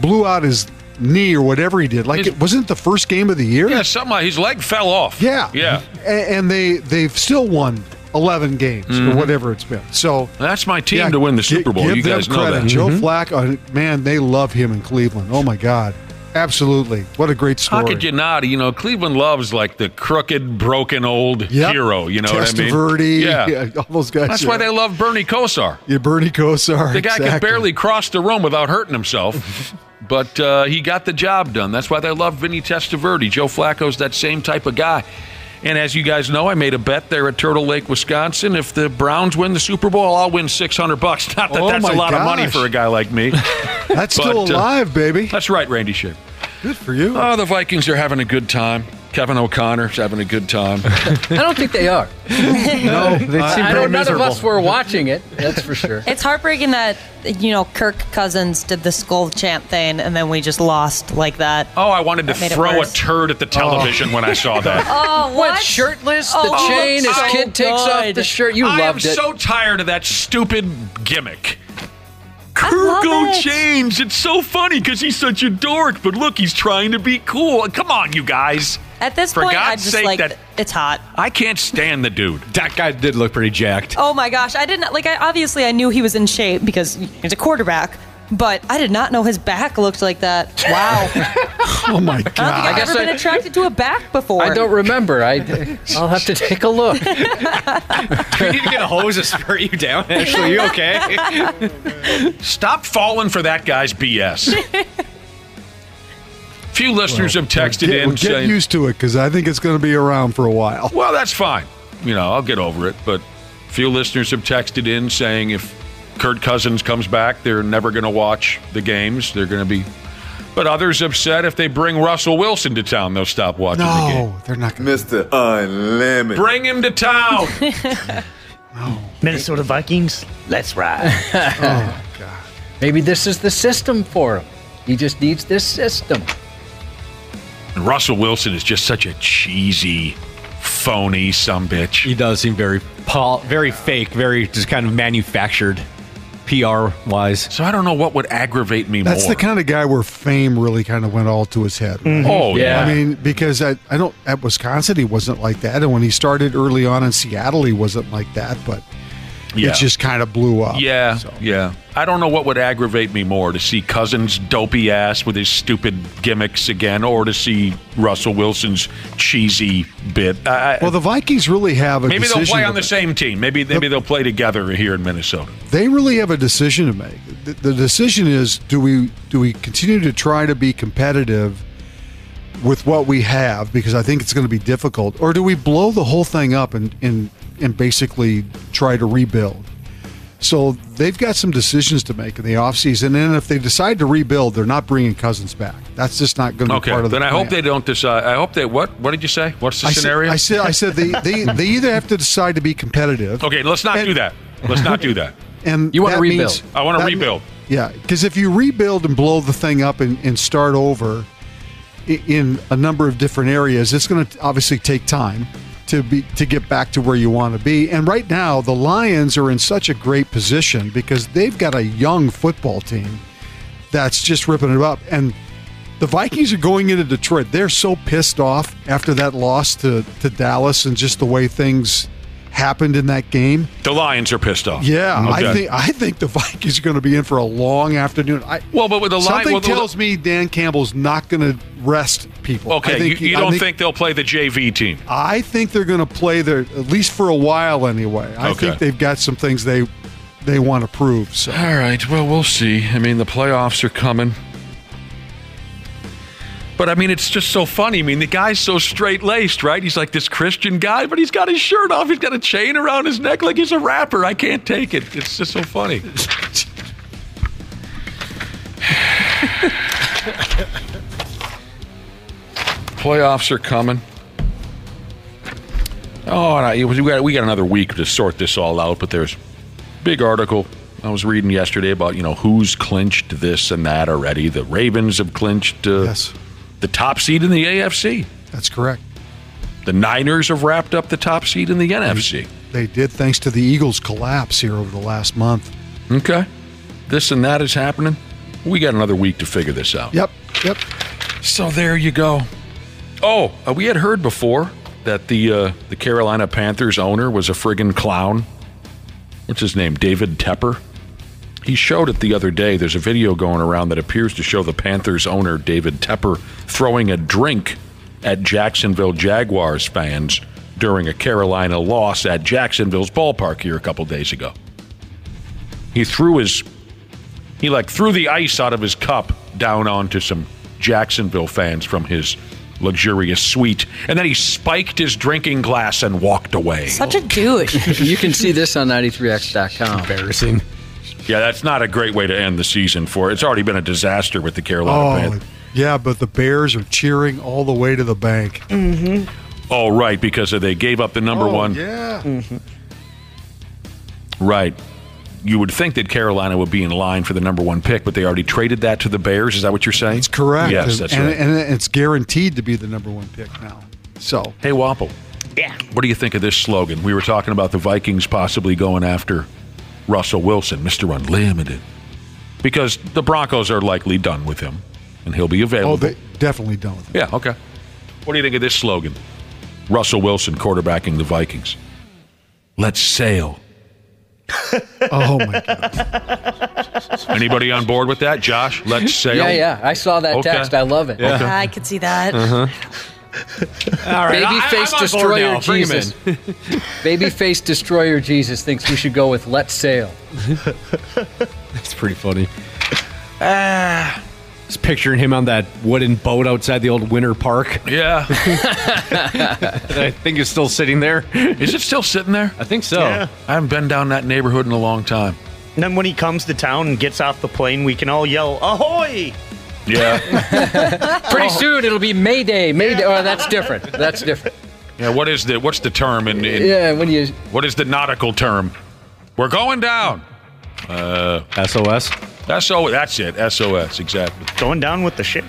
blew out his knee or whatever he did. Wasn't it the first game of the year? Yeah, his leg fell off. Yeah. And they've still won 11 games or whatever it's been. So that's my team to win the Super Bowl. You guys know that. Joe Flacco, man, they love him in Cleveland. Oh, my God. Absolutely. What a great story. How could you not? Cleveland loves the crooked, broken old hero. You know what I mean? Testaverde, yeah. all those guys. That's why they love Bernie Kosar. Yeah, Bernie Kosar. The guy could barely cross the room without hurting himself, but he got the job done. That's why they love Vinny Testaverde. Joe Flacco's that same type of guy. And as you guys know, I made a bet there at Turtle Lake, Wisconsin. If the Browns win the Super Bowl, I'll win $600. Not that that's a lot of money for a guy like me. That's still alive, baby. That's right, Randy Shea. Good for you. Oh, the Vikings are having a good time. Kevin O'Connor's having a good time. I don't think they are. No, they seem I very know none miserable. of us were watching it. That's for sure. It's heartbreaking that, Kirk Cousins did the skull chant thing, and then we just lost like that. Oh, I wanted to That made it throw a worse. turd at the television when I saw that. Oh, what? What, shirtless? The Oh, chain, his so kid takes off good. the shirt. You I loved am it. so tired of that stupid gimmick. love Kurgo it. changed. It's so funny because he's such a dork, but look, he's trying to be cool. Come on, you guys. At this For point, I God's just sake, it's hot. I can't stand the dude. That guy did look pretty jacked. Oh my gosh, I didn't obviously I knew he was in shape because he's a quarterback, but I did not know his back looked like that. Wow. Oh my I don't think God. I've ever been attracted to a back before. I don't remember. I'll have to take a look. Do we need to get a hose to spurt you down, Ashley? Are you okay? Stop falling for that guy's BS. Few listeners have texted in Get saying, used to it because I think it's going to be around for a while. well, that's fine. I'll get over it. But few listeners have texted in saying if Kirk Cousins comes back, they're never going to watch the games. They're going to be. But others have said if they bring Russell Wilson to town, they'll stop watching the game. No, they're not going to. Mr. Unlimited. Bring him to town. Minnesota Vikings, let's ride. Oh, God. Maybe this is the system for him. He just needs this system. And Russell Wilson is just such a cheesy, phony sumbitch. He does seem very fake, very just kind of manufactured, PR-wise. So I don't know what would aggravate me That's more. the kind of guy where fame really kind of went all to his head. Right? Oh, yeah. I mean, because I don't at Wisconsin he wasn't like that, and when he started early on in Seattle he wasn't like that, but Yeah. it just kind of blew up. Yeah, yeah. I don't know what would aggravate me more, to see Cousins' dopey ass with his stupid gimmicks again, or to see Russell Wilson's cheesy bit. Well, the Vikings really have a maybe decision they'll play on to the same team. Maybe they'll play together here in Minnesota. They really have a decision to make. The decision is: do we continue to try to be competitive with what we have, because I think it's going to be difficult, or do we blow the whole thing up and basically try to rebuild? So they've got some decisions to make in the offseason, and if they decide to rebuild, they're not bringing Cousins back. That's just not going to be part of the then I plan. hope they don't decide. I hope they what? What did you say? What's the scenario? I said they either have to decide to be competitive. Okay, let's not do that. Let's not do that. And You wanna that rebuild. means- I want to that- rebuild. Yeah, because if you rebuild and blow the thing up and start over in a number of different areas, it's going to obviously take time to get back to where you want to be. And right now, the Lions are in such a great position because they've got a young football team that's just ripping it up. And the Vikings are going into Detroit. They're so pissed off after that loss to Dallas and just the way things happened in that game. The Lions are pissed off. Yeah, Okay. I think the Vikings are going to be in for a long afternoon. Well, but with the something Lions, tells me Dan Campbell's not going to rest people. okay, I think, you don't think they'll play the JV team? I think they're going to play there at least for a while anyway. I Okay. think they've got some things they want to prove. So All right, well, we'll see. I mean, the playoffs are coming. But, I mean, it's just so funny. I mean, the guy's so straight-laced, right? He's like this Christian guy, but he's got his shirt off. He's got a chain around his neck like he's a rapper. I can't take it. It's just so funny. Playoffs are coming. Oh, and we got another week to sort this all out, but there's a big article I was reading yesterday about, who's clinched this and that already. The Ravens have clinched the top seed in the AFC. that's correct. The Niners have wrapped up the top seed in the NFC. They did, thanks to the Eagles' collapse here over the last month. Okay. This and that is happening. We got another week to figure this out. Yep. So there you go. Oh, we had heard before that the Carolina Panthers owner was a friggin' clown. What's his name? David Tepper. He showed it the other day. There's a video going around that appears to show the Panthers owner, David Tepper, throwing a drink at Jacksonville Jaguars fans during a Carolina loss at Jacksonville's ballpark here a couple days ago. He threw the ice out of his cup down onto some Jacksonville fans from his luxurious suite. And then he spiked his drinking glass and walked away. Such a douche. You can see this on 93x.com. Embarrassing. Yeah, that's not a great way to end the season for it. It's already been a disaster with the Carolina band. Yeah, but the Bears are cheering all the way to the bank. Mm-hmm. Oh, right, because they gave up the number one. Yeah. Mm-hmm. Right. You would think that Carolina would be in line for the number one pick, but they already traded that to the Bears. Is that what you're saying? That's correct. Yes, that's and, right. And it's guaranteed to be the number one pick now. So, hey, Wapple. Yeah. What do you think of this slogan? We were talking about the Vikings possibly going after Russell Wilson, Mr. Unlimited, because the Broncos are likely done with him, and he'll be available. oh, they definitely done with it. Yeah, okay. What do you think of this slogan? Russell Wilson quarterbacking the Vikings. Let's sail. Oh, my God. Anybody on board with that? Josh, let's sail. Yeah. I saw that text. I love it. Okay. I could see that. All right, Babyface I'm on board Destroyer now. Bring him Jesus. Babyface Destroyer Jesus thinks we should go with Let's Sail. That's pretty funny. Just picturing him on that wooden boat outside the old Winter Park. Yeah. I think it's still sitting there. Is it still sitting there? I think so. Yeah. I haven't been down that neighborhood in a long time. And then when he comes to town and gets off the plane, we can all yell, "Ahoy!" Yeah. Pretty soon it'll be Mayday. Mayday. Oh, that's different. That's different. Yeah, what's the term in when you what is the nautical term? We're going down. SOS. That's it. SOS, exactly. Going down with the ship.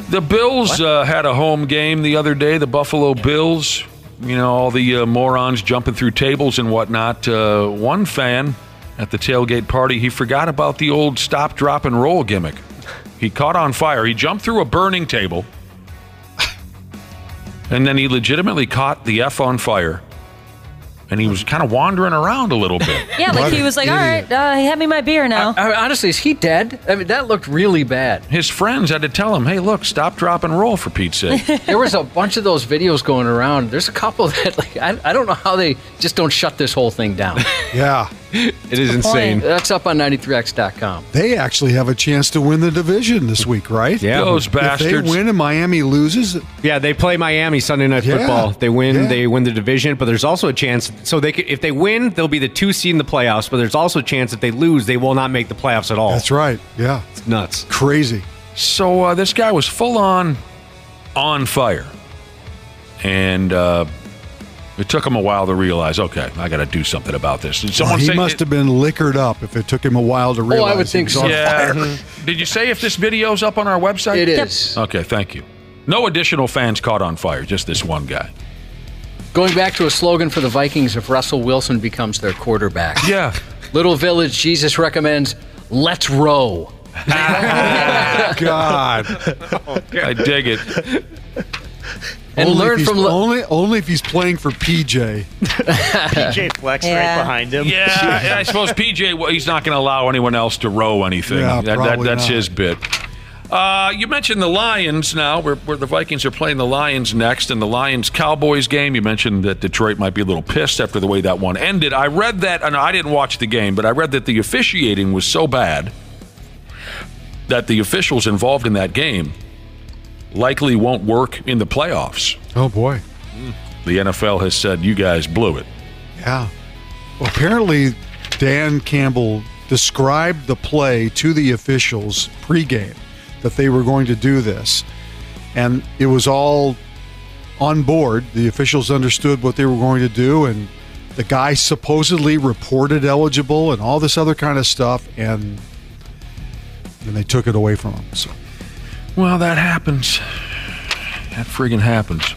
The Bills had a home game the other day, the Buffalo Bills. You know, all the morons jumping through tables and whatnot. One fan at the tailgate party, he forgot about the old stop, drop, and roll gimmick. He caught on fire. He jumped through a burning table, and then he legitimately caught the F on fire. And he was kind of wandering around a little bit. Yeah, like he was like, all right, hand me my beer now. Honestly, is he dead? I mean, that looked really bad. His friends had to tell him, hey, look, stop, drop, and roll, for Pete's sake. There was a bunch of those videos going around. There's a couple that, like, I don't know how they just don't shut this whole thing down. Yeah. It is insane. That's up on 93x.com. They actually have a chance to win the division this week, right? Yeah. Those bastards. If they win and Miami loses. Yeah, they play Miami Sunday Night Football. They win, they win the division, but there's also a chance. So they could, if they win, they'll be the 2 seed in the playoffs, but there's also a chance if they lose, they will not make the playoffs at all. That's right. Yeah. It's nuts. Crazy. So this guy was full on fire. And it took him a while to realize, okay, I got to do something about this. Did someone he say must have been liquored up if it took him a while to realize. I would think so. Yeah. Did you say if this video's up on our website? It is. Okay, thank you. No additional fans caught on fire, just this one guy. Going back to a slogan for the Vikings if Russell Wilson becomes their quarterback. Yeah. Little Village Jesus recommends, let's row. God. I dig it. And only learn from only if he's playing for PJ. PJ Flex right behind him. Yeah, I suppose PJ, he's not going to allow anyone else to row anything. Yeah, that's not. his bit. You mentioned the Lions now, where the Vikings are playing the Lions next, and the Lions-Cowboys game. You mentioned that Detroit might be a little pissed after the way that one ended. I read that, and I didn't watch the game, but I read that the officiating was so bad that the officials involved in that game likely won't work in the playoffs. Oh, boy. The NFL has said, you guys blew it. Yeah. Well, apparently, Dan Campbell described the play to the officials pregame that they were going to do this. And it was all on board. The officials understood what they were going to do, and the guy supposedly reported eligible and all this other kind of stuff, and they took it away from him. So. Well, that happens. That friggin' happens.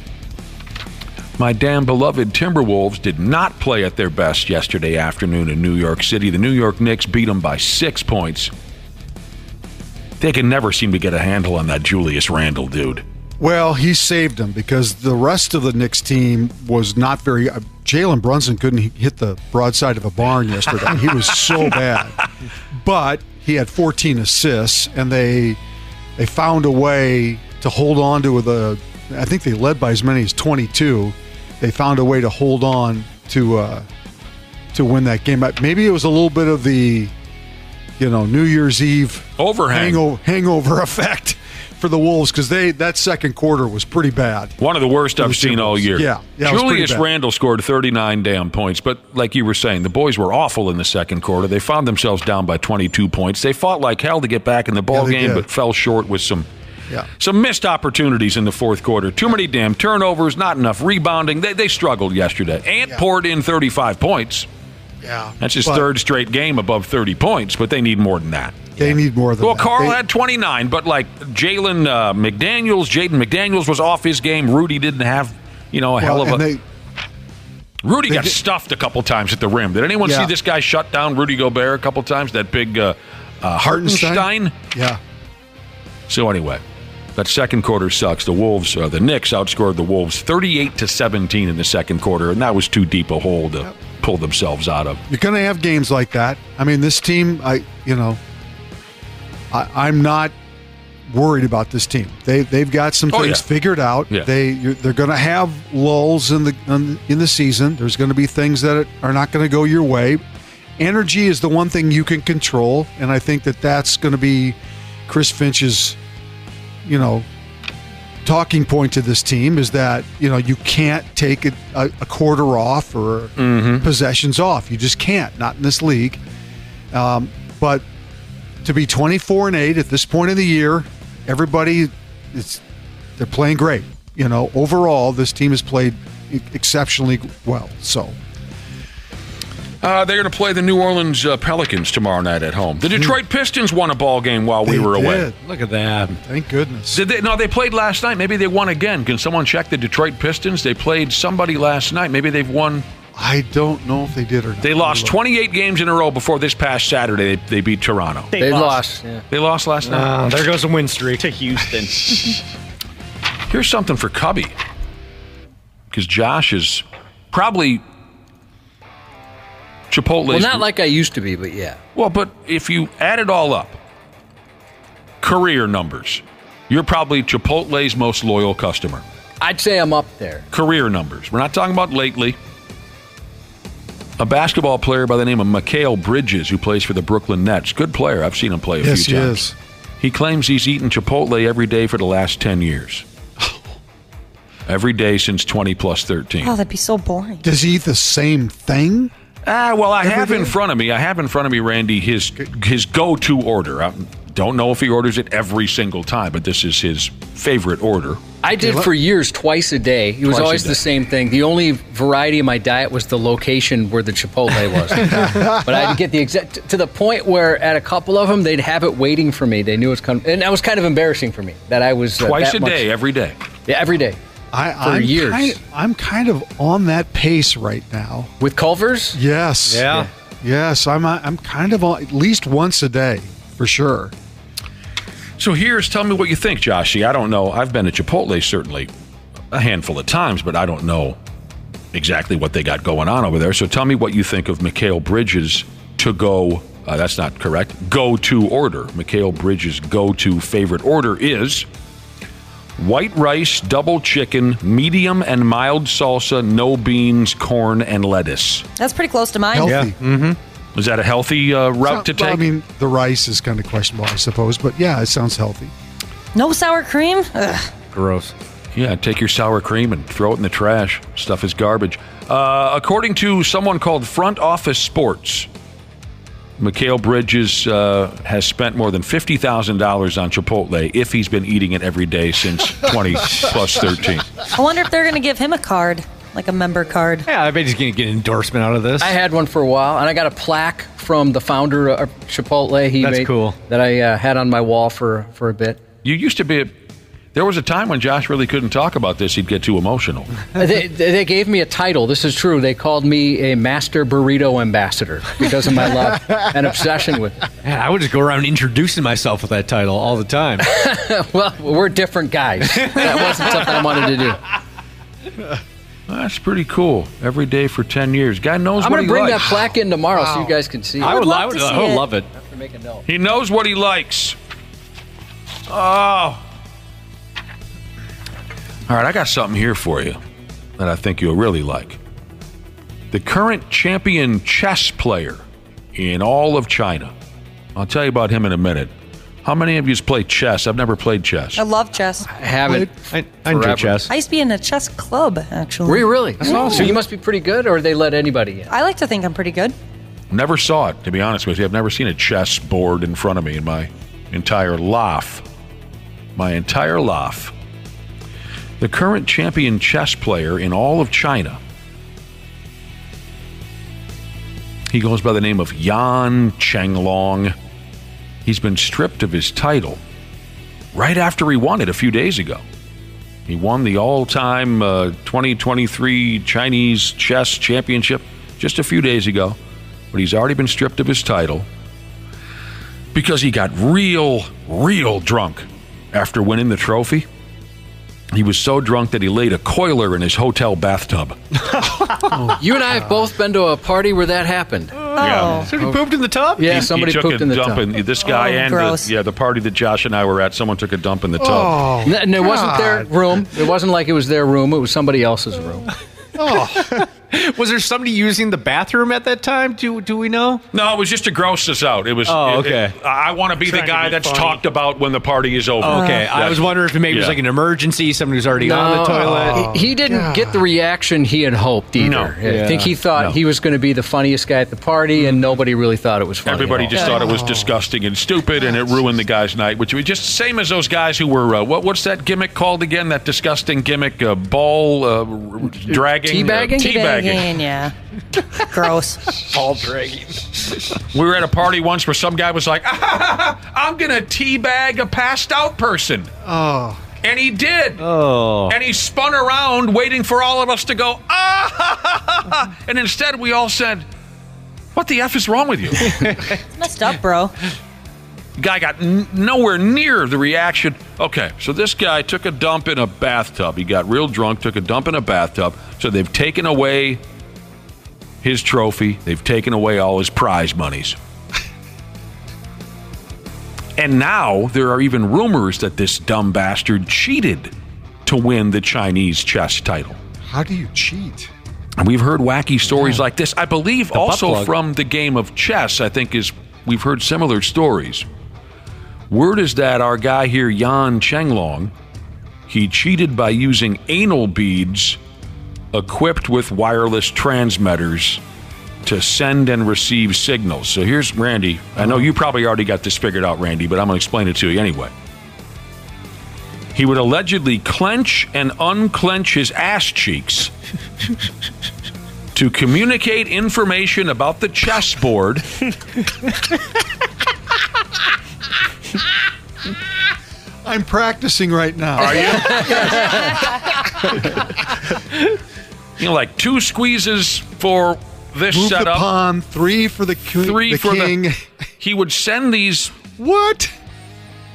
My damn beloved Timberwolves did not play at their best yesterday afternoon in New York City. The New York Knicks beat them by 6 points. They can never seem to get a handle on that Julius Randle dude. Well, he saved him because the rest of the Knicks team was not very... Jalen Brunson couldn't hit the broadside of a barn yesterday. He was so bad. But he had 14 assists, and they found a way to hold on to I think they led by as many as 22. They found a way to hold on to win that game. Maybe it was a little bit of the, New Year's Eve overhang hangover effect for the Wolves because that second quarter was pretty bad. One of the worst I've seen all year. Yeah, Julius Randle scored 39 damn points, but like you were saying, the boys were awful in the second quarter. They found themselves down by 22 points. They fought like hell to get back in the ball game, but fell short with some missed opportunities in the fourth quarter. Too many damn turnovers, not enough rebounding. They struggled yesterday. Ant poured in 35 points. Yeah, that's his third straight game above 30 points, but they need more than that. They need more than that. Well, Carl had 29, but like Jaden McDaniels was off his game. Rudy didn't have, a hell of a... Rudy got stuffed a couple times at the rim. Did anyone see this guy shut down Rudy Gobert a couple times? That big Hartenstein? Yeah. So anyway, that second quarter sucks. The Knicks outscored the Wolves 38-17 in the second quarter, and that was too deep a hole to pull themselves out of. You're going to have games like that. I mean, this team, I'm not worried about this team. They've got some things figured out. Yeah. They're going to have lulls in the season. There's going to be things that are not going to go your way. Energy is the one thing you can control, and I think that's going to be Chris Finch's, talking point to this team is that you can't take a quarter off or possessions off. You just can't. Not in this league. But to be 24-8 at this point of the year, everybody they're playing great. Overall, this team has played exceptionally well. So they're going to play the New Orleans Pelicans tomorrow night at home. The Detroit Pistons won a ball game while we were away. Look at that! Thank goodness. They played last night. Maybe they won again. Can someone check the Detroit Pistons? They played somebody last night. Maybe they've won. I don't know if they did or not. They lost 28 games in a row before this past Saturday. They beat Toronto. They lost. Yeah. They lost last night. There goes a win streak to Houston. Here's something for Cubby, because Josh is probably Chipotle's. Well, not like I used to be, but yeah. Well, but if you add it all up, career numbers, you're probably Chipotle's most loyal customer. I'd say I'm up there. Career numbers. We're not talking about lately. A basketball player by the name of Mikal Bridges, who plays for the Brooklyn Nets. Good player. I've seen him play a few times. Yes, he is. He claims he's eaten Chipotle every day for the last 10 years. Every day since 20 plus 13. Oh, that'd be so boring. Does he eat the same thing? Well, I have in front of me, Randy, his go-to order. I don't know if he orders it every single time, but this is his favorite order. I did for years, twice a day. It was always the same thing. The only variety of my diet was the location where the Chipotle was. But I'd get the exact, to the point where at a couple of them, they'd have it waiting for me. They knew it was coming. And that was kind of embarrassing for me, that I was twice a day, every day. Yeah, every day. For years. I'm kind of on that pace right now. With Culver's? Yes. Yeah. Yes, I'm kind of on at least once a day, for sure. So tell me what you think, Joshy. I don't know. I've been to Chipotle certainly a handful of times, but I don't know exactly what they got going on over there. So tell me what you think of Mikal Bridges' to-go, that's not correct, go-to order. Mikal Bridges' go-to favorite order is white rice, double chicken, medium and mild salsa, no beans, corn, and lettuce. That's pretty close to mine. Healthy. Yeah. Mm-hmm. Is that a healthy route to take? Well, I mean, the rice is kind of questionable, I suppose, but yeah, it sounds healthy. No sour cream? Ugh. Gross. Yeah, take your sour cream and throw it in the trash. Stuff is garbage. According to someone called Front Office Sports, Mikal Bridges has spent more than $50,000 on Chipotle if he's been eating it every day since 20 plus 13. I wonder if they're going to give him a card, like a member card. Yeah, I bet he's going to get an endorsement out of this. I had one for a while, and I got a plaque from the founder of Chipotle. That's cool. That I had on my wall for a bit. You used to be there was a time when Josh really couldn't talk about this. He'd get too emotional. They gave me a title. This is true. They called me a master burrito ambassador because of my love and obsession with it. Man, I would just go around introducing myself with that title all the time. Well, we're different guys. That wasn't something I wanted to do. That's pretty cool. Every day for 10 years. Guy knows I'm what going he to bring likes. that plaque in tomorrow so you guys can see it. I would love it. I have to make a note. He knows what he likes. Oh. All right, I got something here for you that I think you'll really like. The current champion chess player in all of China. I'll tell you about him in a minute. How many of you play chess? I've never played chess. I love chess. I haven't. I enjoy chess. I used to be in a chess club, actually. Were you really? That's awesome. So you must be pretty good, or they let anybody in? I like to think I'm pretty good. Never saw it, to be honest with you. I've never seen a chess board in front of me in my entire life. The current champion chess player in all of China, he goes by the name of Yan Chenglong. He's been stripped of his title right after he won it a few days ago. He won the all-time 2023 Chinese chess championship just a few days ago, but he's already been stripped of his title because he got real drunk after winning the trophy. He was so drunk that he laid a coiler in his hotel bathtub. You and I have both been to a party where that happened. Yeah. Somebody pooped in the tub? Yeah, somebody took pooped a in the dump tub. this guy and the party that Josh and I were at, someone took a dump in the tub. And it wasn't their room. It wasn't like it was their room. It was somebody else's room. Was there somebody using the bathroom at that time? Do we know? No, it was just to gross us out. It was. okay. I want to be the guy that's talked about when the party is over. Okay, I was wondering if maybe it was like an emergency, somebody was already on the toilet. He didn't get the reaction he had hoped either. No. I think he thought he was going to be the funniest guy at the party, and nobody really thought it was funny. Everybody just thought it was disgusting and stupid, and it ruined the guy's night. Which was just same as those guys who were what's that gimmick called again? That disgusting gimmick, ball dragging, teabagging. Yeah. Gross. Ball dragging. We were at a party once where some guy was like, I'm going to teabag a passed out person. Oh. And he did. Oh. And he spun around waiting for all of us to go, and instead we all said, what the F is wrong with you? It's messed up, bro. The guy got nowhere near the reaction. Okay, so this guy took a dump in a bathtub. He got real drunk, took a dump in a bathtub. So they've taken away his trophy. They've taken away all his prize monies. And now there are even rumors that this dumb bastard cheated to win the Chinese chess title. How do you cheat? And we've heard wacky stories like this. I believe The also butt plug. from the game of chess, I think we've heard similar stories. Word is that our guy here, Yan Chenglong, he cheated by using anal beads equipped with wireless transmitters to send and receive signals. So here's Randy. I know you probably already got this figured out, Randy, but I'm going to explain it to you anyway. He would allegedly clench and unclench his ass cheeks to communicate information about the chessboard I'm practicing right now. Are you? Like 2 squeezes for this Move setup. the pawn, 3 for the king. He would send these. What?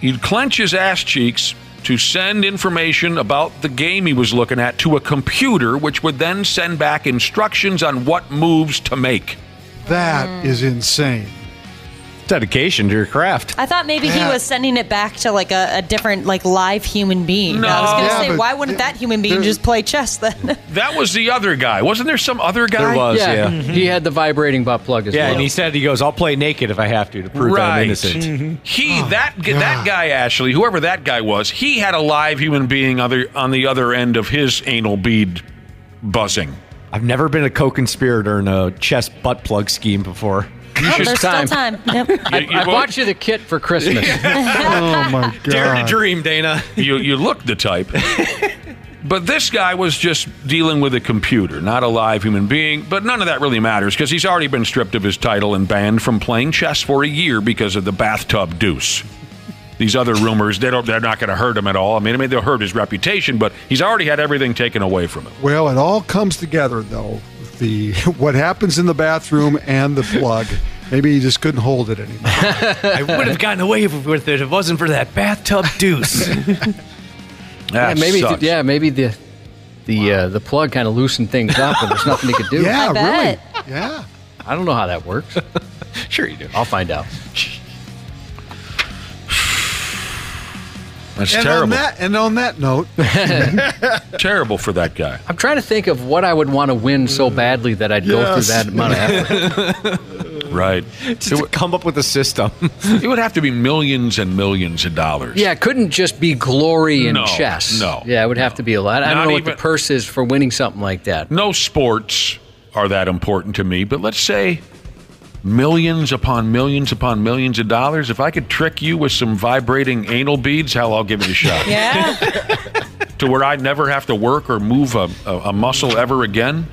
He'd clench his ass cheeks to send information about the game he was looking at to a computer, which would then send back instructions on what moves to make. That is insane. Dedication to your craft. I thought maybe he was sending it back to like a different like live human being. No. I was going to Yeah, say, but why wouldn't that human being just play chess then? That was the other guy. Wasn't there some other guy? There was, yeah. He had the vibrating butt plug as Yeah, well. and he said, he goes, I'll play naked if I have to prove that I'm innocent. That guy, Ashley, whoever that guy was, he had a live human being on the other end of his anal bead buzzing. I've never been a co-conspirator in a chess butt plug scheme before. There's still time. Yep. I bought you the kit for Christmas. Oh, my God. Dare to dream, Dana. You look the type. But this guy was just dealing with a computer, not a live human being. But none of that really matters because he's already been stripped of his title and banned from playing chess for a year because of the bathtub deuce. These other rumors, they're not going to hurt him at all. I mean, they'll hurt his reputation, but he's already had everything taken away from him. Well, it all comes together, though. What happens in the bathroom and the plug. Maybe he just couldn't hold it anymore. I would have gotten away with it if it wasn't for that bathtub deuce. Maybe the plug kind of loosened things up, and there's nothing he could do. Yeah, I bet. really. Yeah. I don't know how that works. Sure you do. I'll find out. That's terrible. On that note, terrible for that guy. I'm trying to think of what I would want to win so badly that I'd go through that amount of effort. Right. To come up with a system. It would have to be millions and millions of dollars. Yeah, it couldn't just be glory in No, chess. no, Yeah, it would have to be a lot. I don't Not know what even- the purse is for winning something like that. No sports are that important to me, but let's say millions upon millions upon millions of dollars. If I could trick you with some vibrating anal beads, hell, I'll give it a shot. Yeah. To where I'd never have to work or move a muscle ever again.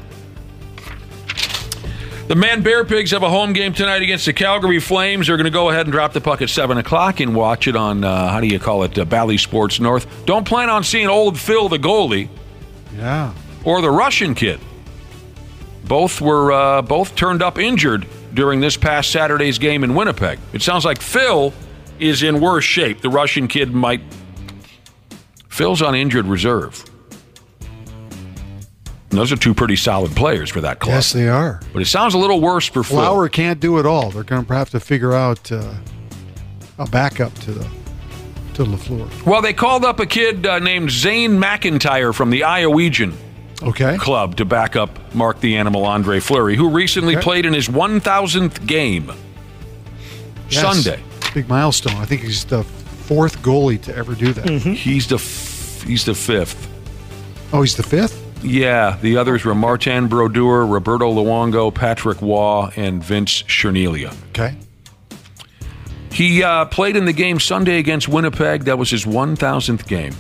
The Man Bear Pigs have a home game tonight against the Calgary Flames. They're going to go ahead and drop the puck at 7 o'clock and watch it on, Bally Sports North. Don't plan on seeing old Phil, the goalie. Yeah. Or the Russian kid. Both turned up injured during this past Saturday's game in Winnipeg. It sounds like Phil is in worse shape. The Russian kid might... Phil's on injured reserve. And those are two pretty solid players for that club. Yes, they are. But it sounds a little worse for Phil. Flower can't do it all. They're going to have to figure out a backup to LaFleur. Well, they called up a kid named Zane McIntyre from the Iowegian club to back up Mark the Animal Andre Fleury, who recently played in his 1,000th game. Yes. Sunday. Big milestone. I think he's the fourth goalie to ever do that. Mm-hmm. He's the fifth. Oh, he's the fifth? Yeah, the others were Martin Brodeur, Roberto Luongo, Patrick Waugh, and Vince Chernelia. Okay. He played in the game Sunday against Winnipeg. That was his 1,000th game.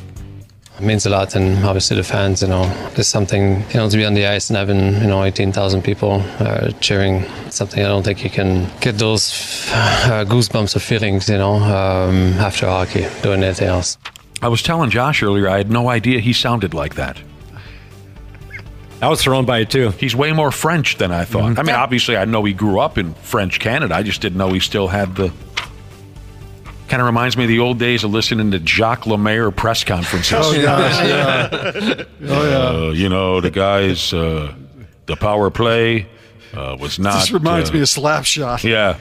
It means a lot, and obviously the fans, there's something, to be on the ice and having, 18,000 people cheering. Something I don't think you can get those goosebumps or feelings, after hockey, doing anything else. I was telling Josh earlier, I had no idea he sounded like that. I was thrown by it too. He's way more French than I thought. I mean, obviously, I know he grew up in French Canada. I just didn't know he still had the... Kind of reminds me of the old days of listening to Jacques Lemaire press conferences. Oh, yeah. The guys, the power play was not... This reminds me of Slapshot. Yeah.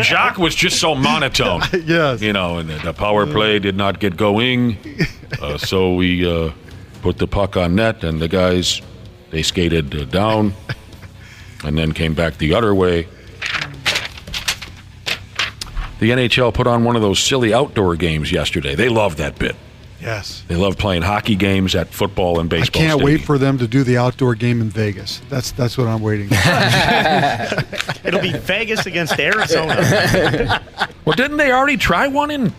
Jacques was just so monotone. Yes. And the power play did not get going. So we put the puck on net, and the guys, they skated down and then came back the other way. The NHL put on one of those silly outdoor games yesterday. They love that bit. Yes. They love playing hockey games at football and baseball I can't stadiums. wait for them to do the outdoor game in Vegas. That's what I'm waiting for. It'll be Vegas against Arizona. Well, didn't they already try one in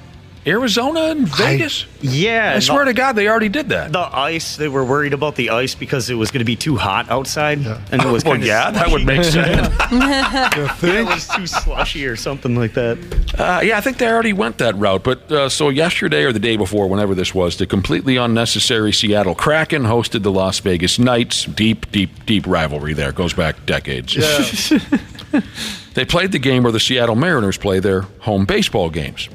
Arizona and Vegas? I swear to God, they already did that. The ice, they were worried about the ice because it was going to be too hot outside. Yeah. And it was that would make sense. It was too slushy or something like that. I think they already went that route. But so yesterday or the day before, whenever this was, the completely unnecessary Seattle Kraken hosted the Las Vegas Knights. Deep, deep, deep rivalry there. Goes back decades. Yeah. They played the game where the Seattle Mariners play their home baseball games.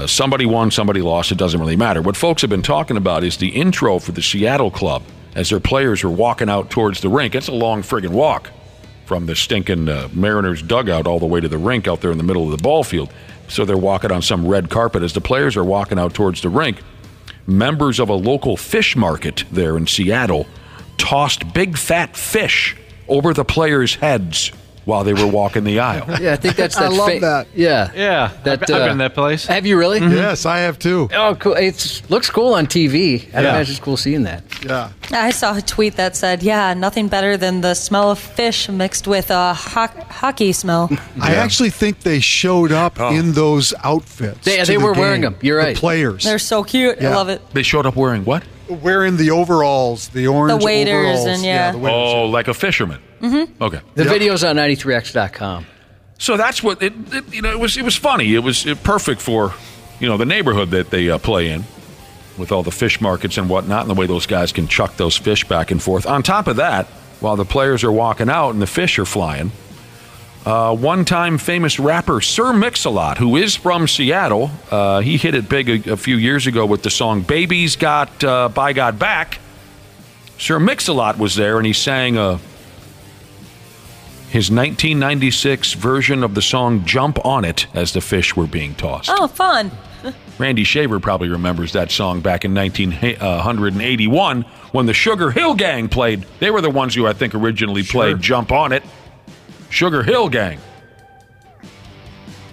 Somebody won, somebody lost. It doesn't really matter. What folks have been talking about is the intro for the Seattle club as their players are walking out towards the rink. It's a long friggin' walk from the stinking Mariners dugout all the way to the rink out there in the middle of the ball field. So they're walking on some red carpet. As the players are walking out towards the rink, members of a local fish market there in Seattle tossed big fat fish over the players' heads while they were walking the aisle. Yeah, I think that's that. I love that. Yeah. Yeah. I've been in that place. Have you really? Mm-hmm. Yes, I have too. Oh, cool. It looks cool on TV. I imagine it's cool seeing that. Yeah. I saw a tweet that said, nothing better than the smell of fish mixed with a hockey smell. I actually think they showed up in those outfits. They were wearing them. You're right. The players. They're so cute. I love it. They showed up wearing what? Wearing the overalls, the orange The waders overalls. and the waders. Like a fisherman. Mm-hmm. Okay. The video's on 93x.com. So that's what it was funny. It was perfect for, the neighborhood that they play in with all the fish markets and whatnot and the way those guys can chuck those fish back and forth. On top of that, while the players are walking out and the fish are flying, one-time famous rapper Sir Mix-a-Lot, who is from Seattle, he hit it big a few years ago with the song Baby's Got By God Back. Sir Mix-a-Lot was there, and he sang his 1996 version of the song Jump On It as the fish were being tossed. Oh, fun. Randy Shaver probably remembers that song back in 1981 when the Sugar Hill Gang played. They were the ones who I think originally played Jump On It. Sugar Hill Gang.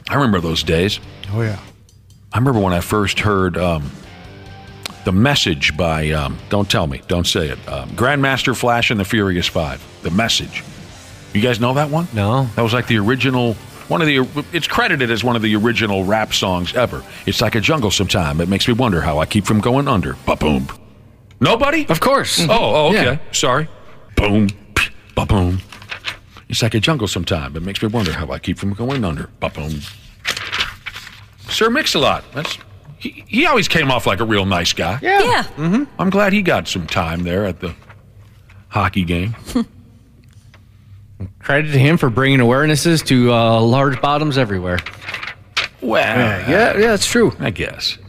I remember those days. Oh, yeah. I remember when I first heard The Message by, don't tell me, don't say it, Grandmaster Flash and the Furious Five. The Message. You guys know that one? No. That was like the original, it's credited as one of the original rap songs ever. It's like a jungle sometime. It makes me wonder how I keep from going under. Ba-boom. Nobody? Of course. Oh, okay. Yeah. Sorry. Boom. Ba-boom. It's like a jungle sometime. It makes me wonder how I keep from going under. Ba-boom. Sir Mix-a-Lot. He always came off like a real nice guy. Yeah. Mm-hmm. I'm glad he got some time there at the hockey game. Credit to him for bringing awarenesses to large bottoms everywhere. Well, Yeah, that's true. I guess.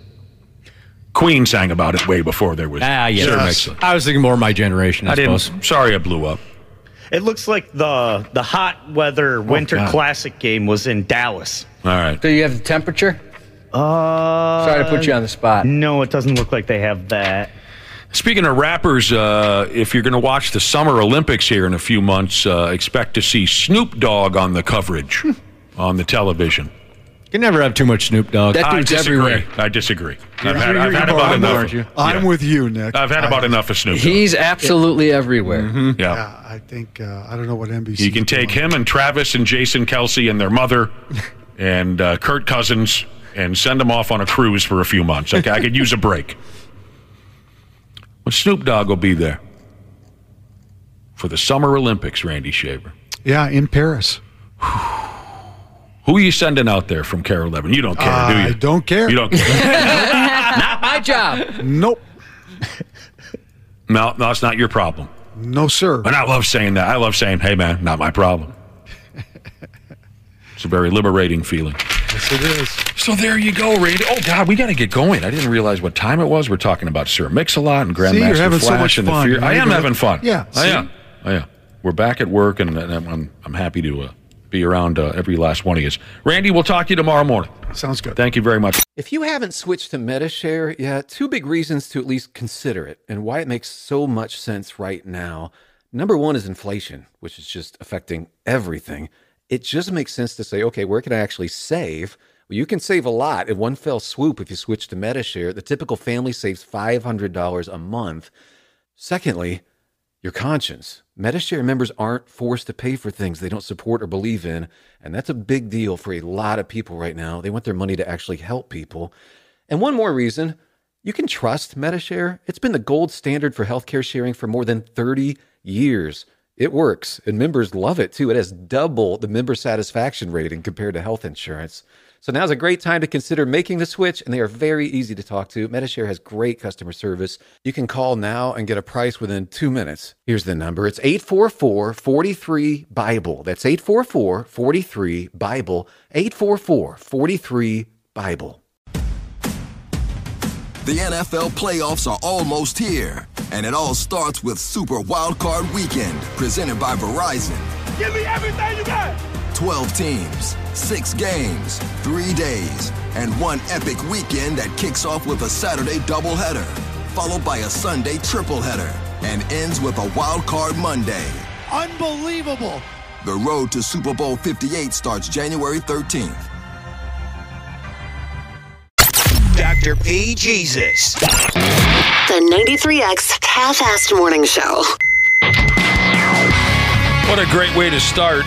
Queen sang about it way before there was Yes. Sir Mix-a-Lot. I was thinking more of my generation, I suppose. Sorry I blew up. It looks like the hot weather winter God. classic game was in Dallas. All right. Do you have the temperature? Sorry to put you on the spot. No, it doesn't look like they have that. Speaking of rappers, if you're going to watch the Summer Olympics here in a few months, expect to see Snoop Dogg on the coverage on the television. You can never have too much Snoop Dogg. That dude's everywhere. I disagree. I've had about enough. Aren't you? I'm with you, Nick. I've had about enough of Snoop Dogg. He's absolutely everywhere. Mm-hmm. Yeah. Yeah, I think, I don't know what NBC. You can take him and Travis and Jason Kelsey and their mother and Kurt Cousins and send them off on a cruise for a few months. Okay, I could use a break. But Snoop Dogg will be there for the Summer Olympics, Randy Shaver. Yeah, in Paris. Who are you sending out there from Care 11? You don't care, do you? I don't care. You don't care. Not my job. Nope. No, it's not your problem. No, sir. And I love saying that. I love saying, hey, man, not my problem. It's a very liberating feeling. Yes, it is. So there you go, Randy. Oh, God, we got to get going. I didn't realize what time it was. We're talking about Sir Mix-a-Lot and Grandmaster you're having Flash so much and fun. the Fear. I am having fun. Yeah, I am. We're back at work, and I'm happy to be around every last one of you. Randy, we'll talk to you tomorrow morning. Sounds good. Thank you very much. If you haven't switched to MetaShare yet, two big reasons to at least consider it and why it makes so much sense right now. Number one is inflation, which is just affecting everything. It just makes sense to say, okay, where can I actually save? Well, you can save a lot in one fell swoop if you switch to MetaShare. The typical family saves $500 a month. Secondly, your conscience. MetaShare members aren't forced to pay for things they don't support or believe in, and that's a big deal for a lot of people right now. They want their money to actually help people. And one more reason, you can trust MetaShare. It's been the gold standard for healthcare sharing for more than 30 years. It works, and members love it too. It has double the member satisfaction rating compared to health insurance. So now's a great time to consider making the switch, and they are very easy to talk to. MetaShare has great customer service. You can call now and get a price within 2 minutes. Here's the number. It's 844-43-BIBLE. That's 844-43-BIBLE. 844-43-BIBLE. The NFL playoffs are almost here, and it all starts with Super Wildcard Weekend, presented by Verizon. Give me everything you got. 12 teams, 6 games, 3 days, and one epic weekend that kicks off with a Saturday doubleheader, followed by a Sunday tripleheader, and ends with a Wild Card Monday. Unbelievable. The road to Super Bowl 58 starts January 13th. Dr. P. Jesus. The 93X Half-Assed Morning Show. What a great way to start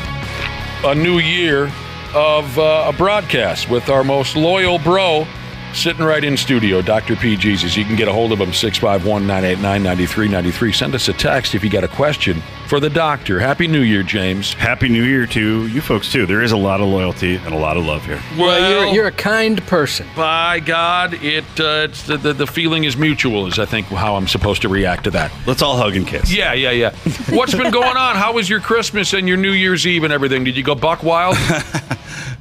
a new year of a broadcast with our most loyal bro sitting right in studio, Dr. P. Jesus. You can get a hold of him, 651-989-9393. Send us a text if you got a question for the doctor. Happy New Year, James. Happy New Year to you folks, too. There is a lot of loyalty and a lot of love here. Well, you're a kind person. By God, it's the feeling is mutual is, I think, how I'm supposed to react to that. Let's all hug and kiss. Yeah. What's been going on? How was your Christmas and your New Year's Eve and everything? Did you go buck wild?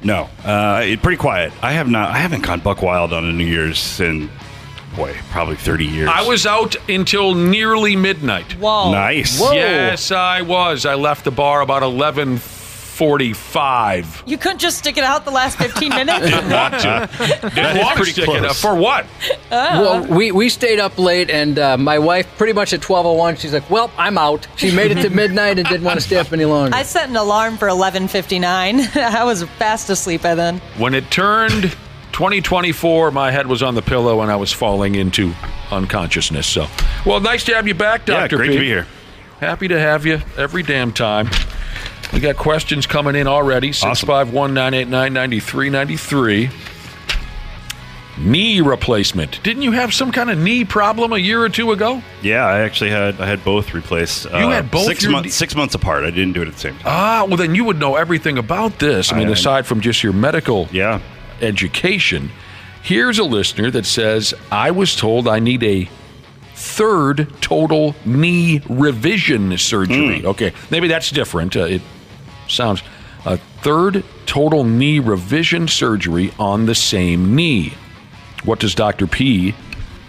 No, pretty quiet. I haven't gone buck wild on a New Year's in, probably 30 years. I was out until nearly midnight. Whoa. Nice. Whoa. Yes, I was. I left the bar about 11:30 45. You couldn't just stick it out the last 15 minutes? Didn't want to. Didn't want to stick it up. For what? Well, we stayed up late, and my wife, pretty much at 12:01, she's like, well, I'm out. She made it to midnight and didn't want to stay up any longer. I set an alarm for 11:59. I was fast asleep by then. When it turned 2024, my head was on the pillow and I was falling into unconsciousness. So, well, nice to have you back, Dr. Yeah, great P. to be here. Happy to have you every damn time. We got questions coming in already. 651-989-9393. Knee replacement. Didn't you have some kind of knee problem a year or two ago? Yeah, I had both replaced. You had both? 6 months apart. I didn't do it at the same time. Well, then you would know everything about this. I mean, aside from just your medical education. Here's a listener that says, I was told I need a third total knee revision surgery. Okay, maybe that's different. It sounds a third total knee revision surgery on the same knee. What does Dr. P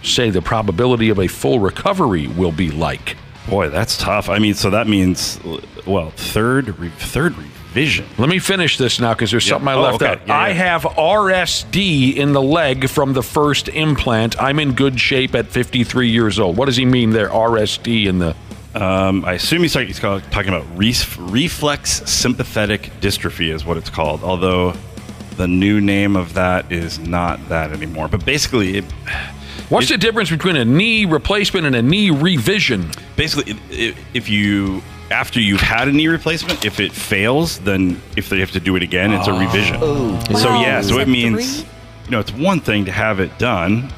say the probability of a full recovery will be like? Boy, that's tough. I mean, so that means, well, third revision. Let me finish this now because there's something I left out. Yeah, I have RSD in the leg from the first implant. I'm in good shape at 53 years old. What does he mean there, RSD in the... I assume he's talking about reflex sympathetic dystrophy is what it's called, although the new name of that is not that anymore. But basically... What's the difference between a knee replacement and a knee revision? Basically, if you... After you've had a knee replacement, if it fails, then if they have to do it again, it's a revision. So it means, it's one thing to have it done,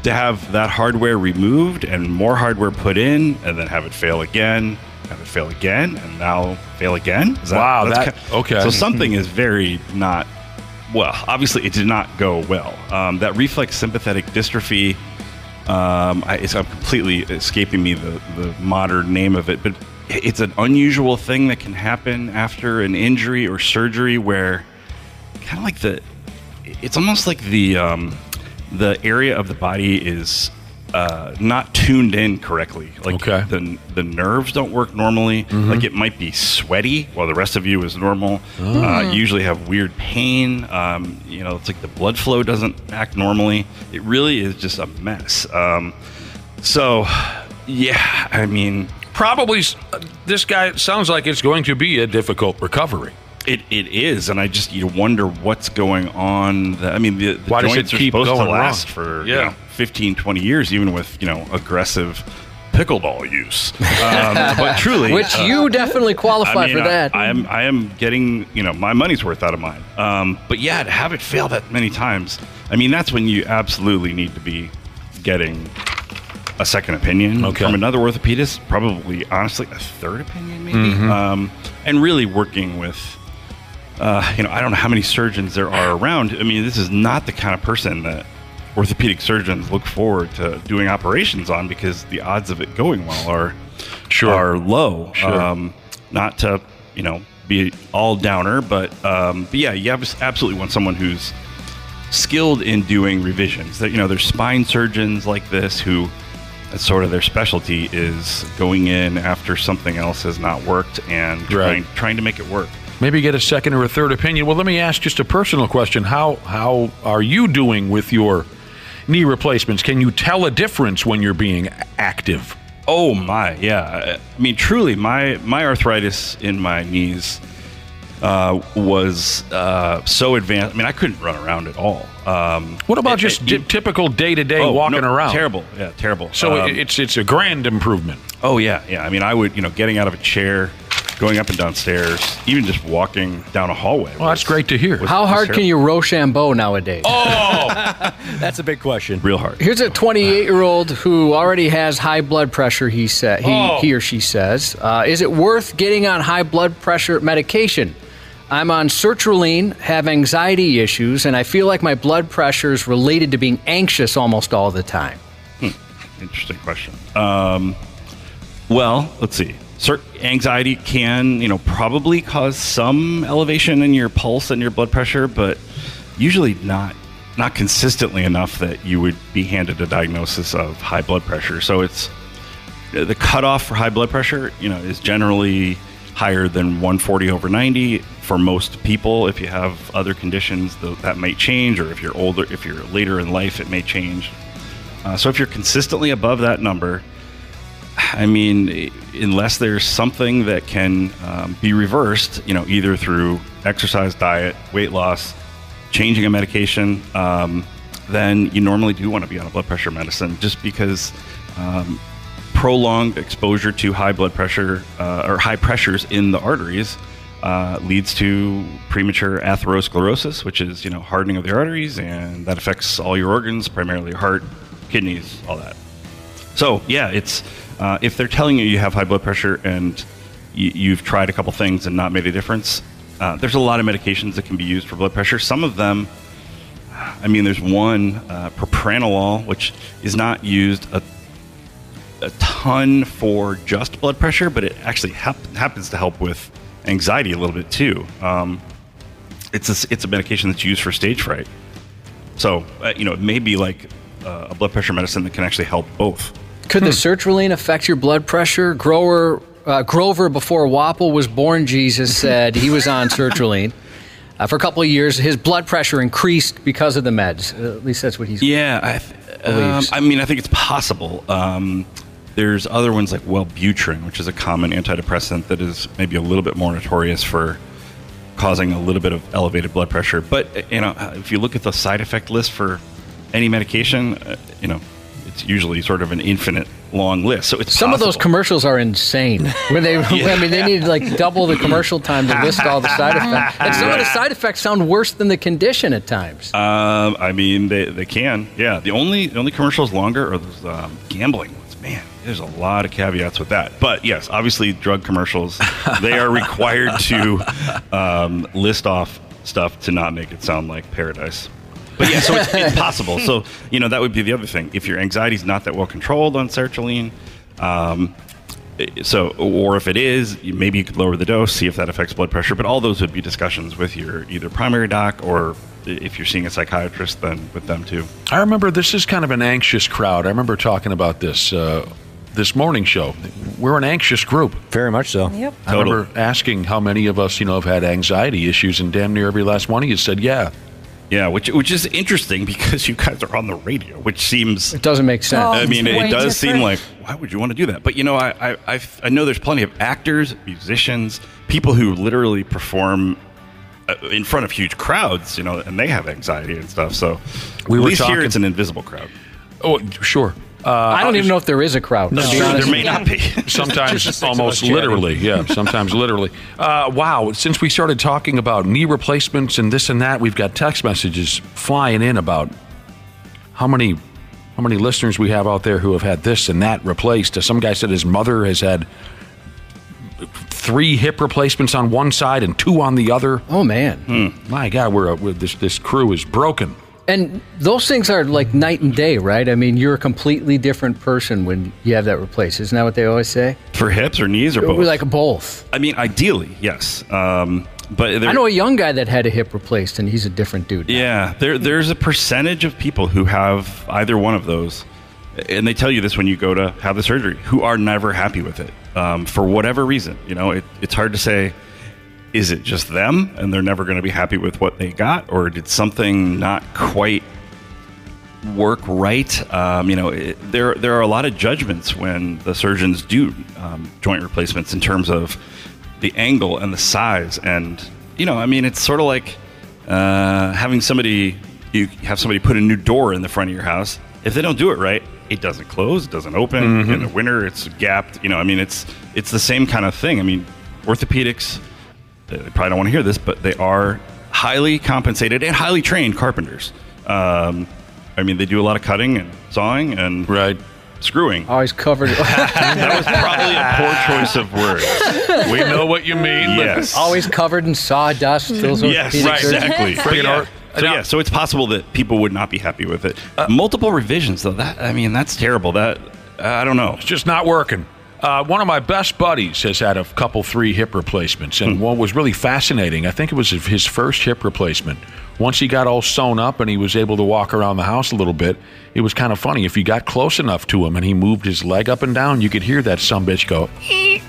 to have that hardware removed and more hardware put in, and then have it fail again, and now fail again. Okay. So something is very not, well, obviously it did not go well. That reflex sympathetic dystrophy, it's completely escaping me the modern name of it, but it's an unusual thing that can happen after an injury or surgery where kind of like it's almost like the area of the body is not tuned in correctly. Like the nerves don't work normally. Like it might be sweaty while the rest of you is normal. You usually have weird pain. It's like the blood flow doesn't act normally. It really is just a mess. I mean... Probably, this guy sounds like it's going to be a difficult recovery. It is, and I just wonder what's going on. The Why joints does it are keep supposed going to last wrong? for 15, 20 years, even with aggressive pickleball use. But truly, which you definitely qualify for that. I am getting my money's worth out of mine. But yeah, to have it fail that many times, that's when you absolutely need to be getting a second opinion from another orthopedist, probably, honestly, a third opinion, maybe. And really working with, I don't know how many surgeons there are around. This is not the kind of person that orthopedic surgeons look forward to doing operations on because the odds of it going well are low. Not to, be all downer, but yeah, you absolutely want someone who's skilled in doing revisions. That there's spine surgeons like this who... That's sort of their specialty, is going in after something else has not worked and trying to make it work. Maybe get a second or a third opinion. Well, let me ask just a personal question. How are you doing with your knee replacements? Can you tell a difference when you're being active? Oh my, yeah. Truly, my arthritis in my knees was so advanced. I couldn't run around at all. What about typical day-to-day walking around? Terrible. Yeah, terrible. So it's a grand improvement. Oh, yeah. Yeah. I would, getting out of a chair, going up and down stairs, even just walking down a hallway. Well, that's great to hear. How hard can you Rochambeau nowadays? Oh! That's a big question. Real hard. Here's a 28-year-old who already has high blood pressure, he or she says. Is it worth getting on high blood pressure medication? I'm on sertraline, have anxiety issues, and I feel like my blood pressure is related to being anxious almost all the time. Interesting question. Well, let's see. Anxiety can, probably cause some elevation in your pulse and your blood pressure, but usually not consistently enough that you would be handed a diagnosis of high blood pressure. So it's the cutoff for high blood pressure, is generally higher than 140/90 for most people. If you have other conditions, that might change, or if you're older, if you're later in life, it may change. So if you're consistently above that number, I mean, unless there's something that can be reversed, either through exercise, diet, weight loss, changing a medication, then you normally do want to be on a blood pressure medicine, just because prolonged exposure to high blood pressure or high pressures in the arteries leads to premature atherosclerosis, which is, hardening of the arteries, and that affects all your organs, primarily heart, kidneys, all that. So yeah, it's if they're telling you have high blood pressure and you've tried a couple things and not made a difference, there's a lot of medications that can be used for blood pressure. Some of them, I mean, there's one, propranolol, which is not used a ton for just blood pressure, but it actually happens to help with anxiety a little bit too. It's a medication that's used for stage fright. So, it may be like a blood pressure medicine that can actually help both. Could the sertraline affect your blood pressure? Grover, before Wapple was born, Jesus said he was on sertraline. For a couple of years, his blood pressure increased because of the meds. At least that's what he's believes. I mean, I think it's possible. There's other ones like Wellbutrin, which is a common antidepressant that is maybe a little bit more notorious for causing a little bit of elevated blood pressure. But, if you look at the side effect list for any medication, it's usually sort of an infinite long list. So it's some of those commercials are insane. Where they, they need like double the commercial time to list all the side effects, and some of the side effects sound worse than the condition at times. I mean, they can. Yeah, the only commercials longer are those gambling ones. Man, there's a lot of caveats with that. But yes, obviously, drug commercials, they are required to list off stuff to not make it sound like paradise. But yeah, so it's possible. So, that would be the other thing. If your anxiety is not that well controlled on sertraline, or if it is, maybe you could lower the dose, see if that affects blood pressure. But all those would be discussions with your either primary doc, or if you're seeing a psychiatrist, then with them too. I remember this is kind of an anxious crowd. I remember talking about this morning show. We're an anxious group. Very much so. Yep. I remember asking how many of us, have had anxiety issues, and damn near every last one of you said, yeah. Yeah, which is interesting because you guys are on the radio, which seems... It doesn't make sense. I mean, it does seem like, why would you want to do that? But, I know there's plenty of actors, musicians, people who literally perform in front of huge crowds, and they have anxiety and stuff. So at least here it's an invisible crowd. Oh, sure. I don't even know if there is a crowd. No, there may not be. Sometimes almost literally. Yeah, sometimes literally. Wow, since we started talking about knee replacements and this and that, we've got text messages flying in about how many listeners we have out there who have had this and that replaced. Some guy said his mother has had 3 hip replacements on one side and 2 on the other. Oh, man. My God, this crew is broken. And those things are like night and day, right? I mean, you're a completely different person when you have that replaced. Isn't that what they always say? For hips or knees or both? Like both. I mean, ideally, yes. But I know a young guy that had a hip replaced, and he's a different dude now. Yeah, there's a percentage of people who have either one of those, and they tell you this when you go to have the surgery, who are never happy with it for whatever reason. It's hard to say, is it just them and they're never going to be happy with what they got, or did something not quite work right? There are a lot of judgments when the surgeons do joint replacements in terms of the angle and the size. And, it's sort of like having somebody put a new door in the front of your house. If they don't do it right, it doesn't close, it doesn't open. Mm-hmm. In the winter, it's gapped. It's the same kind of thing. Orthopedics, they probably don't want to hear this, but they are highly compensated and highly trained carpenters. They do a lot of cutting and sawing and screwing. Always covered. That was probably a poor choice of words. We know what you mean. Yes. Always covered in sawdust. Yes, exactly. So it's possible that people would not be happy with it. Multiple revisions, though, that's terrible. That I don't know. It's just not working. One of my best buddies has had a couple 3 hip replacements, and what was really fascinating, I think it was his first hip replacement. Once he got all sewn up and he was able to walk around the house a little bit, it was kind of funny. If you got close enough to him and he moved his leg up and down, you could hear that sumbitch go,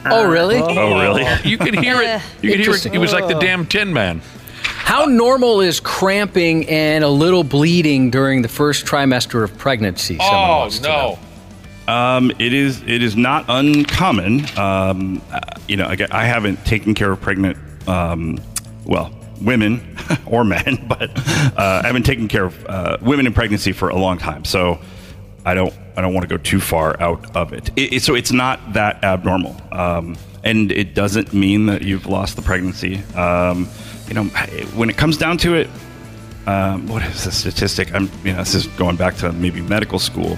Oh, really? Oh, really? You could hear it. You could hear it. He was like the damn Tin Man. How normal is cramping and a little bleeding during the first trimester of pregnancy? Oh, no. It is not uncommon. I haven't taken care of pregnant, women or men, but I haven't taken care of women in pregnancy for a long time. So I don't want to go too far out of it. So it's not that abnormal, and it doesn't mean that you've lost the pregnancy. When it comes down to it, what is the statistic? This is going back to maybe medical school.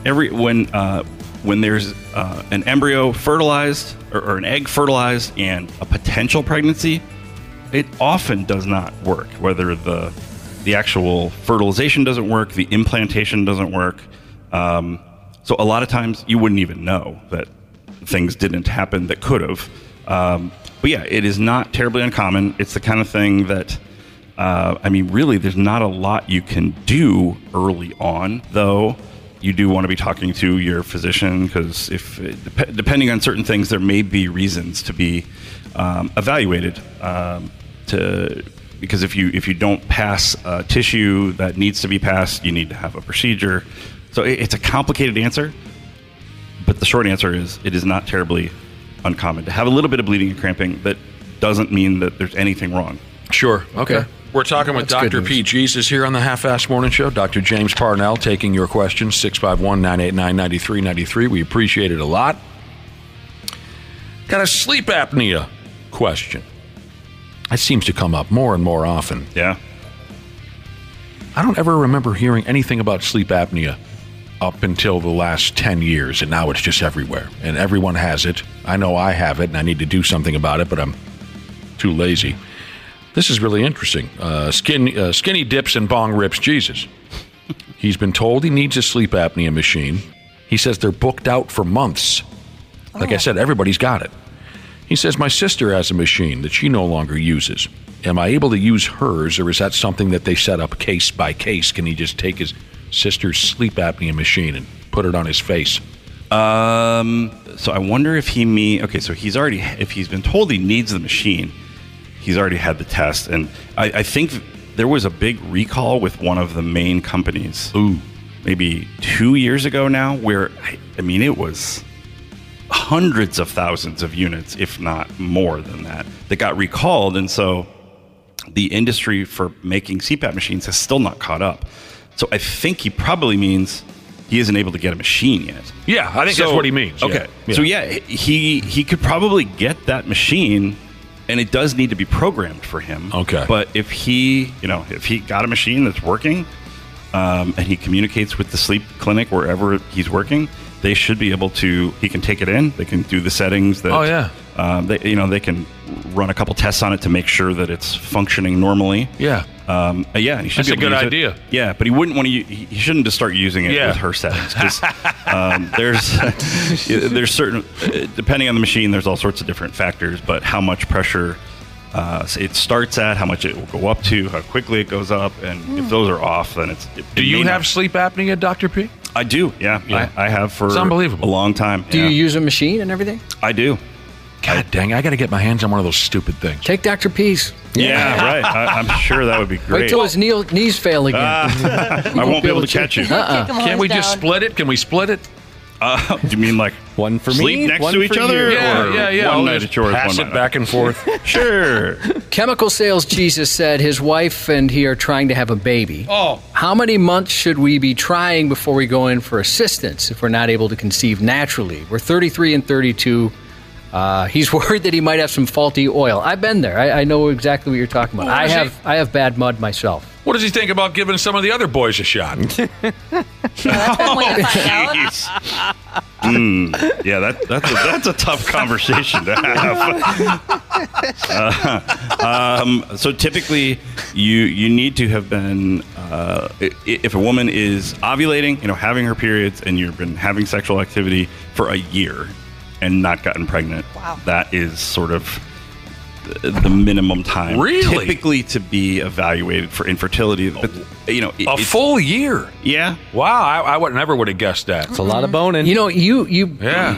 When there's an embryo fertilized or an egg fertilized and a potential pregnancy, it often does not work. Whether the actual fertilization doesn't work, the implantation doesn't work. So a lot of times you wouldn't even know that things didn't happen that could have. But yeah, it is not terribly uncommon. It's the kind of thing that, really, there's not a lot you can do early on, though. You do want to be talking to your physician because depending on certain things, there may be reasons to be evaluated. Because if you don't pass tissue that needs to be passed, you need to have a procedure. So it's a complicated answer, but the short answer is it is not terribly uncommon to have a little bit of bleeding and cramping. That doesn't mean that there's anything wrong. Sure. Okay. We're talking with Dr. P. Jesus here on the Half-Assed Morning Show. Dr. James Parnell taking your questions, 651-989-9393. We appreciate it a lot. Got a sleep apnea question. That seems to come up more and more often. Yeah. I don't ever remember hearing anything about sleep apnea up until the last 10 years, and now it's just everywhere. And everyone has it. I know I have it, and I need to do something about it, but I'm too lazy. This is really interesting. Skinny dips and bong rips Jesus. He's been told he needs a sleep apnea machine. He says they're booked out for months. Like I said, everybody's got it. He says, my sister has a machine that she no longer uses. Am I able to use hers, or is that something that they set up case by case? Can he just take his sister's sleep apnea machine and put it on his face? So I wonder if so if he's been told he needs the machine, he's already had the test. And I think there was a big recall with one of the main companies. Maybe 2 years ago now, where, it was hundreds of thousands of units, if not more than that got recalled. And so the industry for making CPAP machines has still not caught up. So I think he probably means he isn't able to get a machine yet. Yeah, I think that's what he means. Okay. Yeah. So he could probably get that machine, and it does need to be programmed for him. Okay. But if he got a machine that's working, and he communicates with the sleep clinic wherever he's working, they should be able to. He can take it in. They can do the settings. That, they can run a couple tests on it to make sure that it's functioning normally. Yeah. And he should That's be able a good to use idea. It. Yeah, but he wouldn't want to. He shouldn't just start using it with her settings because there's certain depending on the machine. There's all sorts of different factors, but how much pressure it starts at, how much it will go up to, how quickly it goes up, and if those are off, then it's. Do you have sleep apnea, Dr. P? I do. Yeah. I have for it's unbelievable. A long time. Do you use a machine and everything? I do. God dang, I got to get my hands on one of those stupid things. Take Dr. P's. Yeah, right. I'm sure that would be great. Wait till his knees fail again. I won't be able to catch you. Can't we just split it? Can we split it? Do you mean like one for sleep me, next one to each for other? you? Yeah. One night at yours, pass one it night back and forth. Sure. Chemical Sales Jesus said his wife and he are trying to have a baby. Oh. How many months should we be trying before we go in for assistance if we're not able to conceive naturally? We're 33 and 32. He's worried that he might have some faulty oil. I've been there. I know exactly what you're talking about. I have bad mud myself. What does he think about giving some of the other boys a shot? That's one way to find out. Yeah, that's a tough conversation to have. So typically, you need to have been if a woman is ovulating, having her periods, and you've been having sexual activity for a year and not gotten pregnant. Wow. That is sort of the minimum time, Really? typically to be evaluated for infertility. But A full year. Yeah. Wow. I never would have guessed that. It's a lot of boning. You know, you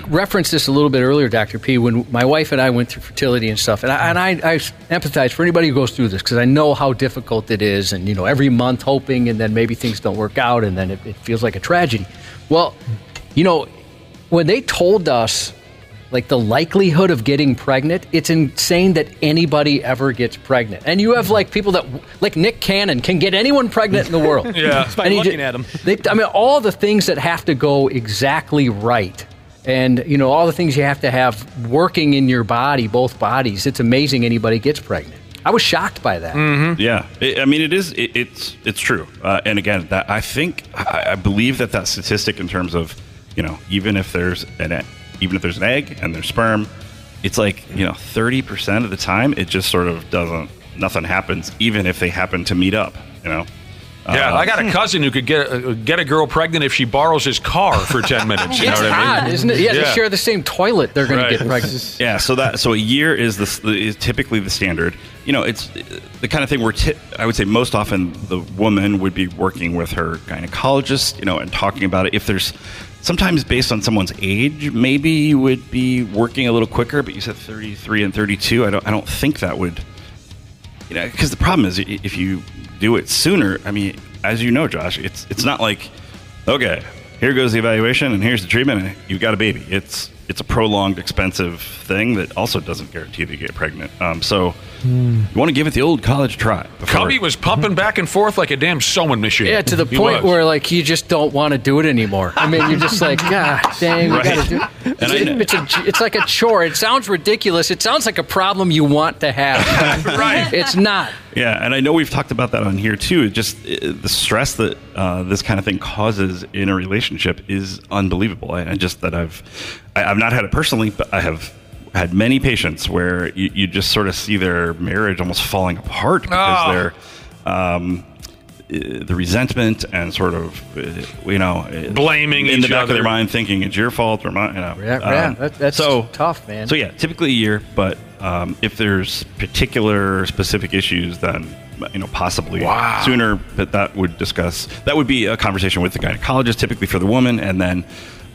referenced this a little bit earlier, Dr. P, when my wife and I went through fertility and stuff. And I empathize for anybody who goes through this because I know how difficult it is. And, every month hoping and then maybe things don't work out and then it feels like a tragedy. Well, when they told us, like, the likelihood of getting pregnant, it's insane that anybody ever gets pregnant. And you have, like, people that, like Nick Cannon, can get anyone pregnant in the world. Yeah. Just by looking at them. All the things that have to go exactly right. And, all the things you have to have working in your body, both bodies. It's amazing anybody gets pregnant. I was shocked by that. Mm-hmm. Yeah. It's true. And again, that I believe that statistic in terms of, even if there's an egg and there's sperm, it's like, 30% of the time it just sort of nothing happens, even if they happen to meet up, Yeah, I got a cousin who could get a girl pregnant if she borrows his car for 10 minutes. You know It's what I mean? odd, isn't it? Yeah, they share the same toilet. They're going to get pregnant. Yeah, so a year is typically the standard. It's the kind of thing where I would say most often the woman would be working with her gynecologist, and talking about it. If there's sometimes based on someone's age, maybe you would be working a little quicker. But you said 33 and 32. I don't think that would. Because the problem is if you do it sooner. I mean, as you know, Josh, it's not like, okay, here goes the evaluation and here's the treatment and you've got a baby. It's a prolonged, expensive thing that also doesn't guarantee that you get pregnant. You want to give it the old college try. Cubby was pumping back and forth like a damn sewing machine. Yeah, to the point where, like, you just don't want to do it anymore. I mean, you're just like, God dang, we got to do it. It's like a chore. It sounds ridiculous. It sounds like a problem you want to have. Right. It's not. Yeah, and I know we've talked about that on here too. Just the stress that this kind of thing causes in a relationship is unbelievable. I've not had it personally, but I have had many patients where you just sort of see their marriage almost falling apart because the resentment and sort of blaming in each the back other. of their mind, thinking it's your fault or mine. That's so tough, man. So yeah, typically a year, but if there's particular specific issues, then possibly sooner. But that would be a conversation with the gynecologist, typically for the woman, and then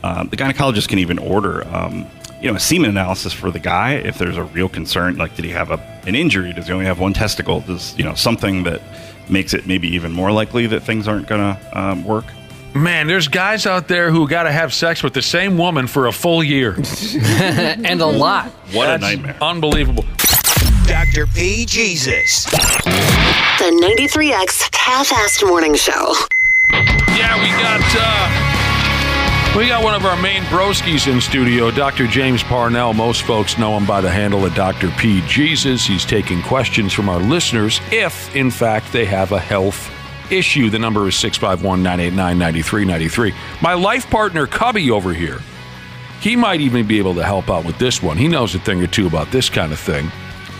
the gynecologist can even order a semen analysis for the guy if there's a real concern, like did he have an injury? Does he only have one testicle? Does something that makes it maybe even more likely that things aren't gonna work? Man, there's guys out there who got to have sex with the same woman for a full year. And a lot. What a nightmare. Unbelievable. Dr. P. Jesus. The 93X Half-Assed Morning Show. Yeah, we got one of our main broskies in studio, Dr. James Parnell. Most folks know him by the handle of Dr. P. Jesus. He's taking questions from our listeners if, in fact, they have a health issue. The number is 651-989-9393. My life partner, Cubby, over here, he might even be able to help out with this one. He knows a thing or two about this kind of thing.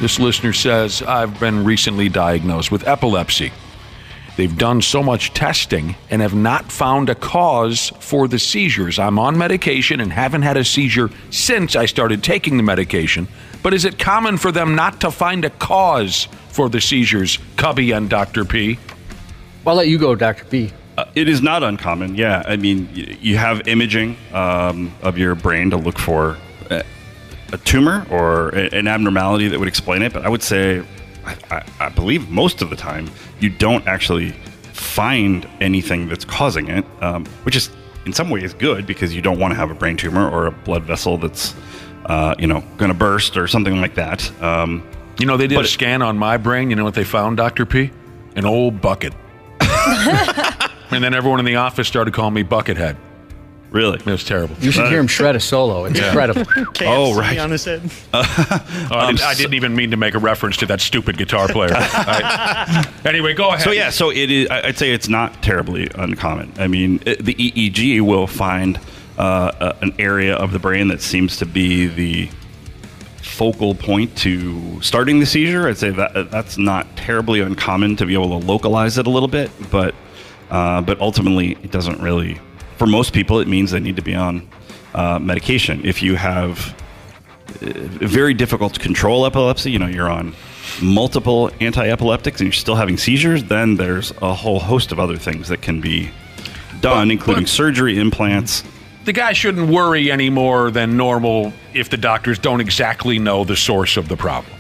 This listener says, I've been recently diagnosed with epilepsy. They've done so much testing and have not found a cause for the seizures. I'm on medication and haven't had a seizure since I started taking the medication. But is it common for them not to find a cause for the seizures, Cubby and Dr. P? I'll let you go, Dr. P. It is not uncommon, yeah. I mean, you have imaging of your brain to look for a tumor or an abnormality that would explain it. But I would say, I believe most of the time, you don't actually find anything that's causing it, which is in some ways good because you don't want to have a brain tumor or a blood vessel that's, going to burst or something like that. They did a scan on my brain. You know what they found, Dr. P? An old bucket. And then everyone in the office started calling me Buckethead. Really? It was terrible. You should hear him shred a solo. It's incredible. Oh, right. On his head. I didn't even mean to make a reference to that stupid guitar player. Anyway, go ahead. So it is. I'd say it's not terribly uncommon. I mean, the EEG will find an area of the brain that seems to be the focal point to starting the seizure. I'd say that's not terribly uncommon to be able to localize it a little bit, but ultimately it doesn't really. For most people, it means they need to be on medication. If you have very difficult to control epilepsy, you're on multiple anti-epileptics and you're still having seizures, then there's a whole host of other things that can be done, including surgery, implants. The guy shouldn't worry any more than normal if the doctors don't exactly know the source of the problem.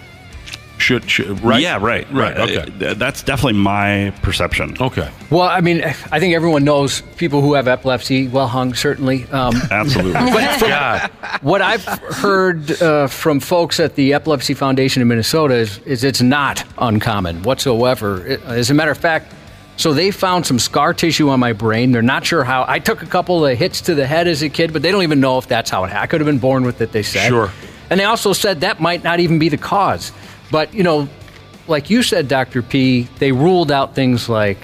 Should right? Yeah, right. Okay. That's definitely my perception. Okay. Well, I mean, I think everyone knows people who have epilepsy, well hung, certainly. Absolutely. But what I've heard from folks at the Epilepsy Foundation in Minnesota is it's not uncommon whatsoever. As a matter of fact, so they found some scar tissue on my brain. They're not sure how. I took a couple of hits to the head as a kid, but they don't even know if that's how it happened. I could have been born with it, they said. Sure. And they also said that might not even be the cause. But, like you said, Dr. P, they ruled out things like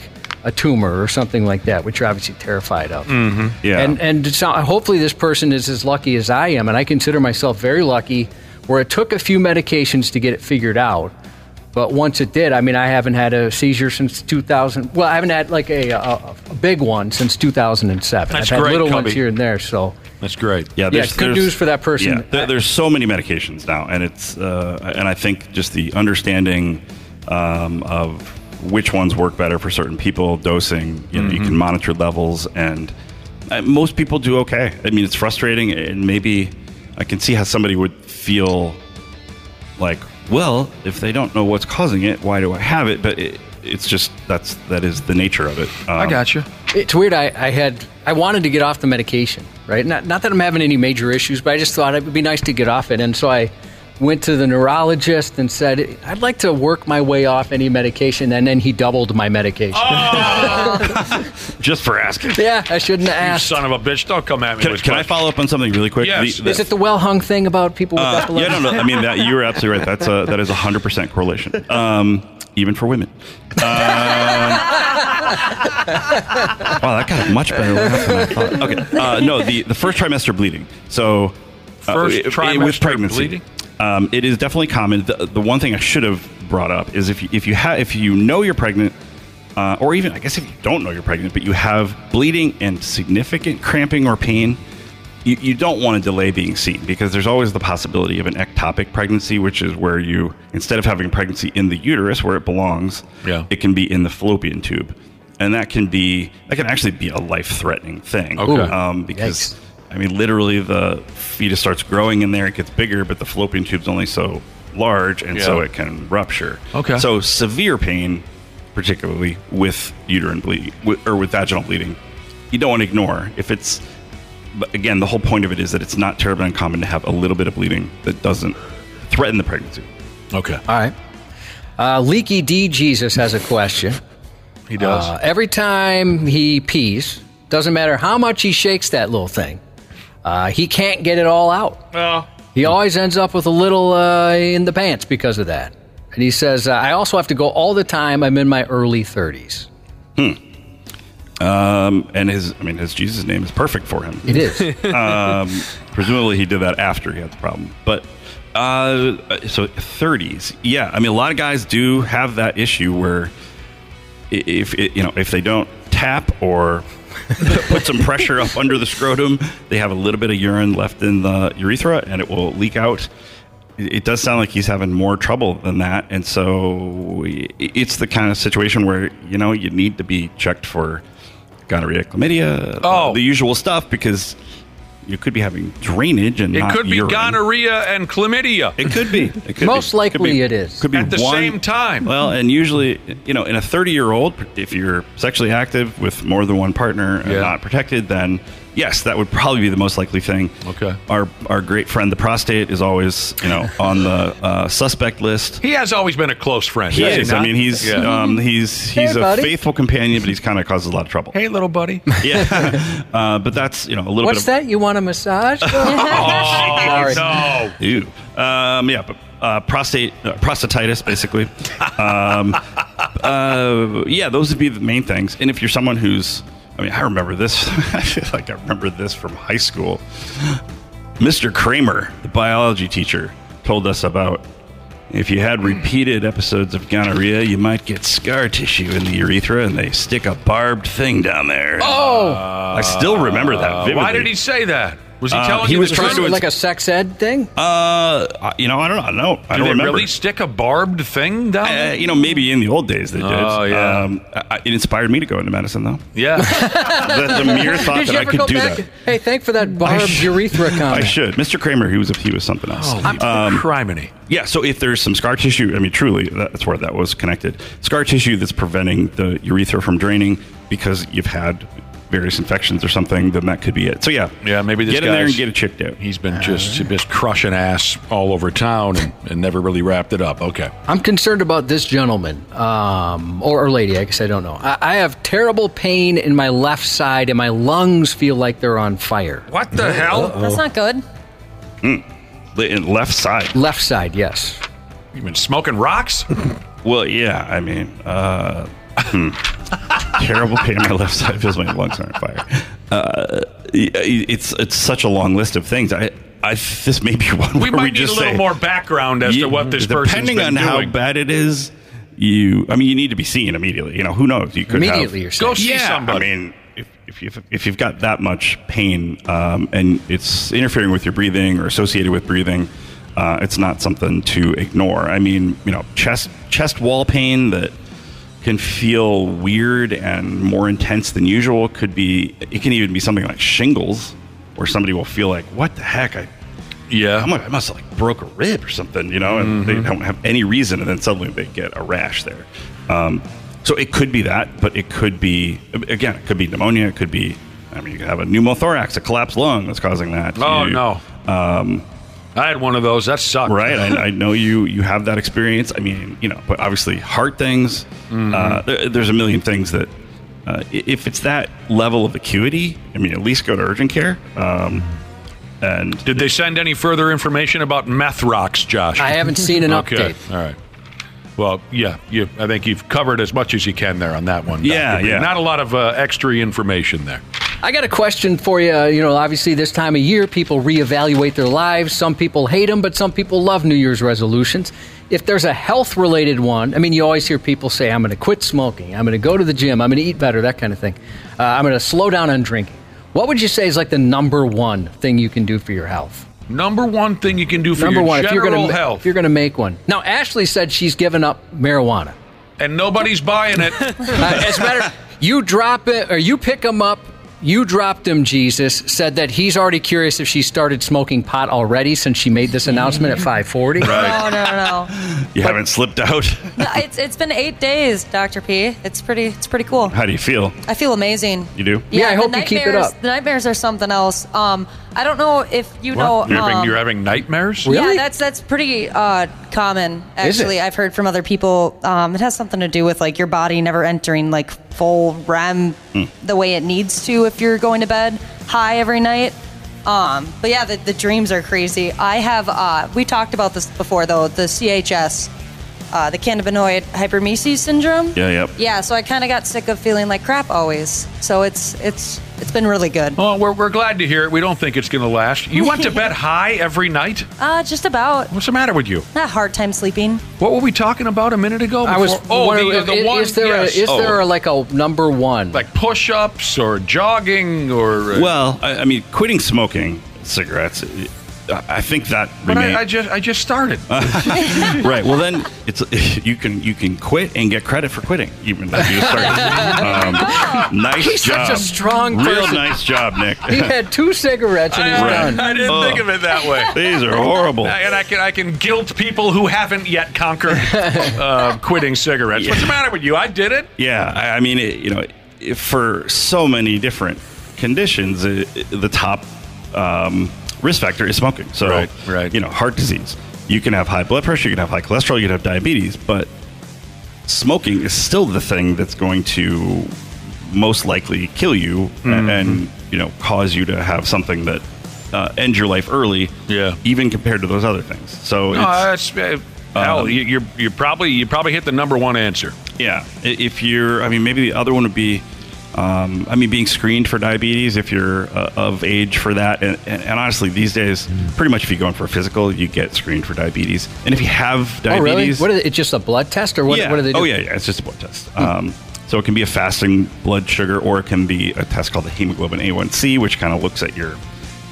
a tumor or something like that, which you're obviously terrified of. Mm-hmm. Yeah. And so hopefully this person is as lucky as I am, and I consider myself very lucky, where it took a few medications to get it figured out. But once it did, I mean, I haven't had a seizure since 2000. Well, I haven't had like a big one since 2007. That's I've had great, little Cubby. ones here and there, so... That's great. Yeah, it's good news for that person. Yeah, there's so many medications now, and it's and I think just the understanding of which ones work better for certain people, dosing. You can monitor levels, and most people do okay. I mean, it's frustrating, and maybe I can see how somebody would feel like, well, if they don't know what's causing it, why do I have it? But it's just that is the nature of it. I got you. It's weird. I wanted to get off the medication, right? Not that I'm having any major issues, but I just thought it would be nice to get off it. And so I went to the neurologist and said, I'd like to work my way off any medication. And then he doubled my medication. Oh! Just for asking. Yeah, I shouldn't have asked. You son of a bitch. Don't come at me with Can I follow up on something really quick? Yes. Is it the well-hung thing about people with epilepsy? Yeah, no. I mean, you're absolutely right. That is 100% correlation, even for women. Wow, that got a much better laugh than I thought. Okay, no, the first trimester bleeding. So first trimester with pregnancy, bleeding. It is definitely common. The one thing I should have brought up is if you know you're pregnant, or even I guess if you don't know you're pregnant, but you have bleeding and significant cramping or pain, you don't want to delay being seen, because there's always the possibility of an ectopic pregnancy, which is where you, instead of having pregnancy in the uterus where it belongs, it can be in the fallopian tube. And that can actually be a life-threatening thing. Okay. Because, I mean, literally the fetus starts growing in there, it gets bigger, but the fallopian tube's only so large, and so it can rupture. Okay. So severe pain, particularly with uterine bleeding, or with vaginal bleeding, you don't want to ignore. But again, the whole point of it is that it's not terribly uncommon to have a little bit of bleeding that doesn't threaten the pregnancy. Okay. All right. Leaky D Jesus has a question. He does. Every time he pees, doesn't matter how much he shakes that little thing, he can't get it all out. Well, he always ends up with a little in the pants because of that. And he says, I also have to go all the time. I'm in my early 30s. And his Jesus name is perfect for him. It is. Presumably he did that after he had the problem. But so 30s, yeah. I mean, a lot of guys do have that issue where if they don't tap or put some pressure up under the scrotum, they have a little bit of urine left in the urethra, and it will leak out. It does sound like he's having more trouble than that, and so it's the kind of situation where you need to be checked for gonorrhea, chlamydia, the usual stuff, because you could be having drainage and it could be urine. Gonorrhea and chlamydia. It could be. Most likely it is. Could be at the same time. Well, and usually, in a 30-year-old, if you're sexually active with more than one partner and not protected, then yes, that would probably be the most likely thing. Okay. Our great friend, the prostate, is always on the suspect list. He has always been a close friend. He is. I mean, he's a faithful companion, but he's kind of causes a lot of trouble. Hey, little buddy. Yeah. But that's a little bit. What's that? You want a massage? Sorry. No. Ew. But prostatitis, basically. Those would be the main things. And if you're someone who's, I remember this. I feel like I remember this from high school. Mr. Kramer, the biology teacher, told us about if you had repeated episodes of gonorrhea, you might get scar tissue in the urethra, and they stick a barbed thing down there. Oh! I still remember that vividly. Why did he say that? Was he telling he was trying to like a sex ed thing? I don't know. No, I don't they remember. Really stick a barbed thing down there? Maybe in the old days they did. Oh, yeah. It inspired me to go into medicine, though. Yeah. the mere thought Did that you I ever could go do back? that. Hey, thank for that barbed urethra comment. I should. Mr. Kramer, he was something else. Criminy. Yeah, so if there's some scar tissue, truly, that's where that was connected. Scar tissue that's preventing the urethra from draining because you've had various infections or something, then that could be it. So yeah, maybe this get in there and get it checked out. He's been just crushing ass all over town and never really wrapped it up. Okay. I'm concerned about this gentleman, or lady, I guess I don't know. I have terrible pain in my left side and my lungs feel like they're on fire. What the hell? That's not good. Left side. Left side, yes. You been smoking rocks? Well, yeah, terrible pain on my left side, feels my lungs are on fire. It's such a long list of things. This may be one we where might need a little more background as to what this person's been doing. Depending on how bad it is, you need to be seen immediately. Who knows? You could immediately. You're saying. Go see somebody. If you've got that much pain and it's interfering with your breathing or associated with breathing, it's not something to ignore. Chest wall pain that can feel weird and more intense than usual. It can even be something like shingles, where somebody will feel like, what the heck? I must have broke a rib or something, and they don't have any reason, and then suddenly they get a rash there. So it could be that, but it could be, again, it could be pneumonia. It could be, you could have a pneumothorax, a collapsed lung that's causing that. Oh, no. I had one of those. That sucked. Right. I know you have that experience. But obviously heart things, there's a million things that, if it's that level of acuity, at least go to urgent care. And did they send any further information about meth rocks, Josh? I haven't seen an update. All right. Well, yeah, I think you've covered as much as you can there on that one. Yeah. Not a lot of extra information there. I got a question for you. Obviously this time of year, people reevaluate their lives. Some people hate them, but some people love New Year's resolutions. If there's a health-related one, you always hear people say, I'm going to quit smoking. I'm going to go to the gym. I'm going to eat better, that kind of thing. I'm going to slow down on drinking. What would you say is like the number one thing you can do for your health? Number one thing you can do for your general health. If you're going to make one. Now, Ashley said she's given up marijuana. And nobody's buying it. As a matter, you drop it, or you pick them up, you dropped him, Jesus, said that he's already curious if she started smoking pot already since she made this announcement at 5:40. Right. No. You haven't slipped out? No, it's been 8 days, Dr. P. It's pretty cool. How do you feel? I feel amazing. You do? Yeah, I hope you keep it up. The nightmares are something else. I don't know if you know. You're having nightmares? Really? Yeah, that's pretty common. Actually, I've heard from other people. It has something to do with like your body never entering like full REM the way it needs to if you're going to bed high every night. But yeah, the dreams are crazy. I have. We talked about this before though. The CHS. The cannabinoid hypermesis syndrome. Yeah, so I kind of got sick of feeling like crap always. So it's been really good. Well, we're glad to hear it. We don't think it's going to last. You went to bed high every night? Just about. What's the matter with you? Not hard time sleeping. What were we talking about a minute ago? I was wondering, the one. Is there like a number one? Like push-ups or jogging or? Well, quitting smoking cigarettes. I think that. But I just started. Right. Well, then you can quit and get credit for quitting, even though you started. Nice He's job. Such a strong person. Real nice job, Nick. He had 2 cigarettes and he's done. I didn't think of it that way. These are horrible. And I can guilt people who haven't yet conquered quitting cigarettes. Yeah. What's the matter with you? I did it. Yeah. For so many different conditions, the top. Risk factor is smoking. So, right. Heart disease. You can have high blood pressure, you can have high cholesterol, you can have diabetes, but smoking is still the thing that's going to most likely kill you and cause you to have something that ends your life early. Yeah. Even compared to those other things. So you probably hit the number one answer. Yeah. If you're, maybe the other one would be. Being screened for diabetes if you're of age for that. And honestly, these days, pretty much if you go in for a physical, you get screened for diabetes. And if you have diabetes... Oh, really? What is it? It's just a blood test? Or what do they do? Oh, yeah. It's just a blood test. So it can be a fasting blood sugar, or it can be a test called the hemoglobin A1C, which kind of looks at your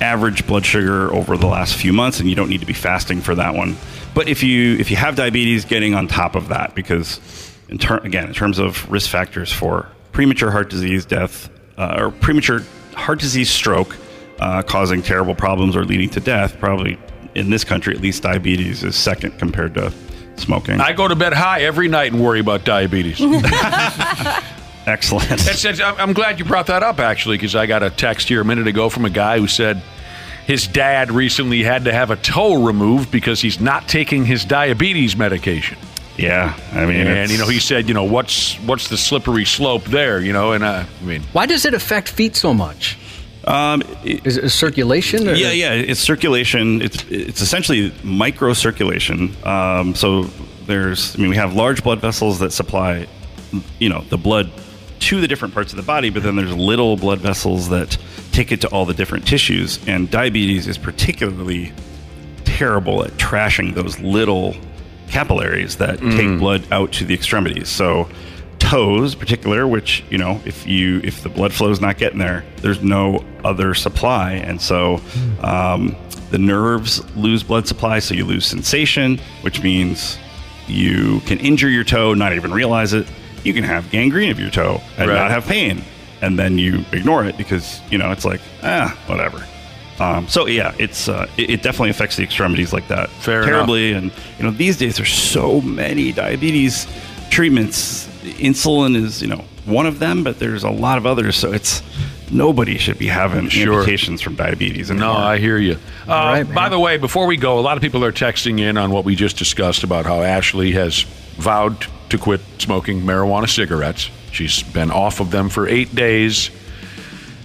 average blood sugar over the last few months, and you don't need to be fasting for that one. But if you have diabetes, getting on top of that, because in terms of risk factors for premature heart disease death, or premature heart disease stroke, causing terrible problems or leading to death, probably in this country, at least diabetes is second compared to smoking. I go to bed high every night and worry about diabetes. Excellent. I'm glad you brought that up, actually, because I got a text here a minute ago from a guy who said his dad recently had to have a toe removed because he's not taking his diabetes medication. Yeah, I mean, and he said, what's the slippery slope there? Why does it affect feet so much? Is it circulation? Or? Yeah, it's circulation. It's essentially microcirculation. So we have large blood vessels that supply, the blood to the different parts of the body, but then there's little blood vessels that take it to all the different tissues. And diabetes is particularly terrible at trashing those little capillaries that take blood out to the extremities. So toes in particular, which, if the blood flow is not getting there, there's no other supply. And so the nerves lose blood supply, so you lose sensation, which means you can injure your toe, not even realize it. You can have gangrene of your toe and not have pain. And then you ignore it because, it's like, whatever. It definitely affects the extremities like that terribly. Enough. And, these days there's so many diabetes treatments. Insulin is, one of them, but there's a lot of others. So nobody should be having amputations from diabetes anymore. No, I hear you. By the way, before we go, a lot of people are texting in on what we just discussed about how Ashley has vowed to quit smoking marijuana cigarettes. She's been off of them for 8 days.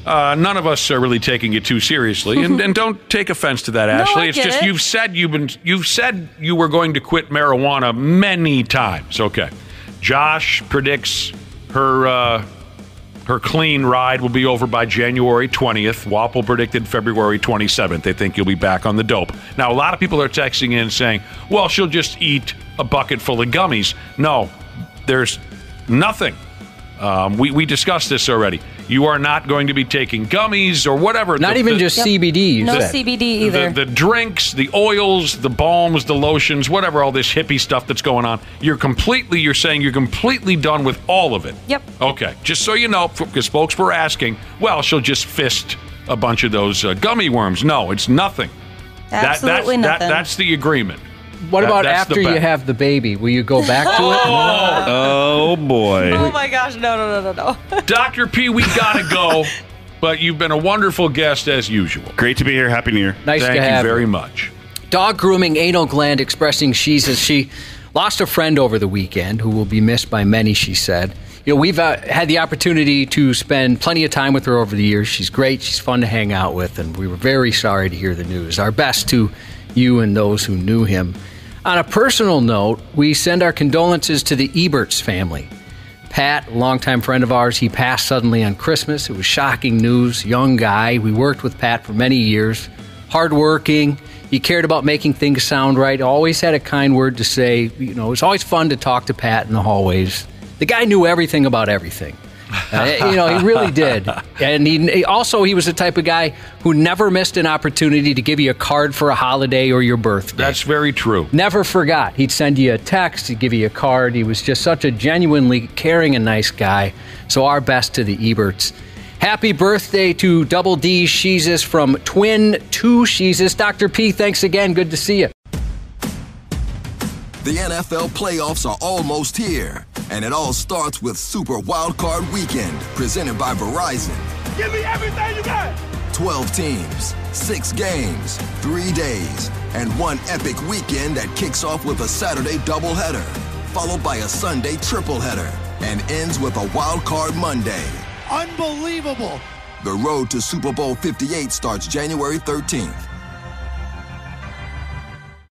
None of us are really taking it too seriously, and don't take offense to that, Ashley. It's just you've said you were going to quit marijuana many times. Okay, Josh predicts her clean ride will be over by January 20th. Wapple predicted February 27th. They think you'll be back on the dope. Now, a lot of people are texting in saying, well, she'll just eat a bucket full of gummies. No, there's nothing. We discussed this already. You are not going to be taking gummies or whatever. Not even just CBD. No CBD either. The drinks, the oils, the balms, the lotions, whatever, all this hippie stuff that's going on. You're saying you're completely done with all of it. Yep. Okay. Just so you know, because folks were asking, well, she'll just fist a bunch of those gummy worms. No, it's nothing. Absolutely nothing. That's the agreement. What about after you have the baby? Will you go back to it? Oh, boy. Oh, my gosh. No. Dr. P, we got to go, but you've been a wonderful guest as usual. Great to be here. Happy New Year. Nice to have you. Thank you very much. Dog grooming anal gland expressing she lost a friend over the weekend who will be missed by many, she said. We've had the opportunity to spend plenty of time with her over the years. She's great. She's fun to hang out with, and we were very sorry to hear the news. Our best to you and those who knew him. On a personal note, we send our condolences to the Eberts family. Pat, a longtime friend of ours, he passed suddenly on Christmas. It was shocking news. Young guy. We worked with Pat for many years. Hardworking. He cared about making things sound right. Always had a kind word to say. It was always fun to talk to Pat in the hallways. The guy knew everything about everything. He really did. And he was the type of guy who never missed an opportunity to give you a card for a holiday or your birthday. That's very true. Never forgot. He'd send you a text, he'd give you a card. He was just such a genuinely caring and nice guy. So our best to the Eberts. Happy birthday to Double D Sheezus from Twin 2 Sheezus. Dr. P, thanks again. Good to see you. The NFL playoffs are almost here, and it all starts with Super Wildcard Weekend, presented by Verizon. Give me everything you got! 12 teams, 6 games, 3 days, and one epic weekend that kicks off with a Saturday doubleheader, followed by a Sunday tripleheader, and ends with a Wildcard Monday. Unbelievable! The road to Super Bowl 58 starts January 13th.